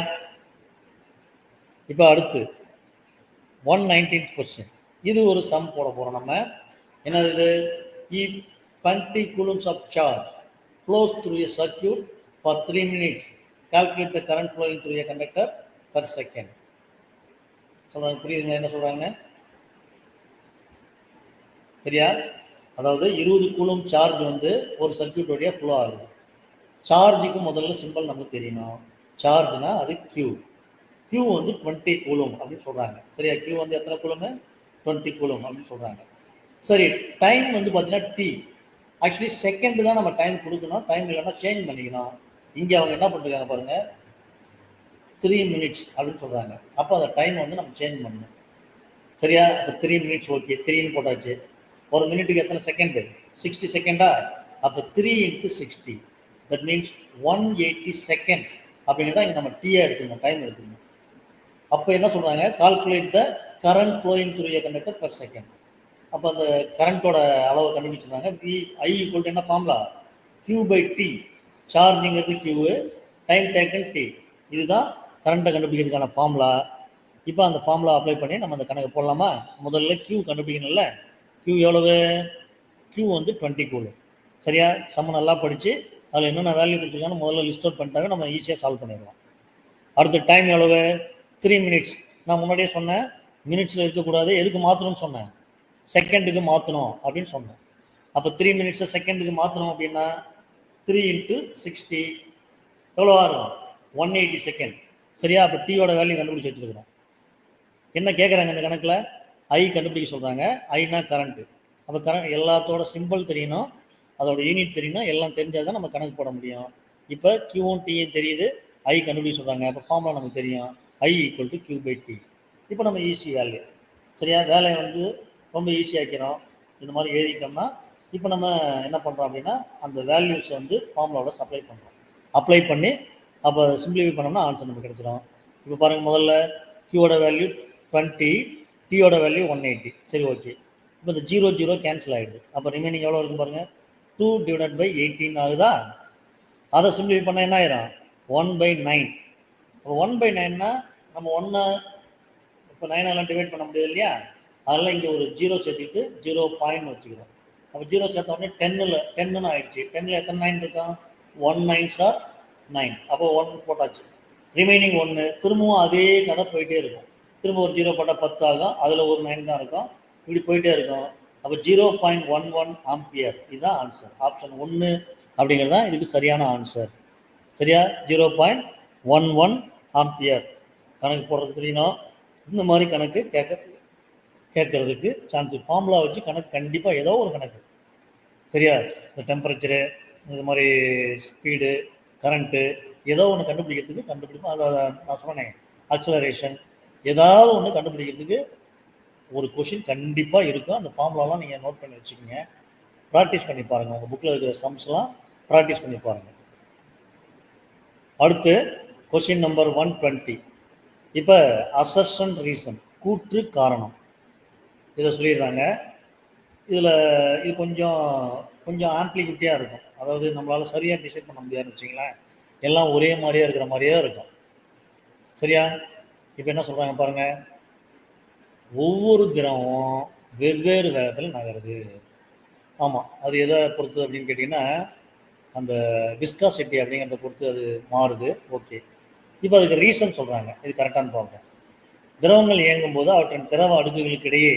இப்போ அடுத்து 119th கொஸ்டின். இது ஒரு சம் போட போகிறோம் நம்ம. என்னது இது? If 20 coulombs of charge flows through a circuit for 3 minutes, calculate the current flowing through a conductor per second. சொல்கிறாங்க, புரியுதுங்களா என்ன சொல்கிறாங்க? சரியா? அதாவது 20 கூலும் சார்ஜ் வந்து ஒரு சர்க்கியூட் வழியாக ஃப்ளோ ஆகுது. சார்ஜுக்கு முதல்ல சிம்பிள் நமக்கு தெரியணும். சார்ஜ்னா அது கியூ. கியூ வந்து 20 கூலும் அப்படின்னு சொல்கிறாங்க. சரியா? கியூ வந்து எத்தனை கூலும்? 20 கூலும் அப்படின்னு சொல்கிறாங்க. சரி, டைம் வந்து பார்த்தீங்கன்னா டி. ஆக்சுவலி செகண்ட் தான் நம்ம டைம் கொடுக்கணும். டைம் இல்லைன்னா சேஞ்ச் பண்ணிக்கணும். இங்கே அவங்க என்ன பண்ணுறாங்க பாருங்கள், 3 minutes அப்படின்னு சொல்கிறாங்க. அப்போ அந்த டைம் வந்து நம்ம சேஞ்ச் பண்ணணும். சரியா? அப்போ 3 minutes ஓகே, 3ன்னு போட்டாச்சு. ஒரு மினிட்டுக்கு எத்தனை செகண்டு? 60 செகண்டா? அப்போ 3 × 60, தட் மீன்ஸ் 180 seconds அப்படிங்கிறத இங்கே நம்ம டீயாக எடுத்துக்கணும், டைம் எடுத்துக்கணும். அப்போ என்ன சொல்கிறாங்க, calculate the current flowing through a conductor per second. அப்போ அந்த கரண்ட்டோட அளவை கண்டுபிடிச்சிருக்காங்க. I = என்ன formula? Q/T. சார்ஜுங்கிறது Q, time taken T. இதுதான் கரண்ட்டை கண்டுபிடிக்கிறதுக்கான ஃபார்முலா. இப்போ அந்த ஃபார்முலா அப்ளை பண்ணி நம்ம அந்த கணக்கு போடலாமா? முதல்ல Q கண்டுபிடிக்கணும்ல. Q எவ்வளவு? Q வந்து 20 கூலும். சரியா? சம்ம நல்லா படித்து அதில் என்னென்ன வேல்யூ கொடுத்துருக்காங்க முதல்ல லிஸ்ட் அவுட் பண்ணிட்டாங்க, நம்ம ஈஸியாக சால்வ் பண்ணிடலாம். அடுத்த டைம் எவ்வளவு? 3 minutes. நான் முன்னாடியே சொன்னேன், மினிட்ஸில் இருக்கக்கூடாது. எதுக்கு மாற்றணும்னு சொன்னேன்? செகண்டுக்கு மாற்றணும் அப்படின்னு சொன்னேன். அப்போ 3 minutes செகண்டுக்கு மாற்றணும் அப்படின்னா 3 × 60 எவ்வளோ ஆகும்? 180 செகண்ட். சரியா? அப்போ டீயோட வேல்யூ கண்டுபிடிச்சி வச்சுருக்கிறோம். என்ன கேட்குறாங்க இந்த கணக்கில்? ஐ கண்டுபிடிக்க சொல்கிறாங்க. ஐனா கரண்ட்டு. அப்போ கரண்ட் எல்லாத்தோட சிம்பிள் தெரியணும், அதோட யூனிட் தெரியணும். எல்லாம் தெரிஞ்சால் தான் நம்ம கணக்கு போட முடியும். இப்போ கியூவும் டீயும் தெரியுது, ஐ கண்டுபிடிக்க சொல்கிறாங்க. அப்போ ஃபார்முலா நமக்கு தெரியும், I = Q/T. இப்போ நம்ம ஈஸி வேல்யூ. சரியா? வேலையை வந்து ரொம்ப ஈஸியாக்கிறோம். இந்த மாதிரி எழுதிட்டோம்னா இப்போ நம்ம என்ன பண்ணுறோம் அப்படின்னா அந்த வேல்யூஸ் வந்து ஃபார்முலாவோட அப்ளை பண்ணி அப்போ சிம்பிளிஃபை பண்ணோம்னா ஆன்சர் நமக்கு கிடைச்சிடும். இப்போ பாருங்கள், முதல்ல கியூவோட வேல்யூ 20, டீயோட வேல்யூ 180. சரி, ஓகே. இப்போ இந்த 0 0 கேன்சல் ஆகிடுது. அப்போ ரிமைனிங் எவ்வளோ இருக்கும் பாருங்கள், 2 / 18 ஆகுதா? அதை சிம்பிளிஃபை பண்ணால் என்ன ஆயிரும்? 1/9. அப்போ 1/9னா நம்ம 1 இப்போ 9 டிவைட் பண்ண முடியாது இல்லையா? அதெல்லாம் இங்கே ஒரு 0 சேர்த்துக்கிட்டு 0.0 வச்சுக்கிறோம். அப்போ 0 சேர்த்த உடனே 10ன்னு ஆயிடுச்சு. 10ல் எத்தனை 9 இருக்கும்? 1 9s are 9. அப்போ 1 போட்டாச்சு. ரிமைனிங் 1. திரும்பவும் அதே கதை போயிட்டே இருக்கும். திரும்ப ஒரு 0 போட்டால் 10 ஆகும். அதில் ஒரு 9 தான் இருக்கும். இப்படி போயிட்டே இருக்கும். அப்போ 0.11 ஆம்பியர் இதுதான் ஆன்சர். ஆப்ஷன் 1 அப்படிங்கிறது தான் இதுக்கு சரியான ஆன்சர். சரியா? 0.11 ஆம்பியர் கணக்கு போடுறது தெரியணும். இந்த மாதிரி கணக்கு கேட்கறதுக்கு சான்ஸ். ஃபார்முலா வச்சு கணக்கு கண்டிப்பாக ஏதோ ஒரு கணக்கு. சரியா? இந்த டெம்பரேச்சரு, இந்த மாதிரி ஸ்பீடு, கரண்ட்டு, ஏதோ ஒன்று கண்டுபிடிப்போம். அதை நான் சொன்னேன், அக்சலரேஷன், ஏதாவது ஒன்று கண்டுபிடிக்கிறதுக்கு ஒரு கொஷின் கண்டிப்பாக இருக்கும். அந்த ஃபார்முலாலாம் நீங்கள் நோட் பண்ணி வச்சுக்கோங்க, ப்ராக்டிஸ் பண்ணி பாருங்கள். உங்கள் புக்கில் இருக்கிற சம்ஸ்லாம் ப்ராக்டிஸ் பண்ணி பாருங்கள். அடுத்து கொஷின் நம்பர் 120. இப்போ அசர்ஷன் ரீசன், கூற்று காரணம், இதை சொல்லிடுறாங்க. இதில் இது கொஞ்சம் ஆம்ப்ளிகிட்டியாக இருக்கும். அதாவது நம்மளால் சரியாக டிசைட் பண்ண முடியாதுன்னு வச்சிங்களேன். எல்லாம் ஒரே மாதிரியாக இருக்கிற மாதிரியே இருக்கும். சரியா? இப்போ என்ன சொல்கிறாங்க பாருங்கள், ஒவ்வொரு தினமும் வெவ்வேறு வேகத்தில் நகருது. ஆமாம், அது எதை பொறுத்து அப்படின்னு கேட்டிங்கன்னா அந்த விஸ்காசிட்டி அப்படிங்கிறத பொறுத்து அது மாறுது. ஓகே, இப்போ அதுக்கு ரீசன் சொல்கிறாங்க, இது கரெக்டானு பார்ப்போம். திரவங்கள் இயங்கும் போது அவற்றின் திரவ அடுக்குகளுக்கு இடையே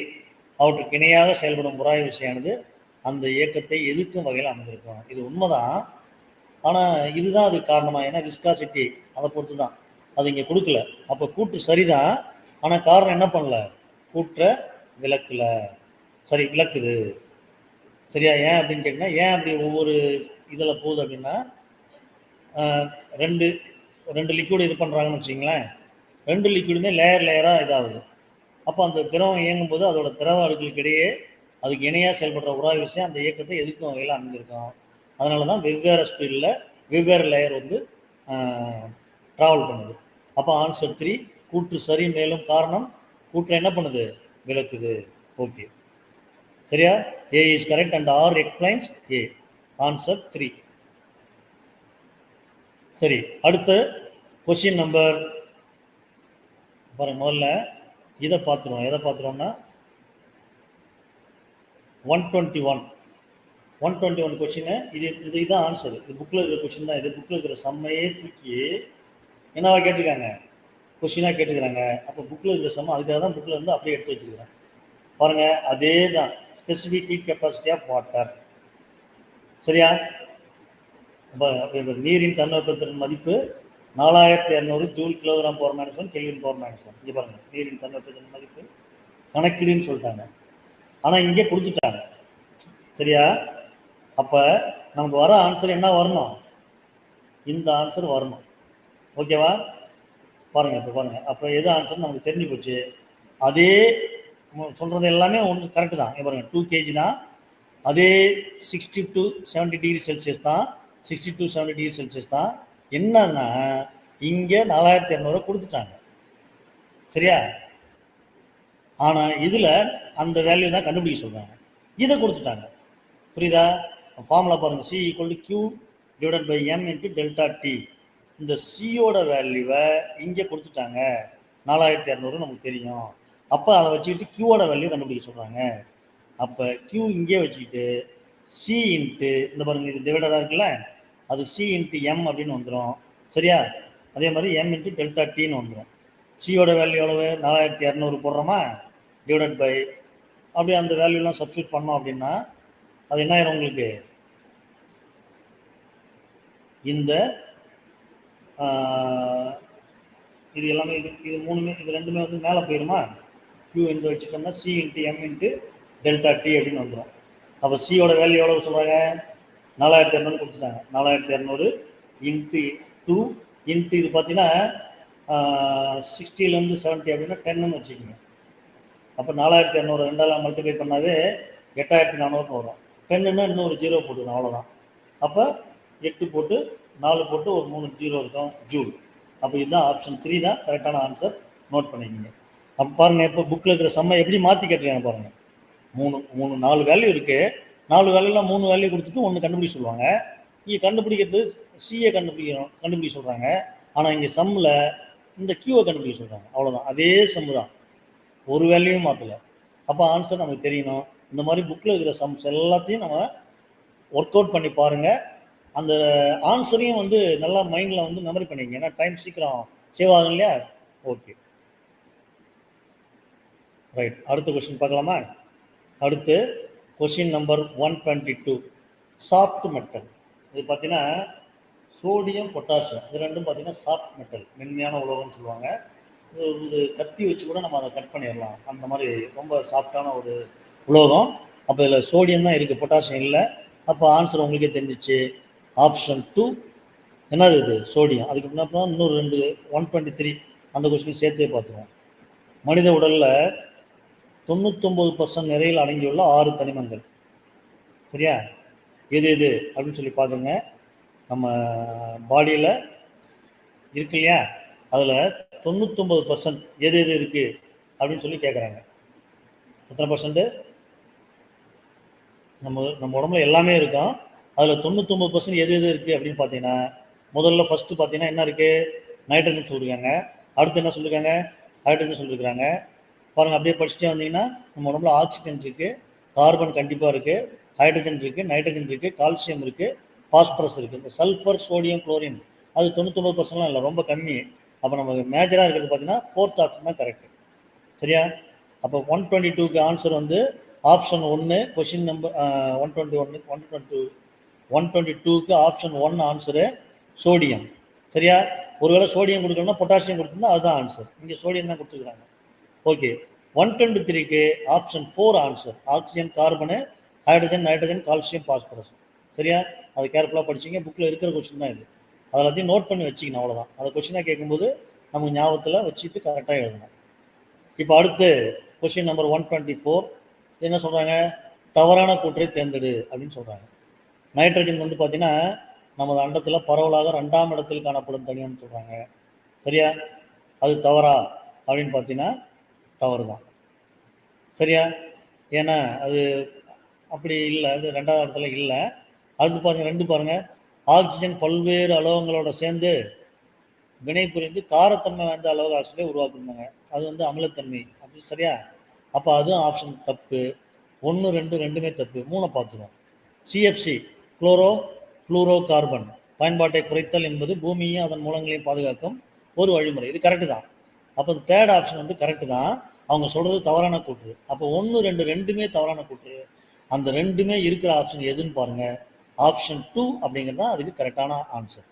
அவற்றுக்கு இணையாக செயல்படும் உராய்வு விசையானது அந்த இயக்கத்தை எதிர்க்கும் வகையில் அமைந்திருக்கும். இது உண்மைதான். ஆனால் இதுதான் அது காரணமாக, ஏன்னா விஸ்காசிட்டி அதை பொறுத்து தான், அது இங்கே கொடுக்கல. அப்போ கூட்டு சரிதான், ஆனால் காரணம் என்ன பண்ணல, கூற்ற விளக்கல. சரி, விளக்குது. சரியா? ஏன் அப்படின்னு கேட்டிங்கன்னா, ஏன் அப்படி ஒவ்வொரு இதில் போகுது அப்படின்னா, ரெண்டு ரெண்டு லிக்விட் இது பண்ணுறாங்கன்னு வச்சிங்களேன், ரெண்டு லிக்விடுமே லேயராக இதாகுது. அப்போ அந்த திரவம் இயங்கும்போது அதோட திரவ அடுக்குகளுக்கு இடையே அதுக்கு இணையாக செயல்படுற உராய்வு விஷயம் அந்த இயக்கத்தை எதிர்க்கும் வகையில் அமைந்திருக்கும். அதனால தான் வெவ்வேறு ஸ்பீடில் வெவ்வேறு லேயர் வந்து ட்ராவல் பண்ணுது. அப்போ ஆன்சர் 3 கூற்று சரி. மேலும் காரணம் கூற்றை என்ன பண்ணுது, விளக்குது. ஓகே, சரியா? A is correct and R explains A. Answer 3. சரி, அடுத்து கொஸ்டின் நம்பர் பாருங்க. முதல்ல இதை பார்த்துருவோம். எதை பார்த்துருவோம்னா 121 கொஸ்டின். இதுதான் ஆன்சர். இது புக்கில் இருக்கிற கொஸ்டின் தான். இது புக்கில் இருக்கிற சம்மையே தூக்கி என்னவா கேட்டிருக்காங்க, கொஸ்டினாக கேட்டுக்கிறாங்க. அப்போ புக்கில் இருக்கிற சம்ம அதுக்காக தான் புக்கில் இருந்து அப்படியே எடுத்து வச்சுக்கிறேன். பாருங்கள், அதே தான் specific heat capacity of water. சரியா? நீரின் தன்வெப்பத்தின் மதிப்பு 4200 joule kilogram power -1 kelvin power -1. இங்கே பாருங்கள், நீரின் தன்வெப்பத்தின் மதிப்பு கணக்கிடுன்னு சொல்லிட்டாங்க, ஆனால் இங்கே கொடுத்துட்டாங்க. சரியா? அப்போ நமக்கு வர ஆன்சர் என்ன வரணும், இந்த ஆன்சர் வரணும். ஓகேவா? பாருங்கள், இப்போ பாருங்கள். அப்போ எது ஆன்சர் நமக்கு தெரிஞ்சு போச்சு. அதே சொல்கிறது எல்லாமே ஒன்று கரெக்டு தான். இங்கே பாருங்கள், 2 kg தான். அதே 60 to 70 டிகிரி செல்சியஸ் தான். 60 to 70 டிகிரி செல்சியஸ் தான். என்னன்னா இங்கே 4200 கொடுத்துட்டாங்க. சரியா? ஆனால் இதில் அந்த வேல்யூ தான் கண்டுபிடிக்க சொல்கிறாங்க. இதை கொடுத்துட்டாங்க. புரியுதா? ஃபார்முலா பாருங்கள், C = Q / M × ΔT. இந்த சியோட வேல்யூவை இங்கே கொடுத்துட்டாங்க. 4200 நமக்கு தெரியும். அப்போ அதை வச்சுக்கிட்டு கியூவோட வேல்யூ கண்டுபிடிக்க சொல்கிறாங்க. அப்போ கியூ இங்கே வச்சுக்கிட்டு சி இன்ட்டு இந்த பாருங்கள், இது டிவைடராக இருக்குல்ல, அது சி இன்ட்டு எம் அப்படின்னு வந்துடும். சரியா? அதே மாதிரி M × ΔTன்னு வந்துடும். சியோட வேல்யூ எவ்வளவு, 4200 போடுறோமா, டிவைடட் பை அப்படியே அந்த வேல்யூலாம் சப்ஸ்டியூட் பண்ணோம் அப்படின்னா அது என்ன ஆயிரும் உங்களுக்கு, இந்த இது எல்லாமே இது மூணுமே, இது ரெண்டுமே வந்து மேலே போயிருமா. கியூ இந்த வச்சுட்டோம்னா C into M into ΔT அப்படின்னு வந்துடும். அப்போ சியோட வேல்யூ எவ்வளோ சொல்கிறாங்க, 4200 கொடுத்துட்டாங்க. 4200 இன்ட்டு 2 இன்ட்டு இது பார்த்தீங்கன்னா 60லேருந்து 70 அப்படின்னா 10ன்னு வச்சுக்கோங்க. அப்போ 4200 ரெண்டால் மல்டிப்ளை பண்ணாவே 8400 வரும். 10ன்னா இன்னும் ஒரு 0 போட்டுக்கணும், அவ்வளோதான். அப்போ 8 போட்டு 4 போட்டு ஒரு 3 0 இருக்கும், ஜூல். அப்போ இதுதான் ஆப்ஷன் 3 தான் கரெக்டான ஆன்சர். நோட் பண்ணிக்கோங்க. அப்போ பாருங்கள், இப்போ புக்கில் இருக்கிற சம்மை எப்படி மாற்றி கேட்டுருக்காங்க பாருங்கள். 4 வேல்யூ இருக்குது. 4 வேல்யூலாம் 3 வேல்யூ கொடுத்துட்டு ஒன்று கண்டுபிடிக்க சொல்லுவாங்க. இங்கே கண்டுபிடிக்கிறது சிஏ கண்டுபிடிக்க சொல்கிறாங்க. ஆனால் இங்கே சம்மில் இந்த கியூவை கண்டுபிடிக்க சொல்கிறாங்க. அவ்வளோதான், அதே சம்மு தான், ஒரு வேல்யூவும் மாற்றலை. அப்போ ஆன்சர் நமக்கு தெரியணும். இந்த மாதிரி புக்கில் இருக்கிற சம்ஸ் எல்லாத்தையும் நம்ம ஒர்க் அவுட் பண்ணி பாருங்கள். அந்த ஆன்சரையும் வந்து நல்லா மைண்டில் வந்து மெமரி பண்ணிக்கங்க, ஏன்னா டைம் சீக்கிரம் சேவ் ஆகும் இல்லையா. Okay, right. அடுத்த கொஸ்டின் பார்க்கலாமா? அடுத்து கொஸ்டின் நம்பர் 122. Soft metal. இது பார்த்தீங்கன்னா சோடியம் பொட்டாசியம், இது ரெண்டும் பார்த்தீங்கன்னா சாஃப்ட் மெட்டல், மென்மையான உலோகம்னு சொல்லுவாங்க. இது கத்தி வச்சு கூட நம்ம அதை கட் பண்ணிடலாம், அந்த மாதிரி ரொம்ப சாஃப்டான ஒரு உலோகம். அப்போ இதில் சோடியம் தான் இருக்குது, பொட்டாசியம் இல்லை. அப்போ ஆன்சர் உங்களுக்கே தெரிஞ்சிச்சு, ஆப்ஷன் 2. என்னது இது, சோடியம். அதுக்கு முன்னாடி இன்னொரு 123 அந்த கொஸ்டின் சேர்த்தே பார்த்துருவோம். மனித உடலில் 99% நிறையில் அடங்கியுள்ள 6 தனிமங்கள். சரியா? எது எது அப்படின்னு சொல்லி பார்த்துங்க. நம்ம பாடியில் இருக்கு இல்லையா, அதில் 99% எது எது இருக்குது அப்படின்னு சொல்லி கேட்குறாங்க. எத்தனை பர்சன்ட்? நம்ம உடம்புல எல்லாமே இருக்கும். அதில் 99% எது எது இருக்குது அப்படின்னு பார்த்தீங்கன்னா, முதல்ல ஃபஸ்ட்டு பார்த்தீங்கன்னா என்ன இருக்குது, நைட்ரஜன் சொல்லியிருக்காங்க. அடுத்து என்ன சொல்லியிருக்காங்க, ஹைட்ரஜன் சொல்லியிருக்கிறாங்க. பாருங்கள், அப்படியே படிச்சுட்டே வந்தீங்கன்னா நம்ம உடம்புல ஆக்சிஜன் இருக்குது, கார்பன் கண்டிப்பாக இருக்குது, ஹைட்ரஜன் இருக்குது, நைட்ரஜன் இருக்குது, கால்சியம் இருக்குது, பாஸ்பரஸ் இருக்குது. இந்த சல்ஃபர், சோடியம், குளோரின் அது 99%லாம் இல்லை, ரொம்ப கம்மி. அப்போ நமக்கு மேஜராக இருக்கிறது பார்த்தீங்கன்னா 4th ஆப்ஷன் தான் கரெக்டு. சரியா? அப்போ 122க்கு ஆன்சர் வந்து ஆப்ஷன் 1. கொஷின் நம்பர் 122க்கு ஆப்ஷன் 1 ஆன்சரு சோடியம். சரியா? ஒருவேளை சோடியம் கொடுக்கணும்னா பொட்டாசியம் கொடுத்துருந்தா அதுதான் ஆன்சர். இங்கே சோடியம் தான் கொடுத்துருக்காங்க. ஓகே. 123க்கு option 4 answer oxygen, carbon, hydrogen, nitrogen, calcium, phosphorus. சரியா? அது கேர்ஃபுல்லாக படிச்சிங்க. புக்கில் இருக்கிற கொஸ்டின் தான் இது. அதெல்லாத்தையும் நோட் பண்ணி வச்சுக்கணும், அவ்வளோதான். அதை கொஸ்டினாக கேட்கும்போது நமக்கு ஞாபகத்தில் வச்சுட்டு கரெக்டாக எழுதணும். இப்போ அடுத்து கொஸ்டின் நம்பர் 124 என்ன சொல்கிறாங்க? தவறான கூற்றை தேர்ந்தெடு அப்படின்னு சொல்கிறாங்க. நைட்ரஜன் வந்து பார்த்தீங்கன்னா நமது அண்டத்தில் பரவலாக 2ஆம் இடத்தில் காணப்படும் தனியம்னு சொல்கிறாங்க. சரியா? அது தவறா அப்படின்னு பார்த்தீங்கன்னா தவறு தான். சரியா? ஏன்னா அது அப்படி இல்லை, அது 2ஆவது இடத்துல இல்லை. அது பாருங்கள், 2 பாருங்கள். ஆக்சிஜன் பல்வேறு அலோகங்களோட சேர்ந்து வினை புரிந்து காரத்தன்மை வாய்ந்த அலோக ஆக்சைடை உருவாக்குறாங்க. அது வந்து அமிலத்தன்மை அப்படி. சரியா? அப்போ அதுவும் ஆப்ஷன் தப்பு. 1, 2 ரெண்டுமே தப்பு. 3 பார்த்துருவோம். சிஎஃப்சி குளோரோ ஃப்ளூரோ கார்பன் பயன்பாட்டை குறைத்தல் என்பது பூமியையும் அதன் மூலங்களையும் பாதுகாக்கும் ஒரு வழிமுறை. இது கரெக்டு தான். அப்போ அது 3rd ஆப்ஷன் வந்து கரெக்டு தான். அவங்க சொல்கிறது தவறான கூற்று. அப்போ 1, 2 ரெண்டுமே தவறான கூற்று. அந்த ரெண்டுமே இருக்கிற ஆப்ஷன் எதுன்னு பாருங்கள். ஆப்ஷன் 2 அப்படிங்கிறது தான் அதுக்கு கரெக்டான ஆன்சர்.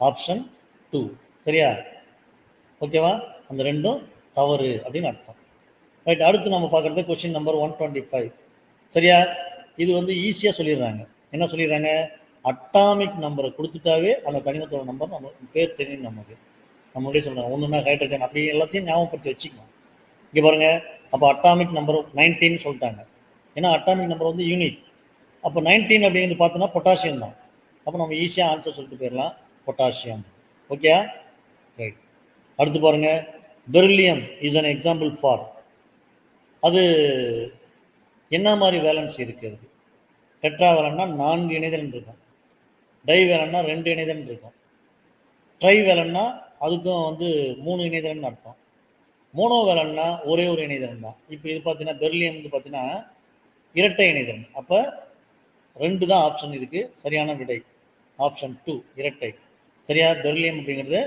ஆப்ஷன் 2. சரியா? ஓகேவா? அந்த ரெண்டும் தவறு அப்படின்னு அர்த்தம். ரைட். அடுத்து நம்ம பார்க்குறது கொஸ்டின் நம்பர் 125. சரியா? இது வந்து ஈஸியாக சொல்லிடுறாங்க. என்ன சொல்லிடுறாங்க? அட்டாமிக் நம்பரை கொடுத்துட்டாவே அந்த தனிமத்தோட நம்பர் நம்ம பேர் தெரியும் நமக்கு. நம்மளே சொல்கிறாங்க. ஒன்றுனா ஹைட்ரஜன் அப்படி எல்லாத்தையும் ஞாபகப்படுத்தி வச்சுக்கணும். இங்கே பாருங்கள். அப்போ அட்டாமிக் நம்பர் 19 சொல்லிட்டாங்க. ஏன்னா அட்டாமிக் நம்பர் வந்து யூனிட். அப்போ 19 அப்படிங்கிறது பார்த்தோன்னா பொட்டாசியம் தான். அப்போ நம்ம ஈஸியாக ஆன்சர் சொல்லிட்டு போயிடலாம், பொட்டாசியம். ஓகே? ரைட். அடுத்து பாருங்கள். Beryllium is an example for. அது என்ன மாதிரி வேலன்ஸ் இருக்குது? அதுக்கு டெட்ரா வேலன்னா 4 இணைதல் இருக்கும், டை வேலன்னா 2 இணைதல் இருக்கும், ட்ரை வேலன்னா அதுக்கும் வந்து 3 இணைதல்னு அர்த்தம், மோனோ வேலன்னா ஒரே ஒரு இணைதல் தான். இப்போ இது பார்த்தீங்கன்னா பெரிலியம் வந்து பார்த்தீங்கன்னா இரட்டை இணைதல். அப்போ 2 தான் ஆப்ஷன். இதுக்கு சரியான விடை ஆப்ஷன் 2 இரட்டை. சரியா? பெரிலியம் அப்படிங்கிறது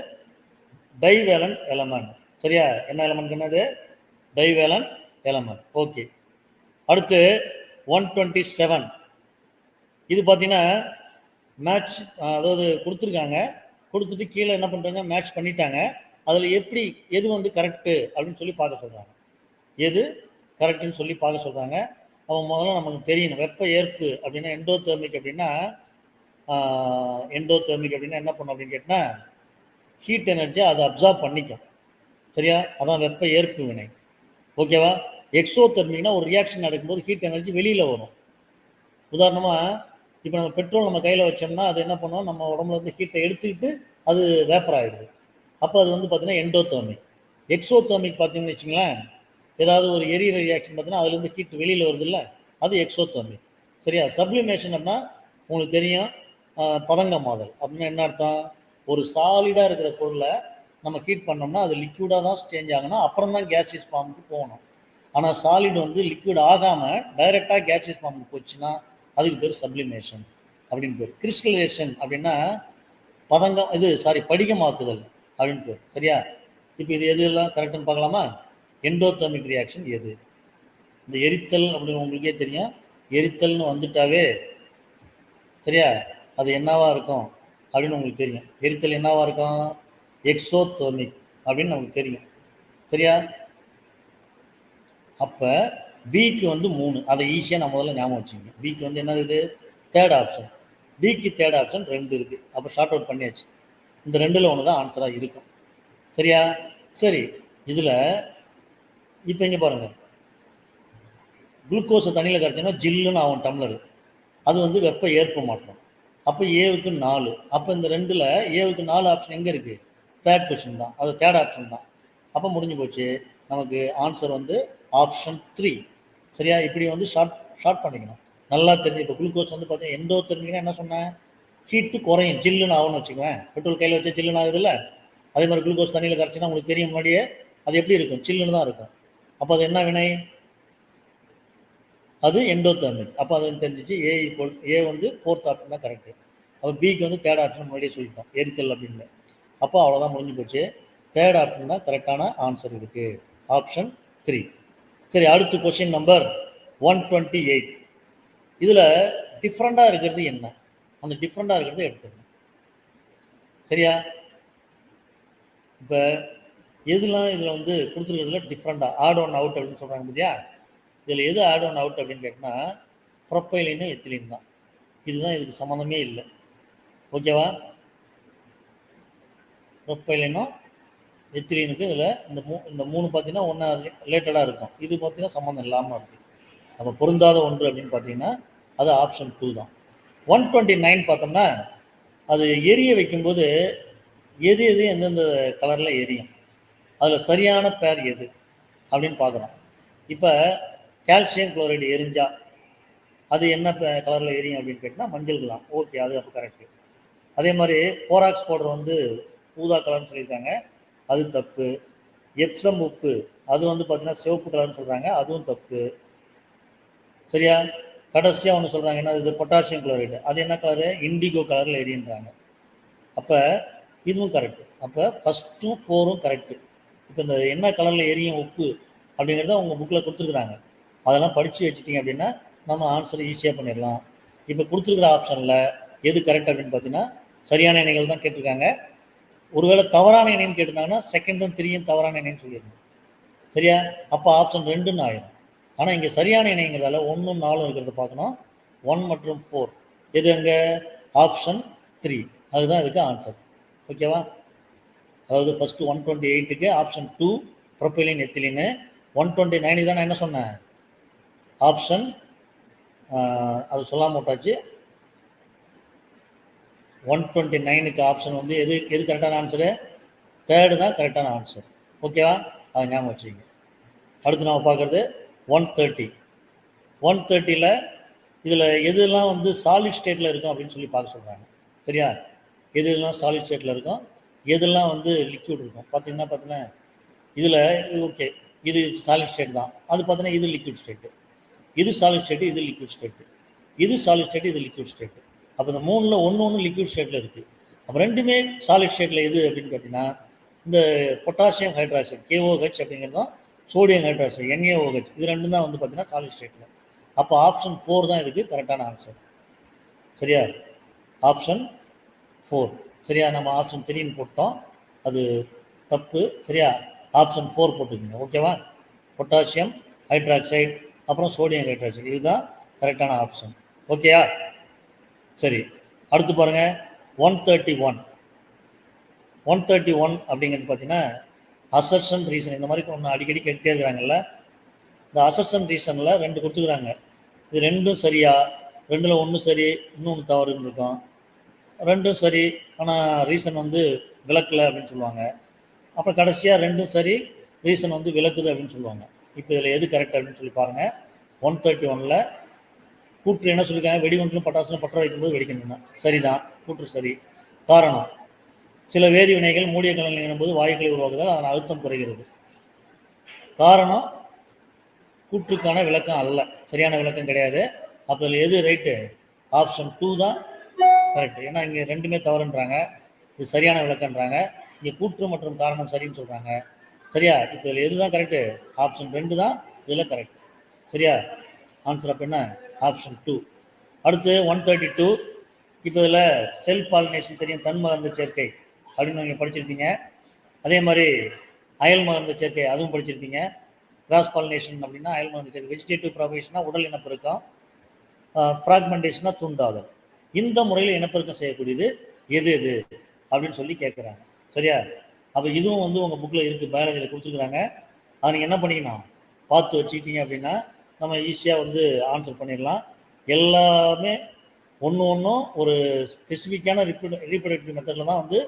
டைவேலன் எலமெண்ட். சரியா? என்ன எலமெண்ட்? என்னது? டைவேலன் எலமெண்ட். ஓகே. அடுத்து 127. இது பார்த்தீங்கன்னா மேட்ச், அதாவது கொடுத்துருக்காங்க, கொடுத்துட்டு கீழே என்ன பண்ணுறாங்க, மேட்ச் பண்ணிட்டாங்க. அதில் எப்படி எது வந்து கரெக்டு அப்படின்னு சொல்லி பார்க்க சொல்கிறாங்க. எது கரெக்டுன்னு சொல்லி பார்க்க சொல்கிறாங்க. அவன் முதல்ல நமக்கு தெரியணும். வெப்ப ஏற்பு அப்படின்னா எண்டோதெர்மிக் அப்படின்னா என்ன பண்ணும் அப்படின்னு கேட்டால் ஹீட் எனர்ஜியை அதை அப்சார்ப் பண்ணிக்கும். சரியா? அதான் வெப்ப ஏற்பு வினை. ஓகேவா? எக்ஸோதெர்மிக்னா ஒரு ரியாக்ஷன் நடக்கும்போது ஹீட் எனர்ஜி வெளியில் வரும். உதாரணமாக இப்போ நம்ம பெட்ரோல் நம்ம கையில் வச்சோம்னா அது என்ன பண்ணுவோம், நம்ம உடம்புல இருந்து ஹீட்டை எடுத்துக்கிட்டு அது வேப்பர் ஆகிடுது. அப்போ அது வந்து பார்த்தீங்கன்னா எண்டோதெர்மிக். எக்ஸோதெர்மிக் பார்த்தீங்கன்னு வச்சுங்களேன், ஏதாவது ஒரு எரியிற ரியாக்ஷன் பார்த்தீங்கன்னா அதுலேருந்து ஹீட் வெளியில் வருது இல்லை, அது எக்ஸோதெர்மிக். சரியா? சப்ளிமேஷன் அப்படின்னா உங்களுக்கு தெரியும், பதங்கமாதல் அப்படின்னா என்ன அர்த்தம்? ஒரு சாலிடாக இருக்கிற பொருளை நம்ம ஹீட் பண்ணோம்னா அது லிக்விடாக தான் சேஞ்ச் ஆகணும், அப்புறம் தான் கேசியஸ் ஃபார்முக்கு போகணும். ஆனால் சாலிட் வந்து லிக்விட் ஆகாமல் டைரெக்டாக கேசியஸ் ஃபார்முக்கு போச்சுன்னா அதுக்கு பேர் சப்ளிமேஷன் அப்படின்னு பேர். கிறிஸ்டலைசேஷன் அப்படின்னா படிகமாக்குதல் அப்படின்னு பேர். சரியா? இப்போ இது எது எல்லாம் கரெக்டுன்னு பார்க்கலாமா? எண்டோதெர்மிக் ரியாக்ஷன் எது? இந்த எரித்தல் அப்படின்னு உங்களுக்கே தெரியும். எரித்தல்னு வந்துட்டாவே சரியா அது என்னவா இருக்கும் அப்படின்னு உங்களுக்கு தெரியும். எரித்தல் என்னவா இருக்கும்? எக்ஸோதெர்மிக் அப்படின்னு நமக்கு தெரியும். சரியா? அப்போ பிக்கு வந்து 3. அதை ஈஸியாக நம்ம முதல்ல ஞாபகம் வச்சுக்கோங்க. பிக்கு வந்து என்னது? இது 3rd ஆப்ஷன். பிக்கு 3rd ஆப்ஷன் 2 இருக்குது. அப்போ ஷார்ட் அவுட் பண்ணியாச்சு. இந்த 2ல் ஒன்று தான் ஆன்சராக இருக்கும். சரியா? சரி. இதில் இப்போ இங்கே பாருங்கள், குளுக்கோஸை தண்ணியில் கரைச்சோன்னா ஜில்லுன்னு ஆகும் டம்ளரு. அது வந்து வெப்ப ஏற்பு மாற்றம். அப்போ ஏவுக்கு 4. அப்போ இந்த 2ல் ஏவுக்கு 4 ஆப்ஷன் எங்கே இருக்குது? 3rd கொஸ்டின் தான், அது 3rd ஆப்ஷன் தான். அப்போ முடிஞ்சு போச்சு. நமக்கு ஆன்சர் வந்து ஆப்ஷன் 3. சரியா? இப்படி வந்து ஷார்ட் பண்ணிக்கணும், நல்லா தெரிஞ்சு. இப்போ குளுக்கோஸ் வந்து பார்த்தீங்கன்னா எண்டோதெர்மிக்னா என்ன சொன்னேன்? ஹீட்டு குறையும், ஜில்லுன்னு ஆகும்னு வச்சுக்குவேன். பெட்ரோல் கையில் வச்சா ஜில்லுன்னு ஆகுது இல்லை? அதே மாதிரி குளுக்கோஸ் தண்ணியில் கரைச்சினா உங்களுக்கு தெரியும் முன்னாடியே அது எப்படி இருக்கும், சில்லுன்னு தான் இருக்கும். அப்போ அது என்ன வினை? அது எண்டோதெர்மிக். அப்போ அது தெரிஞ்சிச்சு ஏ வந்து ஃபோர்த் ஆப்ஷன் தான் கரெக்டு. அப்போ பிக்கு வந்து தேர்ட் ஆப்ஷன் முன்னாடியே சொல்லிட்டோம், எரித்தல் அப்படின்னு. அப்போ அவ்வளோதான், முடிஞ்சு போச்சு. தேர்ட் ஆப்ஷன் தான் கரெக்டான ஆன்சர் இதுக்கு, ஆப்ஷன் 3. சரி, அடுத்து கொஸ்டின் நம்பர் 128. இதில் டிஃப்ரெண்ட்டாக இருக்கிறது என்ன? அந்த டிஃப்ரெண்ட்டாக இருக்கிறது எடுத்துக்கணும். சரியா? இப்போ எதுலாம் இதில் வந்து கொடுத்துருக்கிறதுல டிஃப்ரெண்ட்டாக ஆட் ஒன் அவுட் அப்படின்னு சொல்கிறாங்க இல்லையா? இதில் எது ஆட் ஒன் அவுட் அப்படின்னு கேட்டால் ப்ரொப்பைலினும் எத்திலின் தான். இதுதான் இதுக்கு சம்மந்தமே இல்லை. ஓகேவா? ப்ரொப்பைலினும் எத்திலீனுக்கு இதில் இந்த மூணு பார்த்தீங்கன்னா ஒன்றா ரிலேட்டடாக இருக்கும். இது பார்த்தீங்கன்னா சம்மந்தம் இல்லாமல் இருக்குது. நம்ம பொருந்தாத ஒன்று அப்படின்னு பார்த்தீங்கன்னா அது ஆப்ஷன் 2 தான். 129 பார்த்தோம்னா அது எரிய வைக்கும்போது எது எந்தெந்த கலரில் எரியும், அதில் சரியான பேர் எது அப்படின்னு பார்க்குறோம். இப்போ கால்சியம் குளோரைடு எரிஞ்சா அது என்ன கலரில் எரியும் அப்படின்னு கேட்டால் மஞ்சள் கலர். ஓகே, அது அப்போ கரெக்டு. அதே மாதிரி போராக்ஸ் பவுடர் வந்து ஊதா கலர்னு சொல்லியிருக்காங்க, அது தப்பு. எப்சம் உப்பு அது வந்து பார்த்தீங்கன்னா சிவப்பு கலர்னு சொல்கிறாங்க, அதுவும் தப்பு. சரியா? கடைசியாக ஒன்று சொல்கிறாங்க, என்ன இது பொட்டாசியம் குளோரைடு, அது என்ன கலரு, இண்டிகோ கலரில் எரியுன்றாங்க. அப்போ இதுவும் கரெக்டு. அப்போ ஃபஸ்ட்டும் 4ம் கரெக்டு. இப்போ இந்த என்ன கலரில் எரியும் உப்பு அப்படிங்கிறத உங்கள் புக்கில் கொடுத்துருக்குறாங்க. அதெல்லாம் படித்து வச்சுட்டிங்க அப்படின்னா நம்ம ஆன்சரை ஈஸியாக பண்ணிடலாம். இப்போ கொடுத்துருக்குற ஆப்ஷனில் எது கரெக்ட் அப்படின்னு பார்த்தீங்கன்னா சரியான இணைகள் தான் கேட்டிருக்காங்க. ஒருவேளை தவறான இணைன்னு கேட்டிருந்தாங்கன்னா 2ம் 3யும் தவறான இணைன்னு சொல்லிடணும். சரியா? அப்போ ஆப்ஷன் 2ன்னு ஆயிரும். ஆனால் இங்கே சரியான இணைங்கிறதால 1ம் 4ம் இருக்கிறத பார்க்கணும். 1 மற்றும் 4 எது அங்கே? ஆப்ஷன் 3. அதுதான் இதுக்கு ஆன்சர். ஓகேவா? அதாவது ஃபஸ்ட்டு 128க்கு ஆப்ஷன் 2 ப்ரொப்பைலின் எத்திலின்னு. 129 தான் நான் என்ன சொன்னேன், ஆப்ஷன் அது சொல்லாமல் விட்டாச்சு. 129க்கு ஆப்ஷன் வந்து எது கரெக்டான ஆன்சரு? தேர்டு தான் கரெக்டான ஆன்சர். ஓகேவா? அதை ஞாபகம் வச்சுக்கோங்க. அடுத்து நம்ம பார்க்குறது 130. 130ல் இதில் எதுலாம் வந்து சாலிட் ஸ்டேட்டில் இருக்கும் அப்படின்னு சொல்லி பார்க்க சொல்கிறாங்க. சரியா? எதுலாம் சாலிட் ஸ்டேட்டில் இருக்கும், எதெல்லாம் வந்து லிக்விட் இருக்கும். பார்த்தீங்கன்னா இதில் ஓகே, இது சாலிட் ஸ்டேட் தான். அது பார்த்தீங்கன்னா இது லிக்விட் ஸ்டேட்டு. இது சாலிட் ஸ்டேட்டு, இது லிக்விட் ஸ்டேட்டு. இது சாலிட் ஸ்டேட்டு, இது லிக்விட் ஸ்டேட்டு. அப்போ இந்த மூணில் ஒன்று லிக்விட் ஸ்டேட்டில் இருக்குது. அப்போ ரெண்டுமே சாலிட் ஸ்டேட்டில் எது அப்படின்னு பார்த்தீங்கன்னா இந்த பொட்டாசியம் ஹைட்ராக்சைடு KOH அப்படிங்கிறது தான், சோடியம் ஹைட்ராக்சைடு NaOH, இது ரெண்டும் தான் வந்து பார்த்தீங்கன்னா சாலிட் ஸ்டேட்டில். அப்போ ஆப்ஷன் 4 தான் இதுக்கு கரெக்டான ஆன்சர். சரியா? ஆப்ஷன் 4. சரியா? நம்ம ஆப்ஷன் 3ன்னு போட்டோம், அது தப்பு. சரியா? ஆப்ஷன் 4 போட்டுக்கோங்க. ஓகேவா? பொட்டாசியம் ஹைட்ராக்சைடு அப்புறம் சோடியம் ஹைட்ராக்சைடு, இதுதான் கரெக்டான ஆப்ஷன். ஓகேயா? சரி, அடுத்து பாருங்கள் 131. 131 அப்படிங்கிறது பார்த்தீங்கன்னா அசர்ஷன் ரீசன். இந்த மாதிரி ஒன்று அடிக்கடி கேட்டுகிட்டே இருக்கிறாங்கல்ல. இந்த அசர்ஷன் ரீசனில் 2 கொடுத்துக்கிறாங்க. இது 2ம் சரியா, 2ல் 1 சரி, இன்னொன்று தவறுன்னு இருக்கும். 2ம் சரி ஆனால் ரீசன் வந்து விளக்கலை அப்படின்னு சொல்லுவாங்க. அப்புறம் கடைசியாக 2ம் சரி, ரீசன் வந்து விளக்குது அப்படின்னு சொல்லுவாங்க. இப்போ இதில் எது கரெக்ட் அப்படின்னு சொல்லி பாருங்கள். 131ல் கூற்று என்ன சொல்லியிருக்காங்க, வெடிகுண்டிலும் பட்டாசுலும் பற்ற வைக்கும்போது வெடிக்கணும்னா சரிதான், கூற்று சரி. காரணம், சில வேதி வினைகள் மூடிய கலனில் இணையும்போது வாயுக்களை உருவாக்குதால் அதன் அழுத்தம் குறைகிறது. காரணம் கூற்றுக்கான விளக்கம் அல்ல, சரியான விளக்கம் கிடையாது. அப்போ இதில் எது ரைட்டு? ஆப்ஷன் 2 தான் கரெக்டு. ஏன்னா இங்கே 2மே தவறுன்றாங்க, இது சரியான விளக்கன்றாங்க. இங்கே கூற்று மற்றும் காரணம் சரின்னு சொல்கிறாங்க. சரியா? இப்போ இதில் எது தான் கரெக்டு? ஆப்ஷன் 2 தான் இதில் கரெக்ட். சரியா? ஆன்சர் அப்போ என்ன? ஆப்ஷன் 2. அடுத்து 132. இப்போ இதில் செல்ஃப் பாலினேஷன் தெரியும், தன் மகர்ந்த சேர்க்கை அப்படின்னு நீங்கள் படிச்சிருப்பீங்க. அதே மாதிரி அயல் மகர்ந்த சேர்க்கை அதுவும் படிச்சிருப்பீங்க. கிராஸ் பாலினேஷன் அப்படின்னா அயல் மகர்ந்த சேர்க்கை. வெஜிடேட்டிவ் ப்ராபகேஷனா உடல் இனப்பெருக்கம், ஃப்ராக்மெண்டேஷனா தூண்டாதல். இந்த முறையில் இனப்பெருக்கம் செய்யக்கூடியது எது அப்படின்னு சொல்லி கேட்குறாங்க. சரியா? அப்போ இதுவும் வந்து உங்கள் புக்கில் இருக்குது, பயாலஜியில் கொடுத்துருக்குறாங்க. அதை நீங்கள் என்ன பண்ணிக்கணும், பார்த்து வச்சுக்கிட்டீங்க அப்படின்னா நம்ம ஈஸியாக வந்து ஆன்சர் பண்ணிடலாம். எல்லாமே ஒன்றும் ஒரு ஸ்பெசிஃபிக்கான ரீப்ரொடக்டிவ் மெத்தடில் தான் வந்து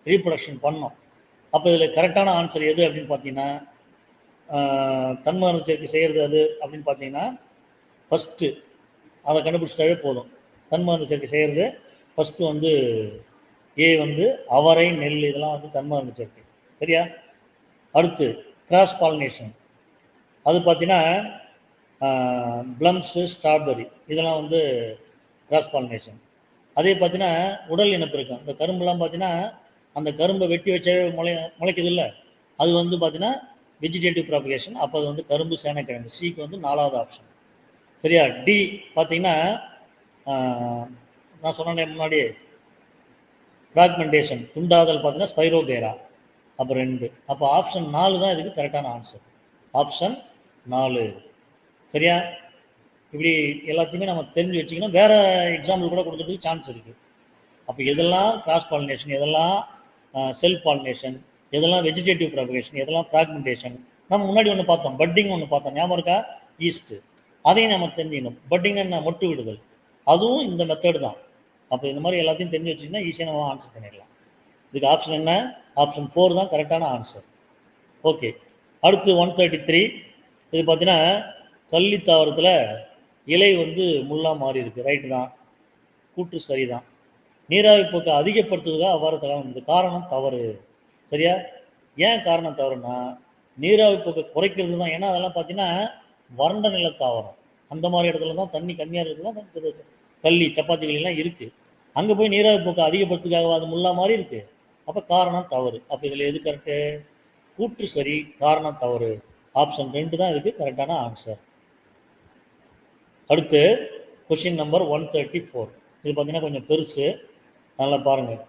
ரீப்ரொடக்ஷன் பண்ணோம். அப்போ இதில் கரெக்டான ஆன்சர் எது அப்படின்னு பார்த்தீங்கன்னா தன்மகர்ந்த சேர்க்கை செய்கிறது அது அப்படின்னு பார்த்தீங்கன்னா ஃபஸ்ட்டு அதை கண்டுபிடிச்சிட்டாவே போதும். தன்மகர்ந்த சேர்க்கை செய்கிறது ஃபஸ்ட்டு வந்து ஏ வந்து அவரை, நெல், இதெல்லாம் வந்து தன்மகர்ந்த சேர்க்கை. சரியா? அடுத்து கிராஸ் பாலினேஷன், அது பார்த்தீங்கன்னா ப்ளம்ஸு, ஸ்ட்ராபெரி இதெல்லாம் வந்து கிராஸ் பாலினேஷன். அதே பார்த்தீங்கன்னா உடல் இனப்பெருக்கம். இந்த கரும்புலாம் பார்த்தீங்கன்னா அந்த கரும்பை வெட்டி வச்சாவே முளைக்குது இல்லை, அது வந்து பார்த்தீங்கன்னா வெஜிடேட்டிவ் ப்ராபகேஷன். அப்போ அது வந்து கரும்பு சேனைக்கிழங்கு. சிக்கு வந்து 4வது ஆப்ஷன். சரியா? டி பார்த்தீங்கன்னா நான் சொன்னேன் முன்னாடி ஃப்ராக்மெண்டேஷன், துண்டாதல் பார்த்தீங்கன்னா ஸ்பைரோகேரா. அப்போ 2. அப்போ ஆப்ஷன் 4 தான் இதுக்கு கரெக்டான ஆன்சர். ஆப்ஷன் 4. சரியா? இப்படி எல்லாத்தையுமே நம்ம தெரிஞ்சு வச்சுக்கணும். வேறு எக்ஸாம்பிள் கூட கொடுக்கறதுக்கு சான்ஸ் இருக்குது. அப்போ எதெல்லாம் கிராஸ் பாலினேஷன், எதெல்லாம் செல்ஃப் பாலினேஷன், எதெல்லாம் வெஜிடேட்டிவ் ப்ராபகேஷன், எதெல்லாம் ஃப்ராக்மெண்டேஷன். நம்ம முன்னாடி ஒன்று பார்த்தோம், பட்டிங் ஒன்று பார்த்தோம், ஞாபகம் இருக்கா? ஈஸ்ட்டு. அதையும் நம்ம தெரிஞ்சுக்கணும். பட்டிங் என்ன, மொட்டு விடுதல், அதுவும் இந்த மெத்தடு தான். அப்போ இந்த மாதிரி எல்லாத்தையும் தெரிஞ்சு வச்சிங்கன்னா ஈஸியாக நம்ம ஆன்சர் பண்ணிடலாம். இதுக்கு ஆப்ஷன் என்ன? ஆப்ஷன் 4 தான் கரெக்டான ஆன்சர். ஓகே, அடுத்து 133. இது பார்த்தீங்கன்னா கள்ளி தாவரத்தில் இலை வந்து முள்ளாக மாறி இருக்குது. ரைட்டு தான், கூற்று சரிதான். நீராவி போக்கை அதிகப்படுத்துவதாக அவ்வாறு தகவல். காரணம் தவறு. சரியா? ஏன் காரணம் தவறுனா நீராவி போக்கை குறைக்கிறது தான். ஏன்னா அதெல்லாம் பார்த்தீங்கன்னா வறண்ட நில தாவரம். அந்த மாதிரி இடத்துல தான் தண்ணி கம்மியாக இருக்கிறது தான் கள்ளி சப்பாத்திகளெல்லாம் இருக்குது. அங்கே போய் நீராவி போக்கை அதிகப்படுத்துக்காக அது முள்ளா மாதிரி இருக்குது. அப்போ காரணம் தவறு. அப்போ இதில் எது கரெக்டு? கூற்று சரி, காரணம் தவறு. ஆப்ஷன் 2 தான் இதுக்கு கரெக்டான ஆன்சர். அடுத்து கொஷின் நம்பர் 134. இது பார்த்தீங்கன்னா கொஞ்சம் பெருசு, நல்லா பாருங்கள்.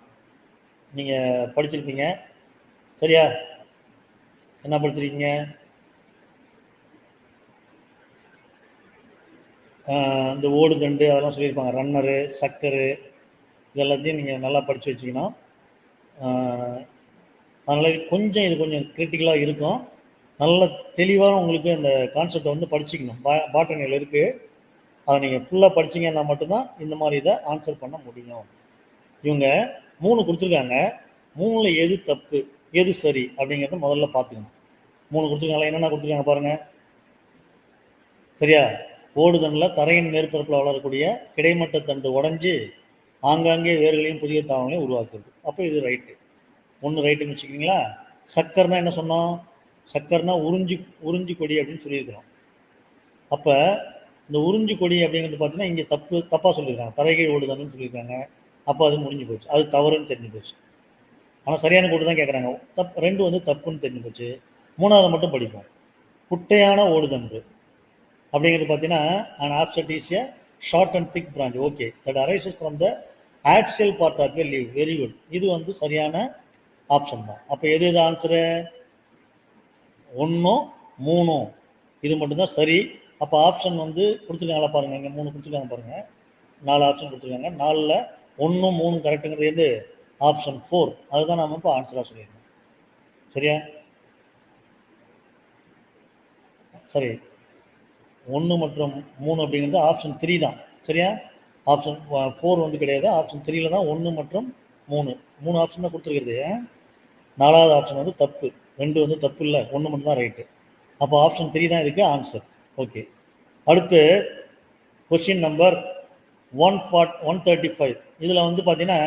நீங்கள் படிச்சிருப்பீங்க. சரியா? என்ன படிச்சிருக்கீங்க? இந்த ஓடுதண்டு அதெல்லாம் சொல்லியிருப்பாங்க. ரன்னரு, சக்கரு, இதெல்லாத்தையும் நீங்கள் நல்லா படித்து வச்சுக்கணும். அதனால் கொஞ்சம் இது கொஞ்சம் கிரிட்டிக்கலாக இருக்கும். நல்ல தெளிவாக உங்களுக்கு இந்த கான்செப்டை வந்து படிச்சுக்கணும். பாட்டனியில் இருக்குது, அதை நீங்கள் ஃபுல்லாக படிச்சிங்கன்னா மட்டும்தான் இந்த மாதிரி இதை ஆன்சர் பண்ண முடியும். இவங்க 3 கொடுத்துருக்காங்க. 3ல் எது தப்பு எது சரி அப்படிங்கிறத முதல்ல பார்த்துக்கணும். 3 கொடுத்துருக்காங்களா? என்னென்ன கொடுத்துருக்காங்க பாருங்கள். சரியா? ஓடுதண்டில் தரையின் மேற்பரப்பில் வளரக்கூடிய கிடைமட்ட தண்டு உடஞ்சி ஆங்காங்கே வேர்களையும் புதிய தாவங்களையும் உருவாக்குறது. அப்போ இது ரைட்டு. 1 ரைட்டுன்னு வச்சுக்கிங்களா? சக்கர்னா என்ன சொன்னோம்? சக்கர்னா உறிஞ்சி கொடி அப்படின்னு சொல்லியிருக்கிறோம். அப்போ இந்த உறிஞ்சி கொடி அப்படிங்கிறது பார்த்தீங்கன்னா இங்கே தப்பாக சொல்லியிருக்காங்க. தரைகீழ் ஓடுதல்னு சொல்லியிருக்காங்க. அப்போ அது முடிஞ்சு போச்சு, அது தவறுன்னு தெரிஞ்சு போச்சு. ஆனால் சரியான கூட்டு தான் கேட்குறாங்க. 2 வந்து தப்புன்னு தெரிஞ்சு போச்சு. 3வது மட்டும் படிப்போம். குட்டையான ஓடுதண்டு அப்படிங்கிறது பார்த்தீங்கன்னா an offset is a short and thick branch. Okay, that arises from the axial part of a leaf. Very good. இது வந்து சரியான ஆப்ஷன் தான். அப்போ எது ஆன்சரு? 1, 3 இது மட்டும்தான் சரி. அப்போ ஆப்ஷன் வந்து கொடுத்துருக்காங்களா பாருங்கள். இங்கே 3 கொடுத்துருக்காங்க பாருங்கள். 4 ஆப்ஷன் கொடுத்துருக்காங்க. 4ல் 1, 3 கரெக்டுங்கிறது எது? ஆப்ஷன் 4. அதுதான் நம்ம இப்போ ஆன்சராக சொல்லியிருக்கோம். சரியா? சரி, 1 மற்றும் 3 அப்படிங்கிறது ஆப்ஷன் 3 தான். சரியா? ஆப்ஷன் 4 வந்து கிடையாது. ஆப்ஷன் 3ல் தான் 1 மற்றும் 3 ஆப்ஷன் தான் கொடுத்துருக்கிறது. 4வது ஆப்ஷன் வந்து தப்பு. 2 வந்து தப்பு இல்லை, 1 மட்டும் தான் ரைட்டு. அப்போ ஆப்ஷன் 3 தான் இதுக்கு ஆன்சர். ஓகே, அடுத்து கொஸ்டின் நம்பர் 135. இதில் வந்து பார்த்தீங்கன்னா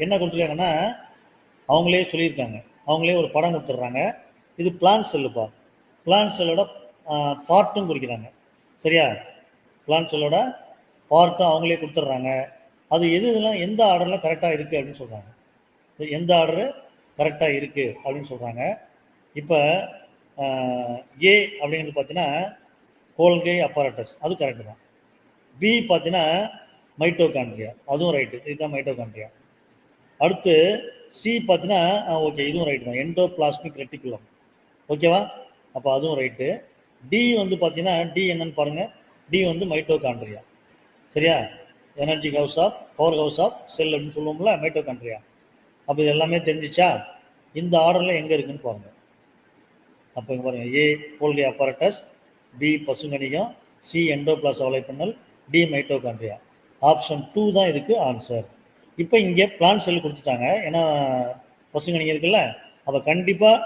என்ன கொடுத்துருக்காங்கன்னா அவங்களே சொல்லியிருக்காங்க. அவங்களே ஒரு படம் கொடுத்துட்றாங்க. இது பிளான் செல்லுப்பா. பிளான் செல்லோட பார்ட்டும் குறிக்கிறாங்க. சரியா? பிளான் செல்லோட பார்ட்டும் அவங்களே கொடுத்துட்றாங்க. அது இதெல்லாம் எந்த ஆர்டரில் கரெக்டாக இருக்குது அப்படின்னு சொல்கிறாங்க. சரி, எந்த ஆர்டரு கரெக்டாக இருக்குது அப்படின்னு சொல்கிறாங்க. இப்போ ஏ அப்படிங்கிறது பார்த்தீங்கன்னா கோல்கை அப்பaratus, அது கரெக்டு தான். பி பார்த்தீங்கன்னா மைட்டோகாண்ட்ரியா, அதுவும் ரைட்டு. இதுதான் மைட்டோகாண்ட்ரியா. அடுத்து சி பார்த்தீங்கன்னா ஓகே, இதுவும் ரைட்டு தான். Endoplasmic reticulum. ஓகேவா? அப்போ அதுவும் ரைட்டு. டி வந்து பார்த்தீங்கன்னா டி என்னன்னு பாருங்கள். டி வந்து மைட்டோகாண்ட்ரியா. சரியா? Energy house of power house of cell அப்படின்னு சொல்லுவோம்ல, மைட்டோகாண்ட்ரியா. அப்போ இது எல்லாமே தெரிஞ்சிச்சா? இந்த ஆர்டரில் எங்கே இருக்குன்னு பாருங்கள். அப்போ இங்கே பாருங்கள். ஏ கோல்கை அப்பaratus, பி பசுங்கணிகம், சி எண்டோபிளாச வலைப்பின்னல், டி மைட்டோகாண்ட்ரியா. ஆப்ஷன் 2 தான் இதுக்கு ஆன்சர். இப்போ இங்கே பிளான் செல் கொடுத்துட்டாங்க. ஏன்னா பசுங்கணிகம் இருக்குல்ல, அப்போ கண்டிப்பாக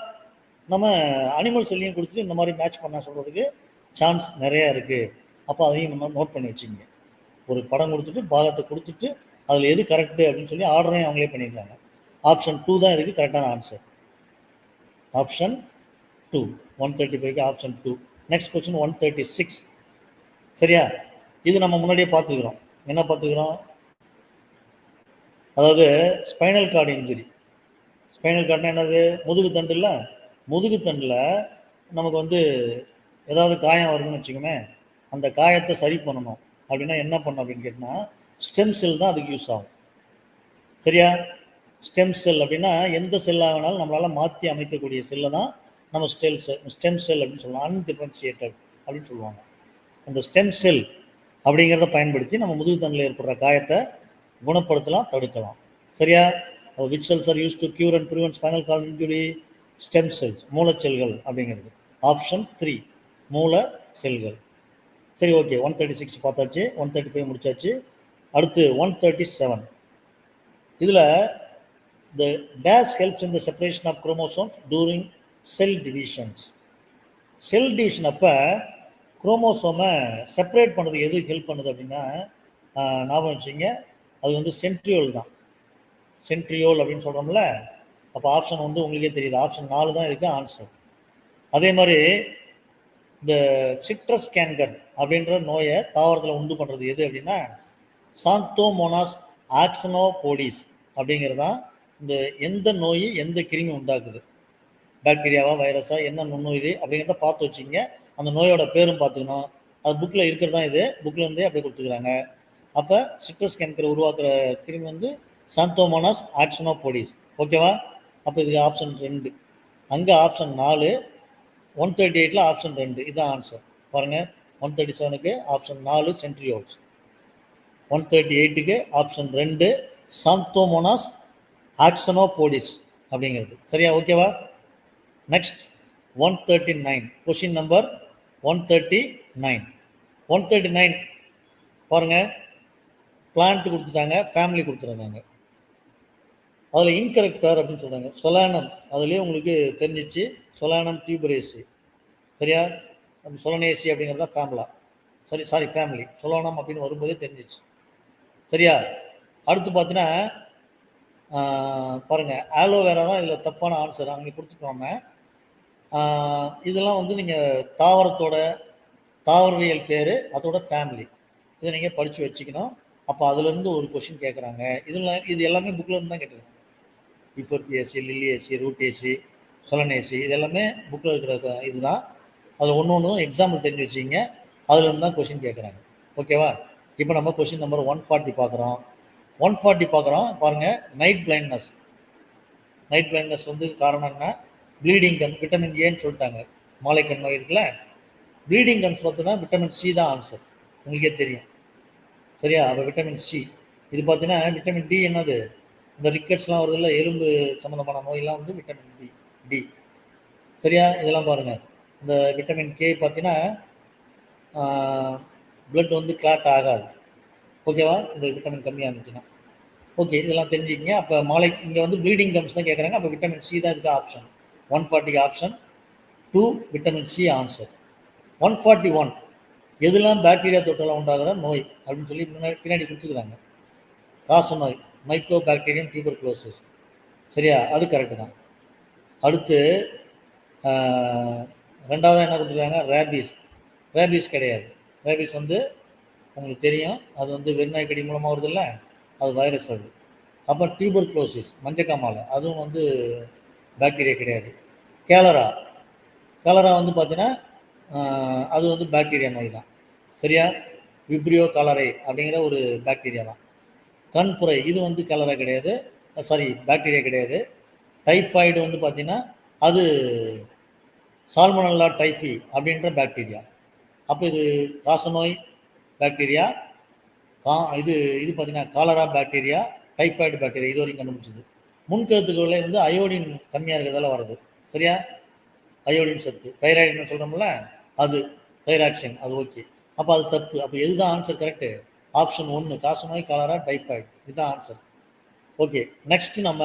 நம்ம அனிமல் செல்லையும் கொடுத்துட்டு இந்த மாதிரி மேட்ச் பண்ண சொல்கிறதுக்கு சான்ஸ் நிறையா இருக்குது. அப்போ அதையும் நம்ம நோட் பண்ணி வச்சுக்கோங்க. ஒரு படம் கொடுத்துட்டு பாகத்தை கொடுத்துட்டு அதில் எது கரெக்டு அப்படின்னு சொல்லி ஆர்டரையும் அவங்களே பண்ணியிருக்காங்க. ஆப்ஷன் 2 தான் இதுக்கு கரெக்டான ஆன்சர். ஆப்ஷன் 2, 135க்கு ஆப்ஷன் 2. Next question 136. சரியா, இது நம்ம முன்னாடியே பார்த்துக்கிறோம். என்ன பார்த்துக்கிறோம்? அதாவது ஸ்பைனல் கார்டு இன்ஜுரி. ஸ்பைனல் கார்டுனா என்னது? முதுகு தண்டு இல்லை, முதுகு தண்டில் நமக்கு வந்து ஏதாவது காயம் வருதுன்னு வச்சுக்கோமே, அந்த காயத்தை சரி பண்ணணும் அப்படின்னா என்ன பண்ணணும் அப்படின்னு கேட்டால் ஸ்டெம் செல் தான் அதுக்கு யூஸ் ஆகும். சரியா, ஸ்டெம் செல் அப்படின்னா எந்த செல்லாக வேணாலும் நம்மளால் மாற்றி அமைக்கக்கூடிய செல்லை தான் நம்ம ஸ்டெம் செல் அப்படின்னு சொல்லலாம். அன்டிஃபரன்ஷியேட்டட் அப்படின்னு சொல்லுவாங்க. அந்த ஸ்டெம் செல் அப்படிங்கிறத பயன்படுத்தி நம்ம முதுகு தண்டில் ஏற்படுற காயத்தை குணப்படுத்தலாம், தடுக்கலாம். சரியா, which cells are use to cure and prevent spinal cord injury? Stem cells, மூலச்செல்கள் அப்படிங்கிறது. ஆப்ஷன் 3 மூல செல்கள். சரி, ஓகே. 136 பார்த்தாச்சு, 135 முடிச்சாச்சு. அடுத்து 137. இதில் the dash helps in the separation of chromosomes during cell divisions. Cell division அப்போ குரோமோசோமை செப்பரேட் பண்ணுறது எது ஹெல்ப் பண்ணுது அப்படின்னா ஞாபகம் வச்சுங்க, அது வந்து சென்ட்ரியோல் தான். சென்ட்ரியோல் அப்படின்னு சொல்கிறோம்ல. அப்போ ஆப்ஷன் வந்து உங்களுக்கே தெரியுது, ஆப்ஷன் 4 தான் இதுக்கு ஆன்சர். அதே மாதிரி இந்த சிட்ரஸ் கேன்கர் அப்படின்ற நோயை தாவரத்தில் உண்டு பண்ணுறது எது அப்படின்னா சாந்தோமோனாஸ் ஆக்சனோபோடிஸ் அப்படிங்கிறது தான். இந்த எந்த நோய் எந்த கிருமி உண்டாக்குது, பாக்டீரியாவா வைரஸா என்ன நுண்ணுயிரி அப்படிங்கிறத பார்த்து வச்சுங்க. அந்த நோயோட பேரும் பார்த்துக்கணும். அது புக்கில் இருக்கிறது தான், இது புக்கில் இருந்தே அப்படியே கொடுத்துக்கிறாங்க. அப்போ சிட்ரஸ் கேன்கர் உருவாக்குற கிருமி வந்து சாந்தோமோனாஸ் ஆக்சனோபோடிஸ். ஓகேவா? அப்போ இதுக்கு ஆப்ஷன் 2. அங்கே ஆப்ஷன் 4. 138ல் ஆப்ஷன் 2. இதுதான் ஆன்சர். பாருங்கள், 137க்கு option 4 centrioles, 138க்கு option 2 Xanthomonas axonopodis அப்படிங்கிறது. சரியா, ஓகேவா? நெக்ஸ்ட் 139. Question number 139. 139 பாருங்க, பிளான்ட் கொடுத்துட்டாங்க, ஃபேமிலி கொடுத்துருக்காங்க. அதில் இன்கரெக்டர் அப்படின்னு சொல்கிறாங்க சொலானம். அதுலேயே உங்களுக்கு தெரிஞ்சிச்சு, சொலானம் டியூபரேசி. சரியா, அந்த சொலனேசி அப்படிங்கிறத ஃபேமிலி. சொலானம் அப்படின்னு வரும்போதே தெரிஞ்சிச்சு. சரியா, அடுத்து பார்த்தீங்கன்னா பாருங்கள், ஆலோவேரா தான் இதில் தப்பான ஆன்சர் அங்கே கொடுத்துட்டோம். இதெல்லாம் வந்து நீங்கள் தாவரவியல் பேர், அதோட ஃபேமிலி, இதை நீங்கள் படித்து வச்சுக்கணும். அப்போ அதுலேருந்து ஒரு கொஷின் கேட்குறாங்க. இது எல்லாமே புக்கில் இருந்து தான் கேட்டுருக்காங்க. இஃபோர்பியேசி, லில்லியேசி, ரூட்டேசி, சொலனேசி, இது எல்லாமே புக்கில் இருக்கிற இதுதான். அதில் ஒன்று எக்ஸாம்பிள் தெரிஞ்சு வச்சிங்க, அதுலேருந்து தான் கொஷின் கேட்குறாங்க. ஓகேவா? இப்போ நம்ம கொஷின் நம்பர் 140 பார்க்குறோம். 140 பார்க்குறோம். பாருங்கள், நைட் பிளைண்ட்னஸ் வந்து காரணம் என்ன? ப்ளீடிங் கம், விட்டமின் ஏன்னு சொல்லிட்டாங்க. மாலைக்கண் நோய் இருக்குல்ல, ப்ளீடிங் கம்ஸ் பார்த்தீங்கன்னா விட்டமின் சி தான் ஆன்சர், உங்களுக்கே தெரியும். சரியா, அப்போ விட்டமின் சி. இது பார்த்தீங்கன்னா விட்டமின் டி என்னது? இந்த ரிக்கெட்ஸ்லாம் வருது இல்லை, எலும்பு சம்மந்தமான நோயெல்லாம் வந்து விட்டமின் டி. சரியா, இதெல்லாம் பாருங்கள். இந்த விட்டமின் கே பார்த்தீங்கன்னா பிளட் வந்து கிளாட் ஆகாது. ஓகேவா, இந்த விட்டமின் கம்மியாக இருந்துச்சுன்னா. ஓகே, இதெல்லாம் தெரிஞ்சுக்கிங்க. அப்போ இங்கே வந்து ப்ளீடிங் கம்ஸ் தான் கேட்குறாங்க. அப்போ விட்டமின் சி தான் இதுக்கு ஆப்ஷன். 140க்கு ஆப்ஷன் 2 விட்டமின் சி ஆன்சர். 141 எதெல்லாம் பாக்டீரியா தொற்றால் உண்டாகிற நோய் அப்படின்னு சொல்லி பின்னாடி கொடுத்துக்கிறாங்க. காச நோய், மைக்ரோ பாக்டீரியம் டியூபர்குலோசிஸ். சரியா, அது கரெக்டு தான். அடுத்து ரெண்டாவது என்ன கொடுத்துருக்காங்க? ரேபீஸ் கிடையாது. ரேபீஸ் வந்து உங்களுக்கு தெரியும், அது வந்து வெறிநாய் கடி மூலமாக வருது இல்லை, அது வைரஸ் அது. அப்போ டியூபர்குலோசிஸ், மஞ்சக்காமாலை, அதுவும் வந்து பாக்டீரியா கிடையாது. கேலரா வந்து பார்த்தீங்கன்னா அது வந்து பாக்டீரியா நோய் தான். சரியா, விப்ரியோ காலரை அப்படிங்கிற ஒரு பாக்டீரியா தான். கண்புரை, இது வந்து கேலரா கிடையாது, பாக்டீரியா கிடையாது. டைஃபாய்டு வந்து பார்த்தீங்கன்னா அது சால்மோனல்லா டைஃபி அப்படின்ற பாக்டீரியா. அப்போ இது காசநோய் பாக்டீரியா, இது பார்த்தீங்கன்னா காலரா பாக்டீரியா, டைஃபாய்டு பாக்டீரியா. இது வரைக்கும் கண்டுபிடிச்சது. முன்கருத்துக்களில் வந்து அயோடின் கம்மியாக இருக்கிறதால வருது. சரியா, அயோடின் சத்து, தைராய்டுன்னு சொல்கிறோம்ல, அது தைராக்சின், அது ஓகே. அப்போ அது தப்பு. அப்போ எதுதான் ஆன்சர் கரெக்டு? ஆப்ஷன் 1 காசநோய், காலரா, டைஃபாய்டு, இதுதான் ஆன்சர். ஓகே, நெக்ஸ்ட் நம்ம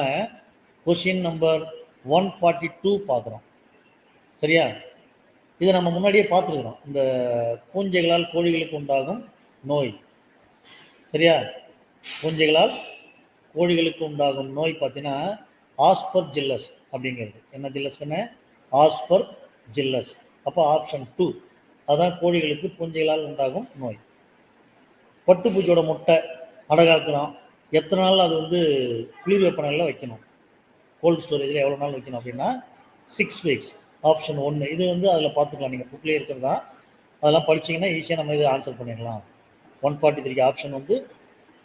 கொஷின் நம்பர் 142 பார்க்குறோம். சரியா, இதை நம்ம முன்னாடியே பார்த்துருக்குறோம், இந்த பூஞ்சைகளால் கோழிகளுக்கு உண்டாகும் நோய். சரியா, பூஞ்சைகளால் கோழிகளுக்கு உண்டாகும் நோய் பார்த்தீங்கன்னா ஆஸ்பர்ஜில்லஸ் அப்படிங்கிறது. என்ன ஜில்லஸ்க்குன்னு? ஆஸ்பர்ஜில்லஸ். அப்போ ஆப்ஷன் 2 அதுதான் கோழிகளுக்கு பூஞ்சைகளால் உண்டாகும் நோய். பட்டுப்பூச்சியோட முட்டை அடகாக்குறோம், எத்தனை நாள் அது வந்து குளிர் வெப்பநிலையில் வைக்கணும், கோல்டு ஸ்டோரேஜில் எவ்வளோ நாள் வைக்கணும் அப்படின்னா 6 weeks. ஆப்ஷன் 1 இது வந்து அதில் பார்த்துக்கலாம், நீங்கள் புக்லேயே இருக்கிறதா, அதெல்லாம் படிச்சிங்கன்னா ஈஸியாக நம்ம இது ஆன்சர் பண்ணிடலாம். 143 ஆப்ஷன் வந்து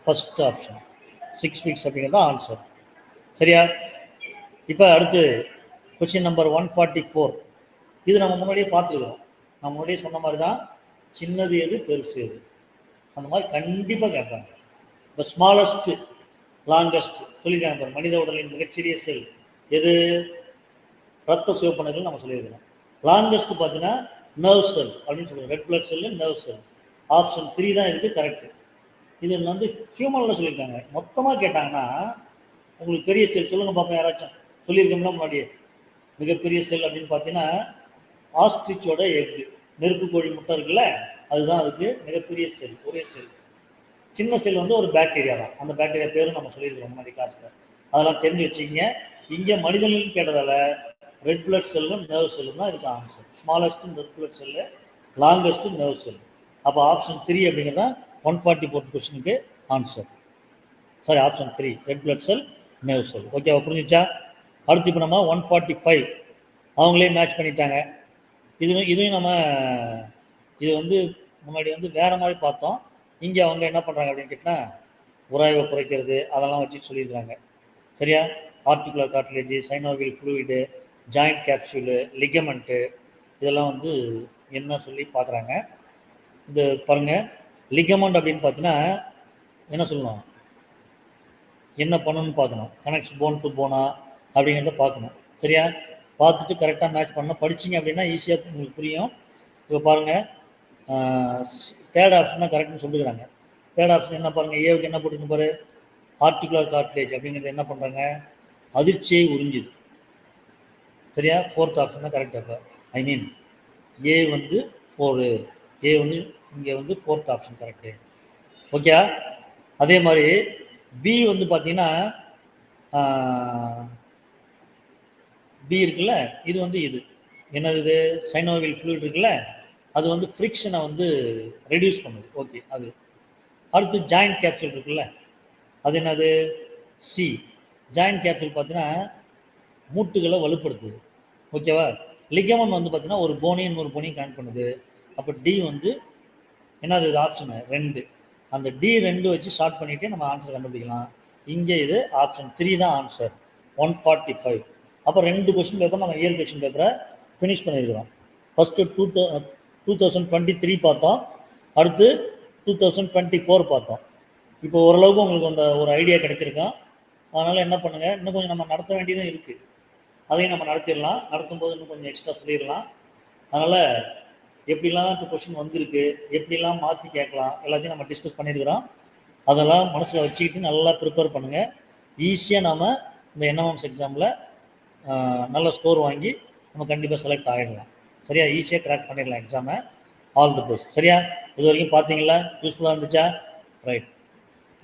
ஃபர்ஸ்ட் ஆப்ஷன் 6 weeks அப்படிங்கிறது ஆன்சர். சரியா? இப்போ அடுத்து கொஸ்டின் நம்பர் 144. இது நம்ம முன்னாடியே பார்த்துருக்குறோம். நம்ம முன்னாடியே சொன்ன மாதிரி தான், சின்னது எது பெருசு எது அந்த மாதிரி கண்டிப்பாக கேட்பாங்க. இப்போ ஸ்மாலஸ்ட் லாங்கஸ்ட் சொல்லியிருக்காங்க பாரு, மனித உடலின் மிகச்சிறிய செல் எது? ரத்த சிவப்பணுக்கள் நம்ம சொல்லியிருக்கிறோம். லாங்கஸ்ட் பார்த்தீங்கன்னா நர்வ் செல் அப்படின்னு சொல்லுவோம், ரெட் பிளட் செல்லு நர்வ் செல். ஆப்ஷன் 3 தான் இதுக்கு கரெக்டு. இது வந்து ஹியூமனில் சொல்லியிருக்காங்க. மொத்தமாக கேட்டாங்கன்னா உங்களுக்கு பெரிய செல் சொல்லுங்க பார்ப்போம், யாராச்சும் சொல்லியிருக்கோம்னா முன்னாடியே. மிகப்பெரிய செல் அப்படின்னு பார்த்தீங்கன்னா ஆஸ்ட்ரிச்சோட எக்கு, நெருப்பு கோழி முட்டை இருக்குல்ல, அதுதான் அதுக்கு மிகப்பெரிய செல், ஒரே செல். சின்ன செல் வந்து ஒரு பாக்டீரியா தான், அந்த பாக்டீரியா பேரும் நம்ம சொல்லியிருக்கிறோம் முன்னாடி கிளாஸில், அதெல்லாம் தெரிஞ்சு வச்சுக்கிங்க. இங்கே மனிதர்கள் கேட்டதால் ரெட் பிளட் செல்லும் நர்வ் செல்லும் தான் இதுக்கு answer. Smallest red blood cell, longest nerve செல். அப்போ ஆப்ஷன் 3 அப்படிங்கிறத 144 கொஸ்டினுக்கு answer. Sorry, option 3 red blood cell nerve செல். ஓகேவா? புரிஞ்சிச்சா? அடுத்து இப்போ நம்ம 145 அவங்களே மேட்ச் பண்ணிட்டாங்க. இதையும் நம்ம இது வந்து முன்னாடி வந்து வேறு மாதிரி பார்த்தோம். இங்கே அவங்க என்ன பண்ணுறாங்க அப்படின்னு கேட்டால் உராய்வை குறைக்கிறது அதெல்லாம் வச்சு சொல்லியிருக்கிறாங்க. சரியா? Articular cartilage, synovial fluid, joint capsule, ligament, இதெல்லாம் வந்து என்ன சொல்லி பார்க்குறாங்க. இது பாருங்கள், லிகமெண்ட் அப்படின்னு பார்த்தீங்கன்னா என்ன சொல்லணும், என்ன பண்ணணும்னு பார்க்கணும், கனெக்ட்ஸ் போன் டு போனா அப்படிங்கிறத பார்க்கணும். சரியா? பார்த்துட்டு கரெக்டாக மேட்ச் பண்ணணும். படிச்சிங்க அப்படின்னா ஈஸியாக உங்களுக்கு புரியும். இப்போ பாருங்கள், தேர்ட் ஆப்ஷன் தான் கரெக்ட்னு சொல்லிக்கிறாங்க. தேர்ட் ஆப்ஷன் என்ன பாருங்கள், ஏவுக்கு என்ன போட்டுருக்கு பாரு, ஆர்டிகுலர் கார்ட்லேஜ் அப்படிங்கிறது என்ன பண்ணுறாங்க, அதிர்ச்சியை உறிஞ்சுது. சரியா? ஃபோர்த் ஆப்ஷன் தான் கரெக்டாக. இப்போ ஐ மீன் ஏ வந்து 4, ஏ வந்து இங்கே வந்து ஃபோர்த் ஆப்ஷன் கரெக்டு. ஓகே. அதே மாதிரி பி வந்து பார்த்தீங்கன்னா பி இருக்குல்ல, இது வந்து இது என்னது, இது சைனோவியல் ஃப்ளூயிட் இருக்குல்ல, அது வந்து ஃப்ரிக்ஷனை வந்து ரெடியூஸ் பண்ணுது. ஓகே. அது அடுத்து ஜாயிண்ட் கேப்சூல் இருக்குல்ல, அது என்னது, சி. ஜாயிண்ட் கேப்சூல் பார்த்தீங்கன்னா மூட்டுகளை வலுப்படுத்துது. ஓகேவா? லிகமெண்ட் வந்து பார்த்தீங்கன்னா ஒரு போனையும் இன்னொரு போனையும் கனெக்ட் பண்ணுது. அப்போ டி வந்து என்னது, இது ஆப்ஷனு 2. அந்த D2 வச்சு ஷார்ட் பண்ணிவிட்டு நம்ம ஆன்சர் கண்டுபிடிக்கலாம். இங்கே இது ஆப்ஷன் 3 தான் ஆன்சர். 145. அப்போ 2 கொஸ்டின் பேப்பர் நம்ம இயர் கொஸ்டின் பேப்பரை ஃபினிஷ் பண்ணியிருக்கிறோம். ஃபஸ்ட்டு 2023 பார்த்தோம், அடுத்து 2024 பார்த்தோம். இப்போ ஓரளவுக்கு உங்களுக்கு அந்த ஒரு ஐடியா கிடைச்சிருக்கோம். அதனால் என்ன பண்ணுங்கள், இன்னும் கொஞ்சம் நம்ம நடத்த வேண்டியதும் இருக்குது, அதையும் நம்ம நடத்திடலாம். நடத்தும்போது இன்னும் கொஞ்சம் எக்ஸ்ட்ரா சொல்லிடலாம். அதனால் எப்படிலாம் இப்போ கொஸ்டின் வந்திருக்கு, எப்படிலாம் மாற்றி கேட்கலாம், எல்லாத்தையும் நம்ம டிஸ்கஸ் பண்ணியிருக்கிறோம். அதெல்லாம் மனசில் வச்சுக்கிட்டு நல்லா ப்ரிப்பேர் பண்ணுங்கள். ஈஸியாக நாம் இந்த NMMS எக்ஸாமில் நல்ல ஸ்கோர் வாங்கி நம்ம கண்டிப்பாக செலக்ட் ஆகிடலாம். சரியா? ஈஸியாக கிராக் பண்ணிடலாம் எக்ஸாமை. All the best. சரியா? இது வரைக்கும் பார்த்தீங்களா? யூஸ்ஃபுல்லாக இருந்துச்சா? ரைட்.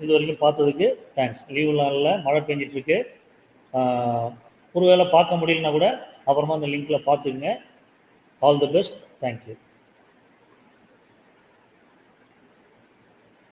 இது வரைக்கும் பார்த்ததுக்கு தேங்க்ஸ். லீவு நாளில் மழை பெஞ்சிட்ருக்கு, ஒருவேளை பார்க்க முடியலன்னா கூட அப்புறமா அந்த லிங்க்கில் பார்த்துக்குங்க. All the best. தேங்க்யூ.